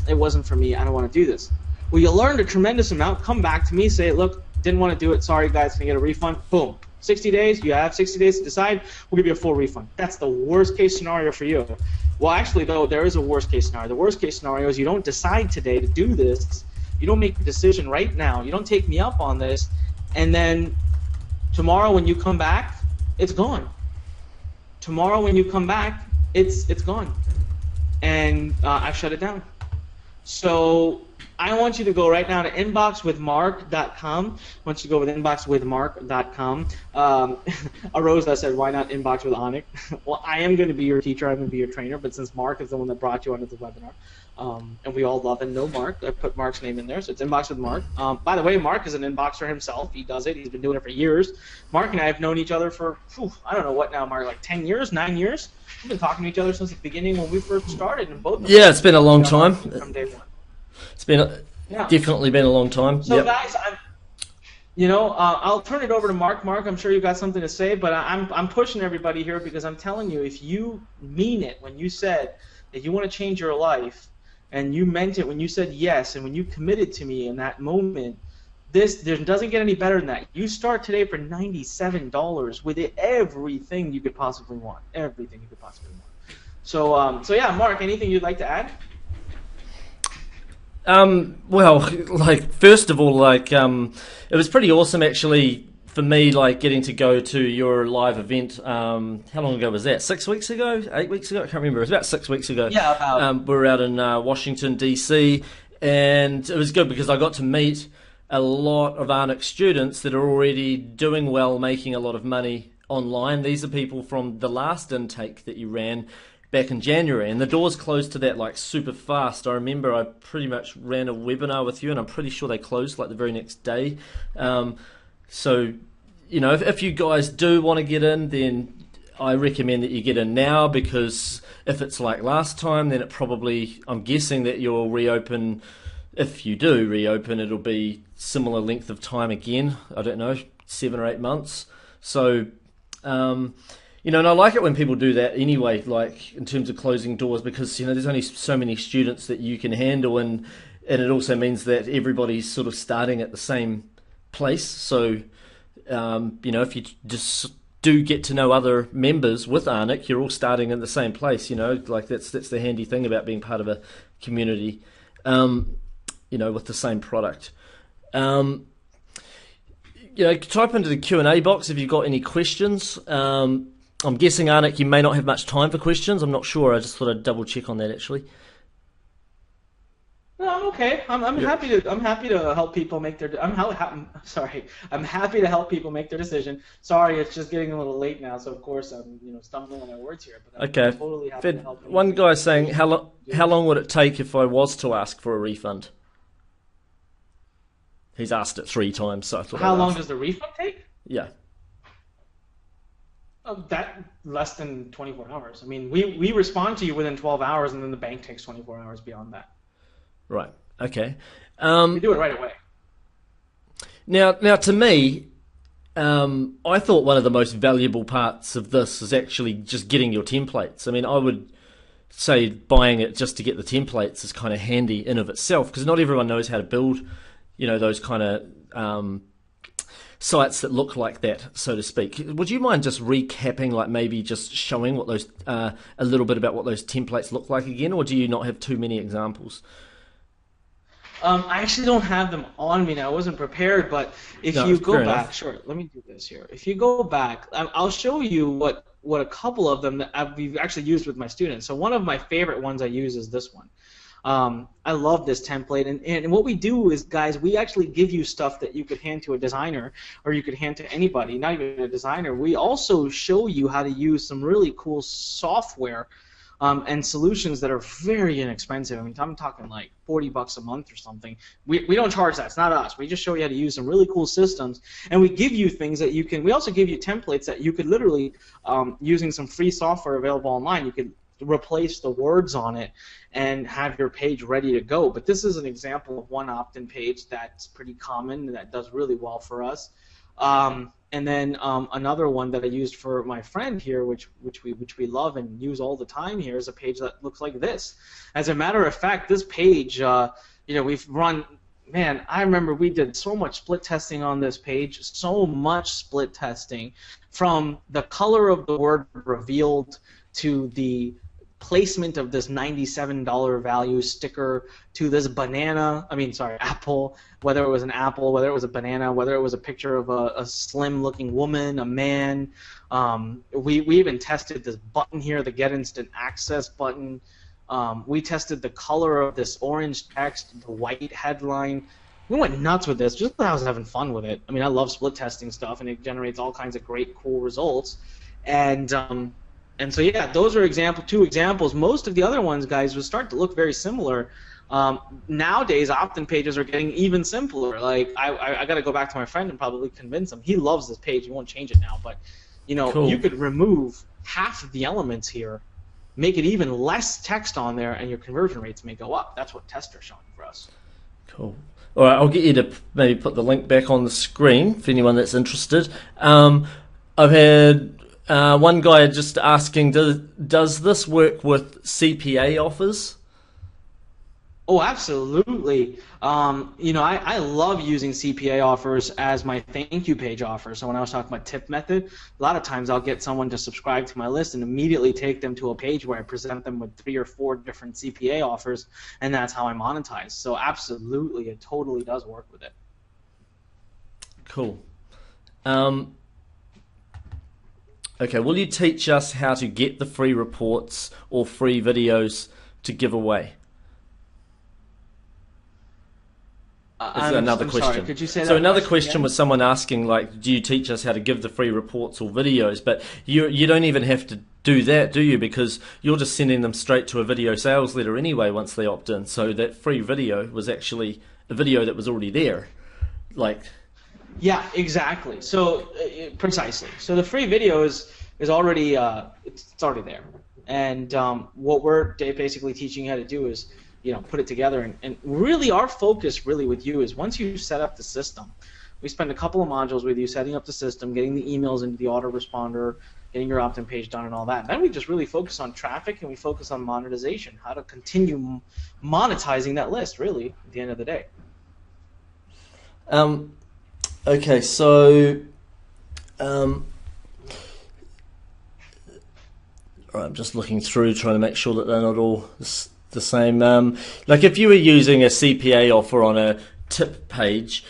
it wasn't for me, I don't want to do this. Well, you learned a tremendous amount, come back to me, say, look, didn't want to do it, sorry guys, can I get a refund? Boom. 60 days, you have 60 days to decide, we'll give you a full refund. That's the worst case scenario for you. Well, actually, though, there is a worst case scenario. The worst case scenario is you don't decide today to do this. You don't make the decision right now. You don't take me up on this, and then tomorrow when you come back, it's gone. Tomorrow when you come back, it's gone, and I've shut it down. So I want you to go right now to inboxwithmark.com. I want you to go with inboxwithmark.com. Arosa said, why not inbox with Anik? Well, I am going to be your teacher. I'm going to be your trainer, but since Mark is the one that brought you onto the webinar, and we all love and know Mark, I put Mark's name in there, so it's Inbox with Mark. By the way, Mark is an inboxer himself. He does it. He's been doing it for years. Mark and I have known each other for, I don't know what now, Mark, like 10 years, 9 years? We've been talking to each other since the beginning when we first started. And both yeah, it's been a long time. From day one. It's been definitely been a long time. So guys, I'll turn it over to Mark. Mark, I'm sure you've got something to say, but I'm pushing everybody here because I'm telling you, if you mean it when you said that you want to change your life, and you meant it when you said yes, and when you committed to me in that moment, there doesn't get any better than that. You start today for $97 with everything you could possibly want. Everything you could possibly want. So yeah, Mark, anything you'd like to add? Well, like, first of all, like, it was pretty awesome actually for me, like, getting to go to your live event. How long ago was that? 6 weeks ago? 8 weeks ago? I can't remember. It was about 6 weeks ago. Yeah, about. We were out in Washington, D.C., and it was good because I got to meet a lot of Anik students that are already doing well, making a lot of money online. These are people from the last intake that you ran back in January, and the doors closed to that like super fast. I remember I pretty much ran a webinar with you, and I'm pretty sure they closed like the very next day. So, if you guys do want to get in, then I recommend that you get in now, because if it's like last time, then I'm guessing that you'll reopen. If you do reopen, it'll be similar length of time again. I don't know, 7 or 8 months. So, and I like it when people do that anyway, like in terms of closing doors, because there's only so many students that you can handle, and it also means that everybody's sort of starting at the same place. So, if you just do get to know other members with Anik, you're all starting in the same place. Like that's the handy thing about being part of a community, with the same product. Type into the Q&A box if you've got any questions. I'm guessing, Anik, you may not have much time for questions. I'm not sure. I just thought I'd double check on that actually. No, I'm okay. I'm happy to help people make their. I'm happy to help people make their decision. Sorry, it's just getting a little late now, so of course I'm stumbling on my words here. But I'm totally happy to help. One guy's saying, how long would it take if I was to ask for a refund? He's asked it 3 times, so I thought. How long does the refund take? Yeah. That less than 24 hours. I mean, we respond to you within 12 hours, and then the bank takes 24 hours beyond that. Right. Okay. We do it right away. Now, to me, I thought one of the most valuable parts of this is actually just getting your templates. I mean, I would say buying it just to get the templates is kind of handy in of itself, because not everyone knows how to build, those kind of sites that look like that, so to speak. Would you mind just recapping, like maybe just showing what those a little bit about what those templates look like again, or do you not have too many examples? I actually don't have them on me now. I wasn't prepared, but if you go back, sure, let me do this here. If you go back, I'll show you what a couple of them that we've actually used with my students. So one of my favorite ones I use is this one. I love this template, and what we do is, guys, we actually give you stuff that you could hand to a designer, or you could hand to anybody, not even a designer. We also show you how to use some really cool software and solutions that are very inexpensive. I mean, I'm talking like $40 a month or something. We don't charge that. It's not us. We just show you how to use some really cool systems, and we give you things that you can. We also give you templates that you could literally, using some free software available online, you could replace the words on it and have your page ready to go. But this is an example of one opt-in page that's pretty common and that does really well for us. And then another one that I used for my friend here, which we love and use all the time here, is a page that looks like this. As a matter of fact, this page, we've run. Man, I remember we did so much split testing on this page, so much split testing, from the color of the word revealed to the placement of this $97 value sticker to this apple, whether it was an apple, whether it was a banana, whether it was a picture of a slim-looking woman, a man. We even tested this button here, the Get Instant Access button. We tested the color of this orange text, the white headline. We went nuts with this just because I was having fun with it. I mean, I love split testing stuff, and it generates all kinds of great, cool results. And so yeah, those are two examples. Most of the other ones, guys, will start to look very similar. Nowadays, opt-in pages are getting even simpler. Like I got to go back to my friend and probably convince him. He loves this page. He won't change it now, but Cool. You could remove half of the elements here, make it even less text on there, and your conversion rates may go up. That's what tests are showing for us. Cool. All right, I'll get you to maybe put the link back on the screen for anyone that's interested. I've had one guy just asking, does this work with CPA offers? Oh, absolutely. I love using CPA offers as my thank you page offer. So when I was talking about tip method, a lot of times I'll get someone to subscribe to my list and immediately take them to a page where I present them with 3 or 4 different CPA offers, and that's how I monetize. So absolutely, it totally does work with it. Cool. Okay, will you teach us how to get the free reports or free videos to give away? Another question. Sorry, could you say that? So another question was someone asking, like, do you teach us how to give the free reports or videos? But you don't even have to do that, do you? Because you're just sending them straight to a video sales letter anyway once they opt in. So that free video was actually a video that was already there. Yeah, exactly. So precisely. So the free video is already it's already there, and what we're basically teaching you how to do is put it together. And really, our focus really with you is once you set up the system, we spend a couple of modules with you setting up the system, getting the emails into the autoresponder, getting your opt-in page done, and all that. Then we just really focus on traffic and we focus on monetization, how to continue monetizing that list. Really, at the end of the day. Okay, so I'm just looking through, trying to make sure that they're not all the same. Like if you were using a CPA offer on a tip page,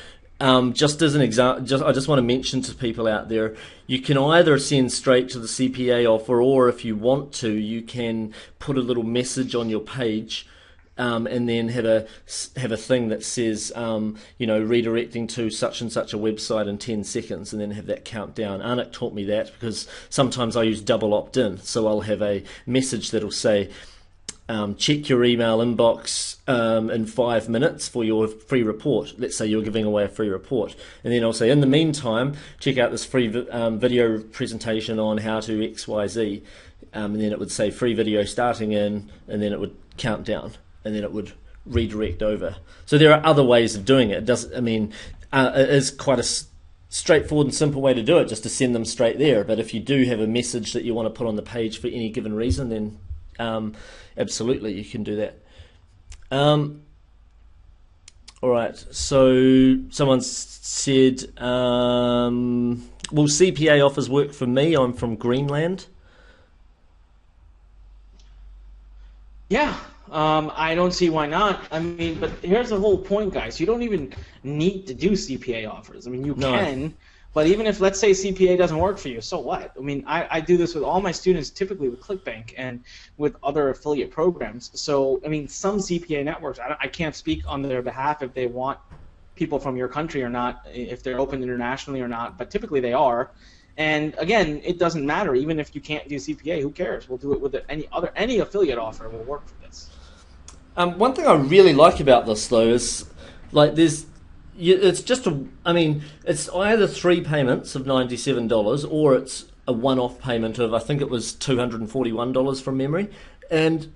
just as an example, I just want to mention to people out there, you can either send straight to the CPA offer, or if you want to, you can put a little message on your page. And then have a thing that says, redirecting to such and such a website in 10 seconds, and then have that countdown. Anik taught me that because sometimes I use double opt-in, so I'll have a message that'll say, check your email inbox in 5 minutes for your free report. Let's say you're giving away a free report, and then I'll say, in the meantime, check out this free video presentation on how to XYZ, and then it would say free video starting in, and then it would count down, and then it would redirect over. So there are other ways of doing it. It is quite a straightforward and simple way to do it, just to send them straight there. But if you do have a message that you want to put on the page for any given reason, then absolutely you can do that. All right, so someone said, will CPA offers work for me? I'm from Greenland. Yeah. I don't see why not. I mean, but here's the whole point, guys. You don't even need to do CPA offers. I mean, you can, but even if, let's say, CPA doesn't work for you, so what? I mean, I do this with all my students, typically with ClickBank and with other affiliate programs. So, I mean, some CPA networks, I can't speak on their behalf if they want people from your country or not, if they're open internationally or not, but typically they are. And again, it doesn't matter. Even if you can't do CPA, who cares? We'll do it with any affiliate offer will work for this. One thing I really like about this though is like it's just it's either 3 payments of $97 or it's a one-off payment of, I think it was $241 from memory. And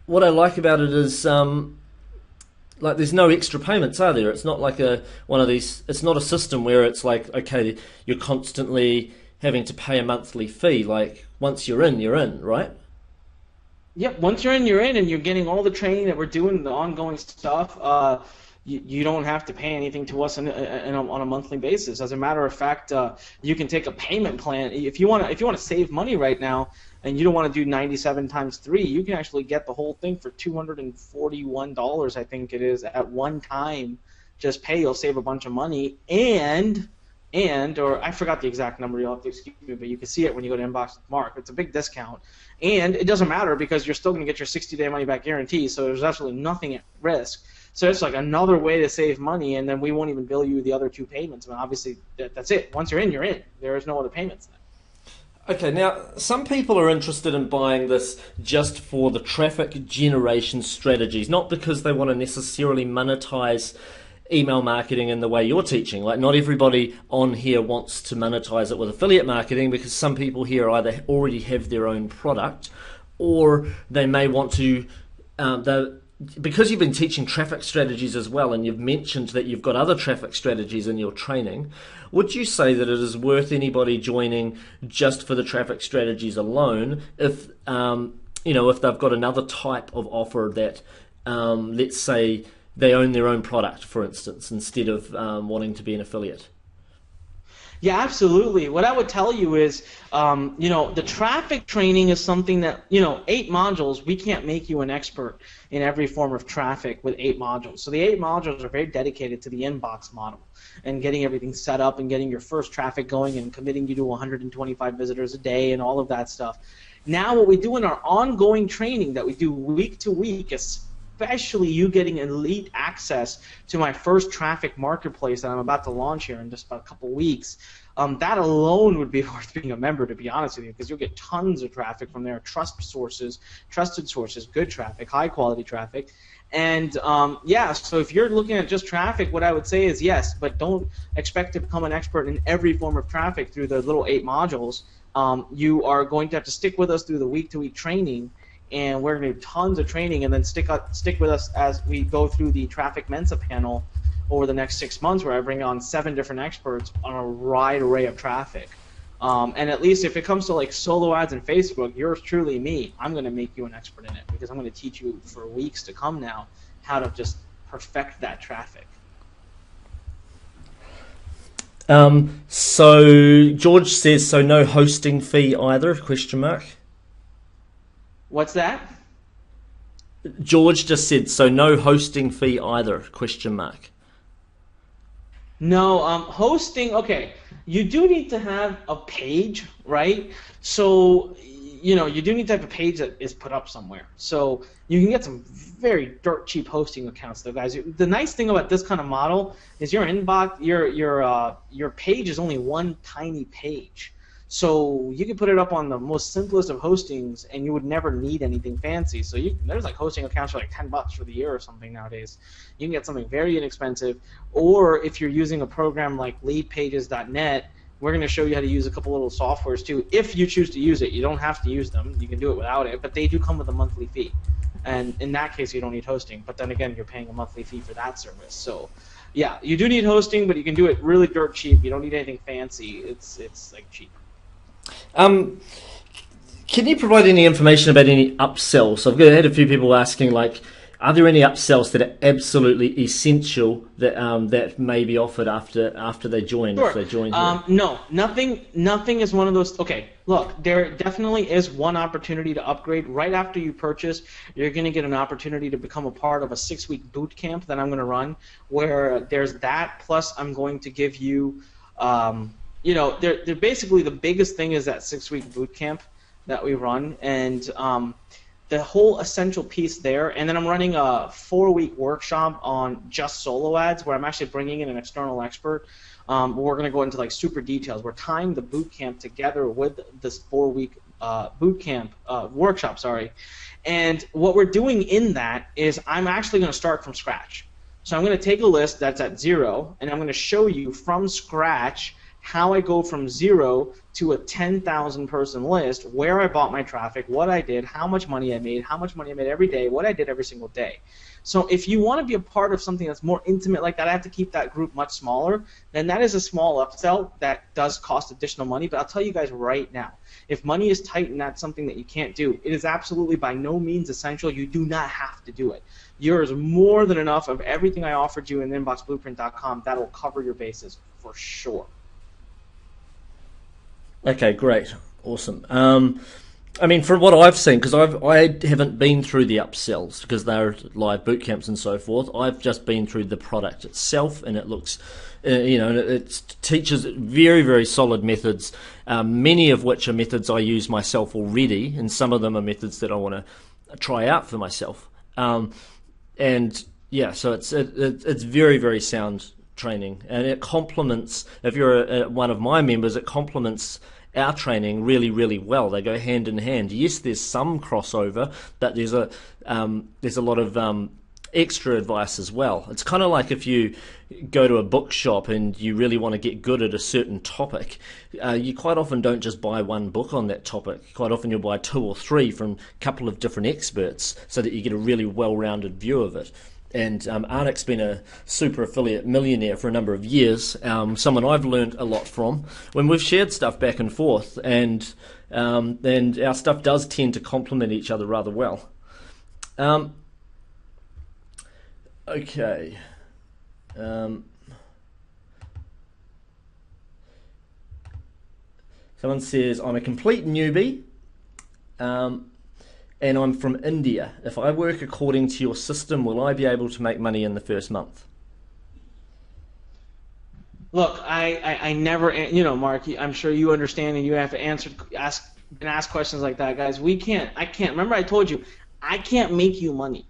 what I like about it is like there's no extra payments, are there? It's not like it's not a system where it's like, okay, you're constantly having to pay a monthly fee. Like once you're in, right? Yep, once you're in, and you're getting all the training that we're doing, the ongoing stuff. You don't have to pay anything to us on a monthly basis. As a matter of fact, you can take a payment plan. If you want to save money right now, and you don't want to do 97 times 3, you can actually get the whole thing for $241, I think it is, at one time. Just pay, you'll save a bunch of money, or I forgot the exact number, you'll have to excuse me, but you can see it when you go to Inbox with Mark. It's a big discount. And it doesn't matter because you're still going to get your 60-day money-back guarantee, so there's absolutely nothing at risk. So it's like another way to save money, and then we won't even bill you the other 2 payments. I mean, obviously, that's it. Once you're in. There is no other payments then. Okay, now some people are interested in buying this just for the traffic generation strategies, not because they want to necessarily monetize email marketing in the way you're teaching. Like not everybody on here wants to monetize it with affiliate marketing because some people here either already have their own product or they may want to because you've been teaching traffic strategies as well, and you've mentioned that you've got other traffic strategies in your training, would you say that it is worth anybody joining just for the traffic strategies alone if if they've got another type of offer that, let's say, they own their own product, for instance, instead of wanting to be an affiliate? Yeah, absolutely. What I would tell you is, the traffic training is something that, 8 modules, we can't make you an expert in every form of traffic with 8 modules. So the 8 modules are very dedicated to the inbox model and getting everything set up and getting your first traffic going and committing you to 125 visitors a day and all of that stuff. Now what we do in our ongoing training that we do week to week, especially you getting elite access to my first traffic marketplace that I'm about to launch here in just about a couple weeks, that alone would be worth being a member, to be honest with you, because you'll get tons of traffic from there, trusted sources, good traffic, high quality traffic. And so if you're looking at just traffic, what I would say is yes, but don't expect to become an expert in every form of traffic through the little 8 modules. You are going to have to stick with us through the week-to-week training, and we're going to do tons of training, and then stick with us as we go through the Traffic Mensa panel over the next 6 months, where I bring on 7 different experts on a wide array of traffic. And at least if it comes to like solo ads and Facebook, yours truly, me, I'm going to make you an expert in it because I'm going to teach you for weeks to come now how to just perfect that traffic. So George says, so no hosting fee either, ? What's that? George just said, so no hosting fee either, ? No, hosting, okay, you do need to have a page, right? So, you do need to have a page that is put up somewhere. So you can get some very dirt cheap hosting accounts though, guys. The nice thing about this kind of model is your inbox, your page is only one tiny page. So you can put it up on the most simplest of hostings, and you would never need anything fancy. So there's like hosting accounts for like $10 for the year or something nowadays. You can get something very inexpensive. Or if you're using a program like leadpages.net, we're going to show you how to use a couple little softwares too. If you choose to use it, you don't have to use them. You can do it without it, but they do come with a monthly fee. And in that case, you don't need hosting. But then again, you're paying a monthly fee for that service. So yeah, you do need hosting, but you can do it really dirt cheap. You don't need anything fancy. It's like cheap. Can you provide any information about any upsells? So I've had a few people asking, like, are there any upsells that are absolutely essential that that may be offered after they join? Sure. If they join here? No, nothing is one of those. Okay, look, there definitely is one opportunity to upgrade. Right after you purchase, you're going to get an opportunity to become a part of a 6-week boot camp that I'm going to run, where there's that, plus I'm going to give you they're basically the biggest thing is that 6-week boot camp that we run, and the whole essential piece there, and then I'm running a 4-week workshop on just solo ads where I'm actually bringing in an external expert. We're going to go into like super details. We're tying the boot camp together with this 4-week boot camp workshop, sorry. And what we're doing in that is I'm actually going to start from scratch. So I'm going to take a list that's at 0, and I'm going to show you from scratch how I go from 0 to a 10,000 person list, where I bought my traffic, what I did, how much money I made every day, what I did every single day. So if you want to be a part of something that's more intimate like that, I have to keep that group much smaller, then that is a small upsell that does cost additional money. But I'll tell you guys right now, if money is tight and that's something that you can't do, it is absolutely by no means essential. You do not have to do it. There is more than enough of everything I offered you in inboxblueprint.com that will cover your bases for sure. Okay, great, awesome. I mean, from what I've seen, because I haven't been through the upsells because they're live boot camps and so forth. I've just been through the product itself, and it looks, it teaches very, very solid methods. Many of which are methods I use myself already, and some of them are methods that I want to try out for myself. And yeah, so it's very, very sound training, and it complements, if you're one of my members, it complements our training really, really well. They go hand in hand. Yes, there's some crossover, but there's a lot of extra advice as well. It's kind of like if you go to a bookshop and you really want to get good at a certain topic, you quite often don't just buy one book on that topic. Quite often you'll buy 2 or 3 from a couple of different experts so that you get a really well-rounded view of it. And Arnik's been a super affiliate millionaire for a number of years, someone I've learned a lot from when we've shared stuff back and forth, and our stuff does tend to complement each other rather well. Okay. Someone says, I'm a complete newbie. And I'm from India. If I work according to your system, will I be able to make money in the first month? Look, I never, Mark, I'm sure you understand, and you have to ask questions like that, guys. I can't. Remember I told you, I can't make you money.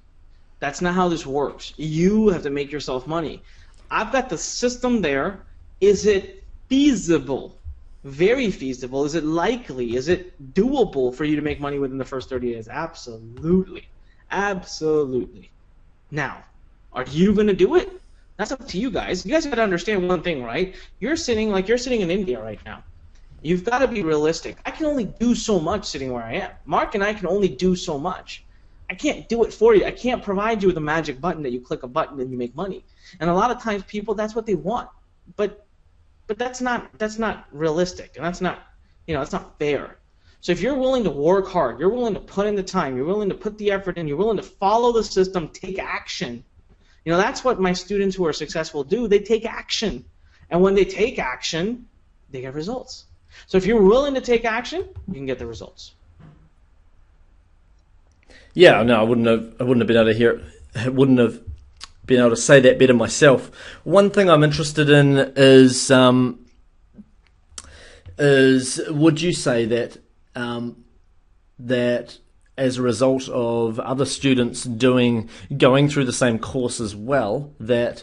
That's not how this works. You have to make yourself money. I've got the system there. Is it feasible? Very feasible. Is it likely? Is it doable for you to make money within the first 30 days? Absolutely. Absolutely. Now, are you going to do it? That's up to you guys. You guys got to understand one thing, right? You're sitting in India right now. You've got to be realistic. I can only do so much sitting where I am. Mark and I can only do so much. I can't do it for you. I can't provide you with a magic button that you click a button and you make money. And a lot of times people, that's what they want. But that's not realistic, and that's not fair. So if you're willing to work hard, you're willing to put in the time, you're willing to put the effort in, you're willing to follow the system, take action. That's what my students who are successful do. They take action, and when they take action, they get results. So if you're willing to take action, you can get the results. Yeah, no, I wouldn't have been able to hear it. I wouldn't have been able to say that better myself. One thing I'm interested in is would you say that that as a result of other students going through the same course as well, that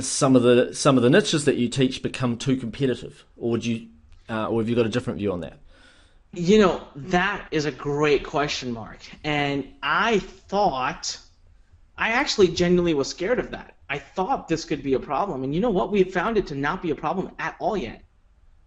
some of the niches that you teach become too competitive, or would you or have you got a different view on that? That is a great question, Mark. And I actually genuinely was scared of that. I thought this could be a problem. And you know what? We have found it to not be a problem at all yet.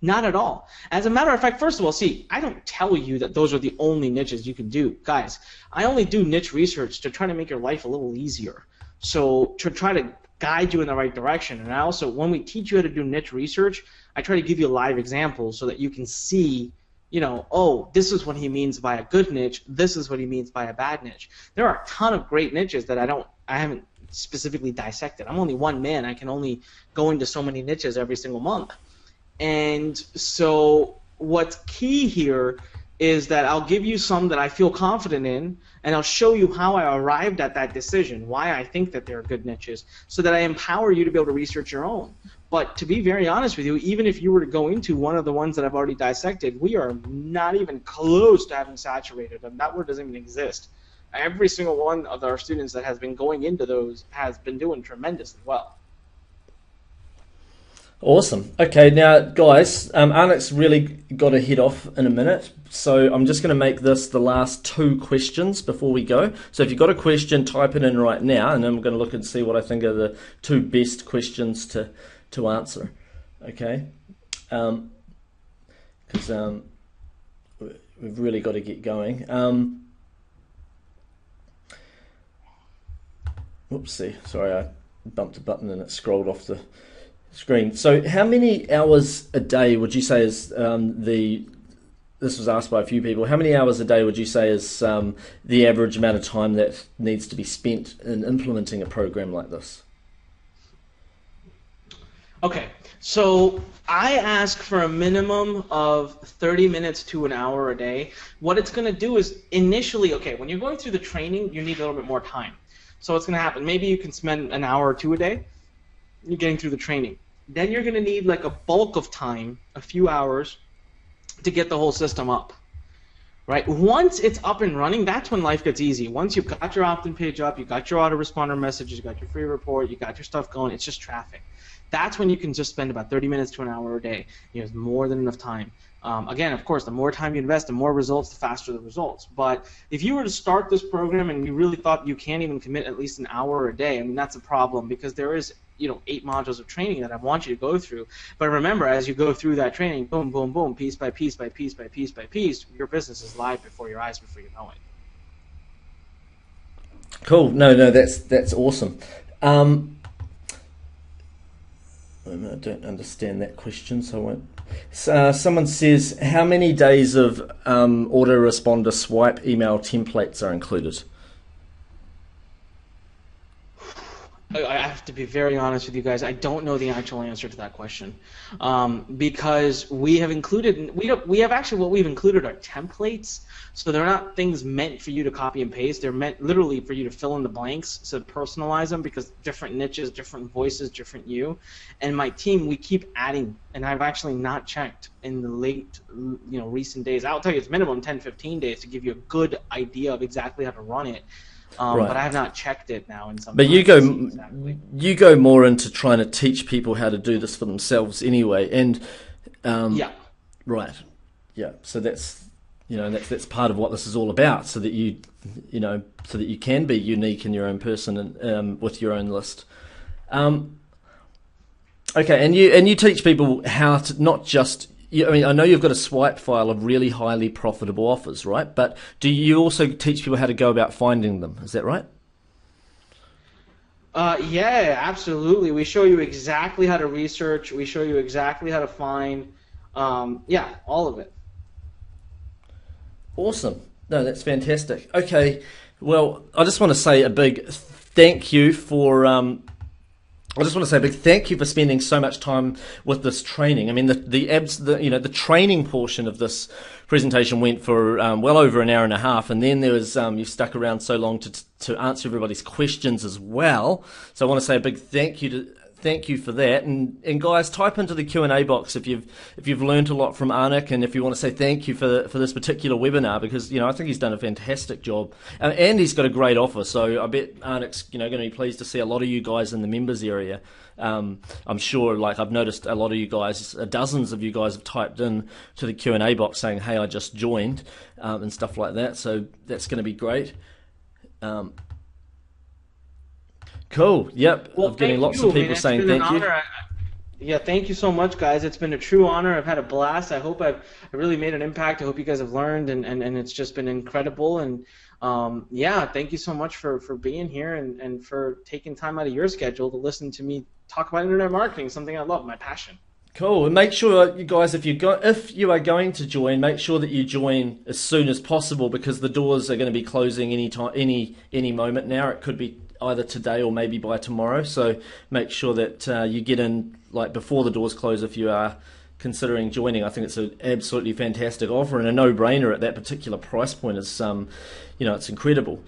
Not at all. As a matter of fact, first of all, see, I don't tell you that those are the only niches you can do. Guys, I only do niche research to try to make your life a little easier. So to try to guide you in the right direction. And I also, when we teach you how to do niche research, I try to give you live examples so that you can see, oh, this is what he means by a good niche. This is what he means by a bad niche. There are a ton of great niches that I haven't specifically dissected. I'm only one man. I can only go into so many niches every single month. And so what's key here is that I'll give you some that I feel confident in, and I'll show you how I arrived at that decision, why I think that they're good niches, so that I empower you to be able to research your own. But to be very honest with you, even if you were to go into one of the ones that I've already dissected, we are not even close to having saturated them. That word doesn't even exist. every single one of our students that has been going into those has been doing tremendously well. Awesome. Okay, now guys, Arnek's really got to head off in a minute, so I'm just going to make this the last 2 questions before we go. So if you've got a question, type it in right now, and I'm going to look and see what I think are the 2 best questions to answer. Okay, because we've really got to get going. Oopsie, sorry, I bumped a button and it scrolled off the screen. So how many hours a day would you say is this was asked by a few people, how many hours a day would you say is the average amount of time that needs to be spent in implementing a program like this? Okay, so I ask for a minimum of 30 minutes to an hour a day. What it's going to do is initially, okay, when you're going through the training, you need a little bit more time. So what's going to happen, maybe you can spend an hour or 2 a day. You're getting through the training. Then you're going to need like a bulk of time, a few hours, to get the whole system up. Right? Once it's up and running, that's when life gets easy. Once you've got your opt-in page up, you've got your autoresponder messages, you've got your free report, you've got your stuff going, it's just traffic. That's when you can just spend about 30 minutes to an hour a day. You have more than enough time. Again, of course, the more time you invest, the more results, the faster the results. But if you were to start this program and you really thought you can't even commit at least an hour a day, I mean, that's a problem, because there is 8 modules of training that I want you to go through. But remember, as you go through that training, boom, boom, boom, piece by piece by piece by piece by piece, your business is live before your eyes before you know it. Cool. No, that's awesome. I don't understand that question, so I won't. Someone says, how many days of autoresponder swipe email templates are included? I have to be very honest with you guys. I don't know the actual answer to that question, because we have included. We have actually what we've included are templates. So they're not things meant for you to copy and paste. They're meant literally for you to fill in the blanks, so personalize them, because different niches, different voices, different you. And my team, we keep adding, and I've actually not checked in the late, recent days. I'll tell you, it's minimum 10, 15 days to give you a good idea of exactly how to run it. Right. But I have not checked it now in some. But you go more into trying to teach people how to do this for themselves anyway, and yeah, right, yeah. So that's that's part of what this is all about, so that you can be unique in your own person and with your own list. Okay, and you teach people how to not just. I mean, I know you've got a swipe file of really highly profitable offers, right? But do you also teach people how to go about finding them? Is that right? Yeah, absolutely. We show you exactly how to research. We show you exactly how to find. Yeah, all of it. Awesome. No, that's fantastic. Okay, well, I just want to say a big thank you for. I just want to say a big thank you for spending so much time with this training. I mean, the training portion of this presentation went for well over an hour and a half, and then there was you stuck around so long to answer everybody's questions as well. So I want to say a big thank you for that. And guys, type into the Q&A box if you've learned a lot from Arnek, and if you want to say thank you for this particular webinar, because I think he's done a fantastic job, and he's got a great offer. So I bet Arnek's going to be pleased to see a lot of you guys in the members area. I'm sure, like I've noticed, a lot of you guys, dozens of you guys have typed in to the Q&A box saying, "Hey, I just joined," and stuff like that. So that's going to be great. Cool. Yep. Well, I'm getting lots of people saying thank you. Yeah, thank you so much, guys. It's been a true honor. I've had a blast. I hope I really made an impact. I hope you guys have learned, and it's just been incredible. And yeah, thank you so much for being here and for taking time out of your schedule to listen to me talk about internet marketing, something I love, my passion. Cool. And make sure, you guys, if you are going to join, make sure that you join as soon as possible, because the doors are going to be closing any moment now. It could be either today or maybe by tomorrow. So make sure that you get in like before the doors close if you are considering joining. I think it's an absolutely fantastic offer and a no-brainer at that particular price point. Is it's incredible.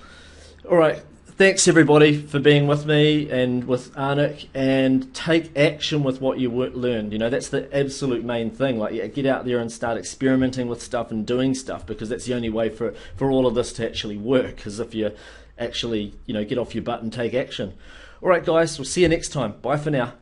All right. thanks everybody for being with me and with Anik, and take action with what you learned. You know, that's the absolute main thing. Like, yeah, get out there and start experimenting with stuff and doing stuff, because that's the only way for all of this to actually work, is if you actually, you know, get off your butt and take action. All right, guys, we'll see you next time. Bye for now.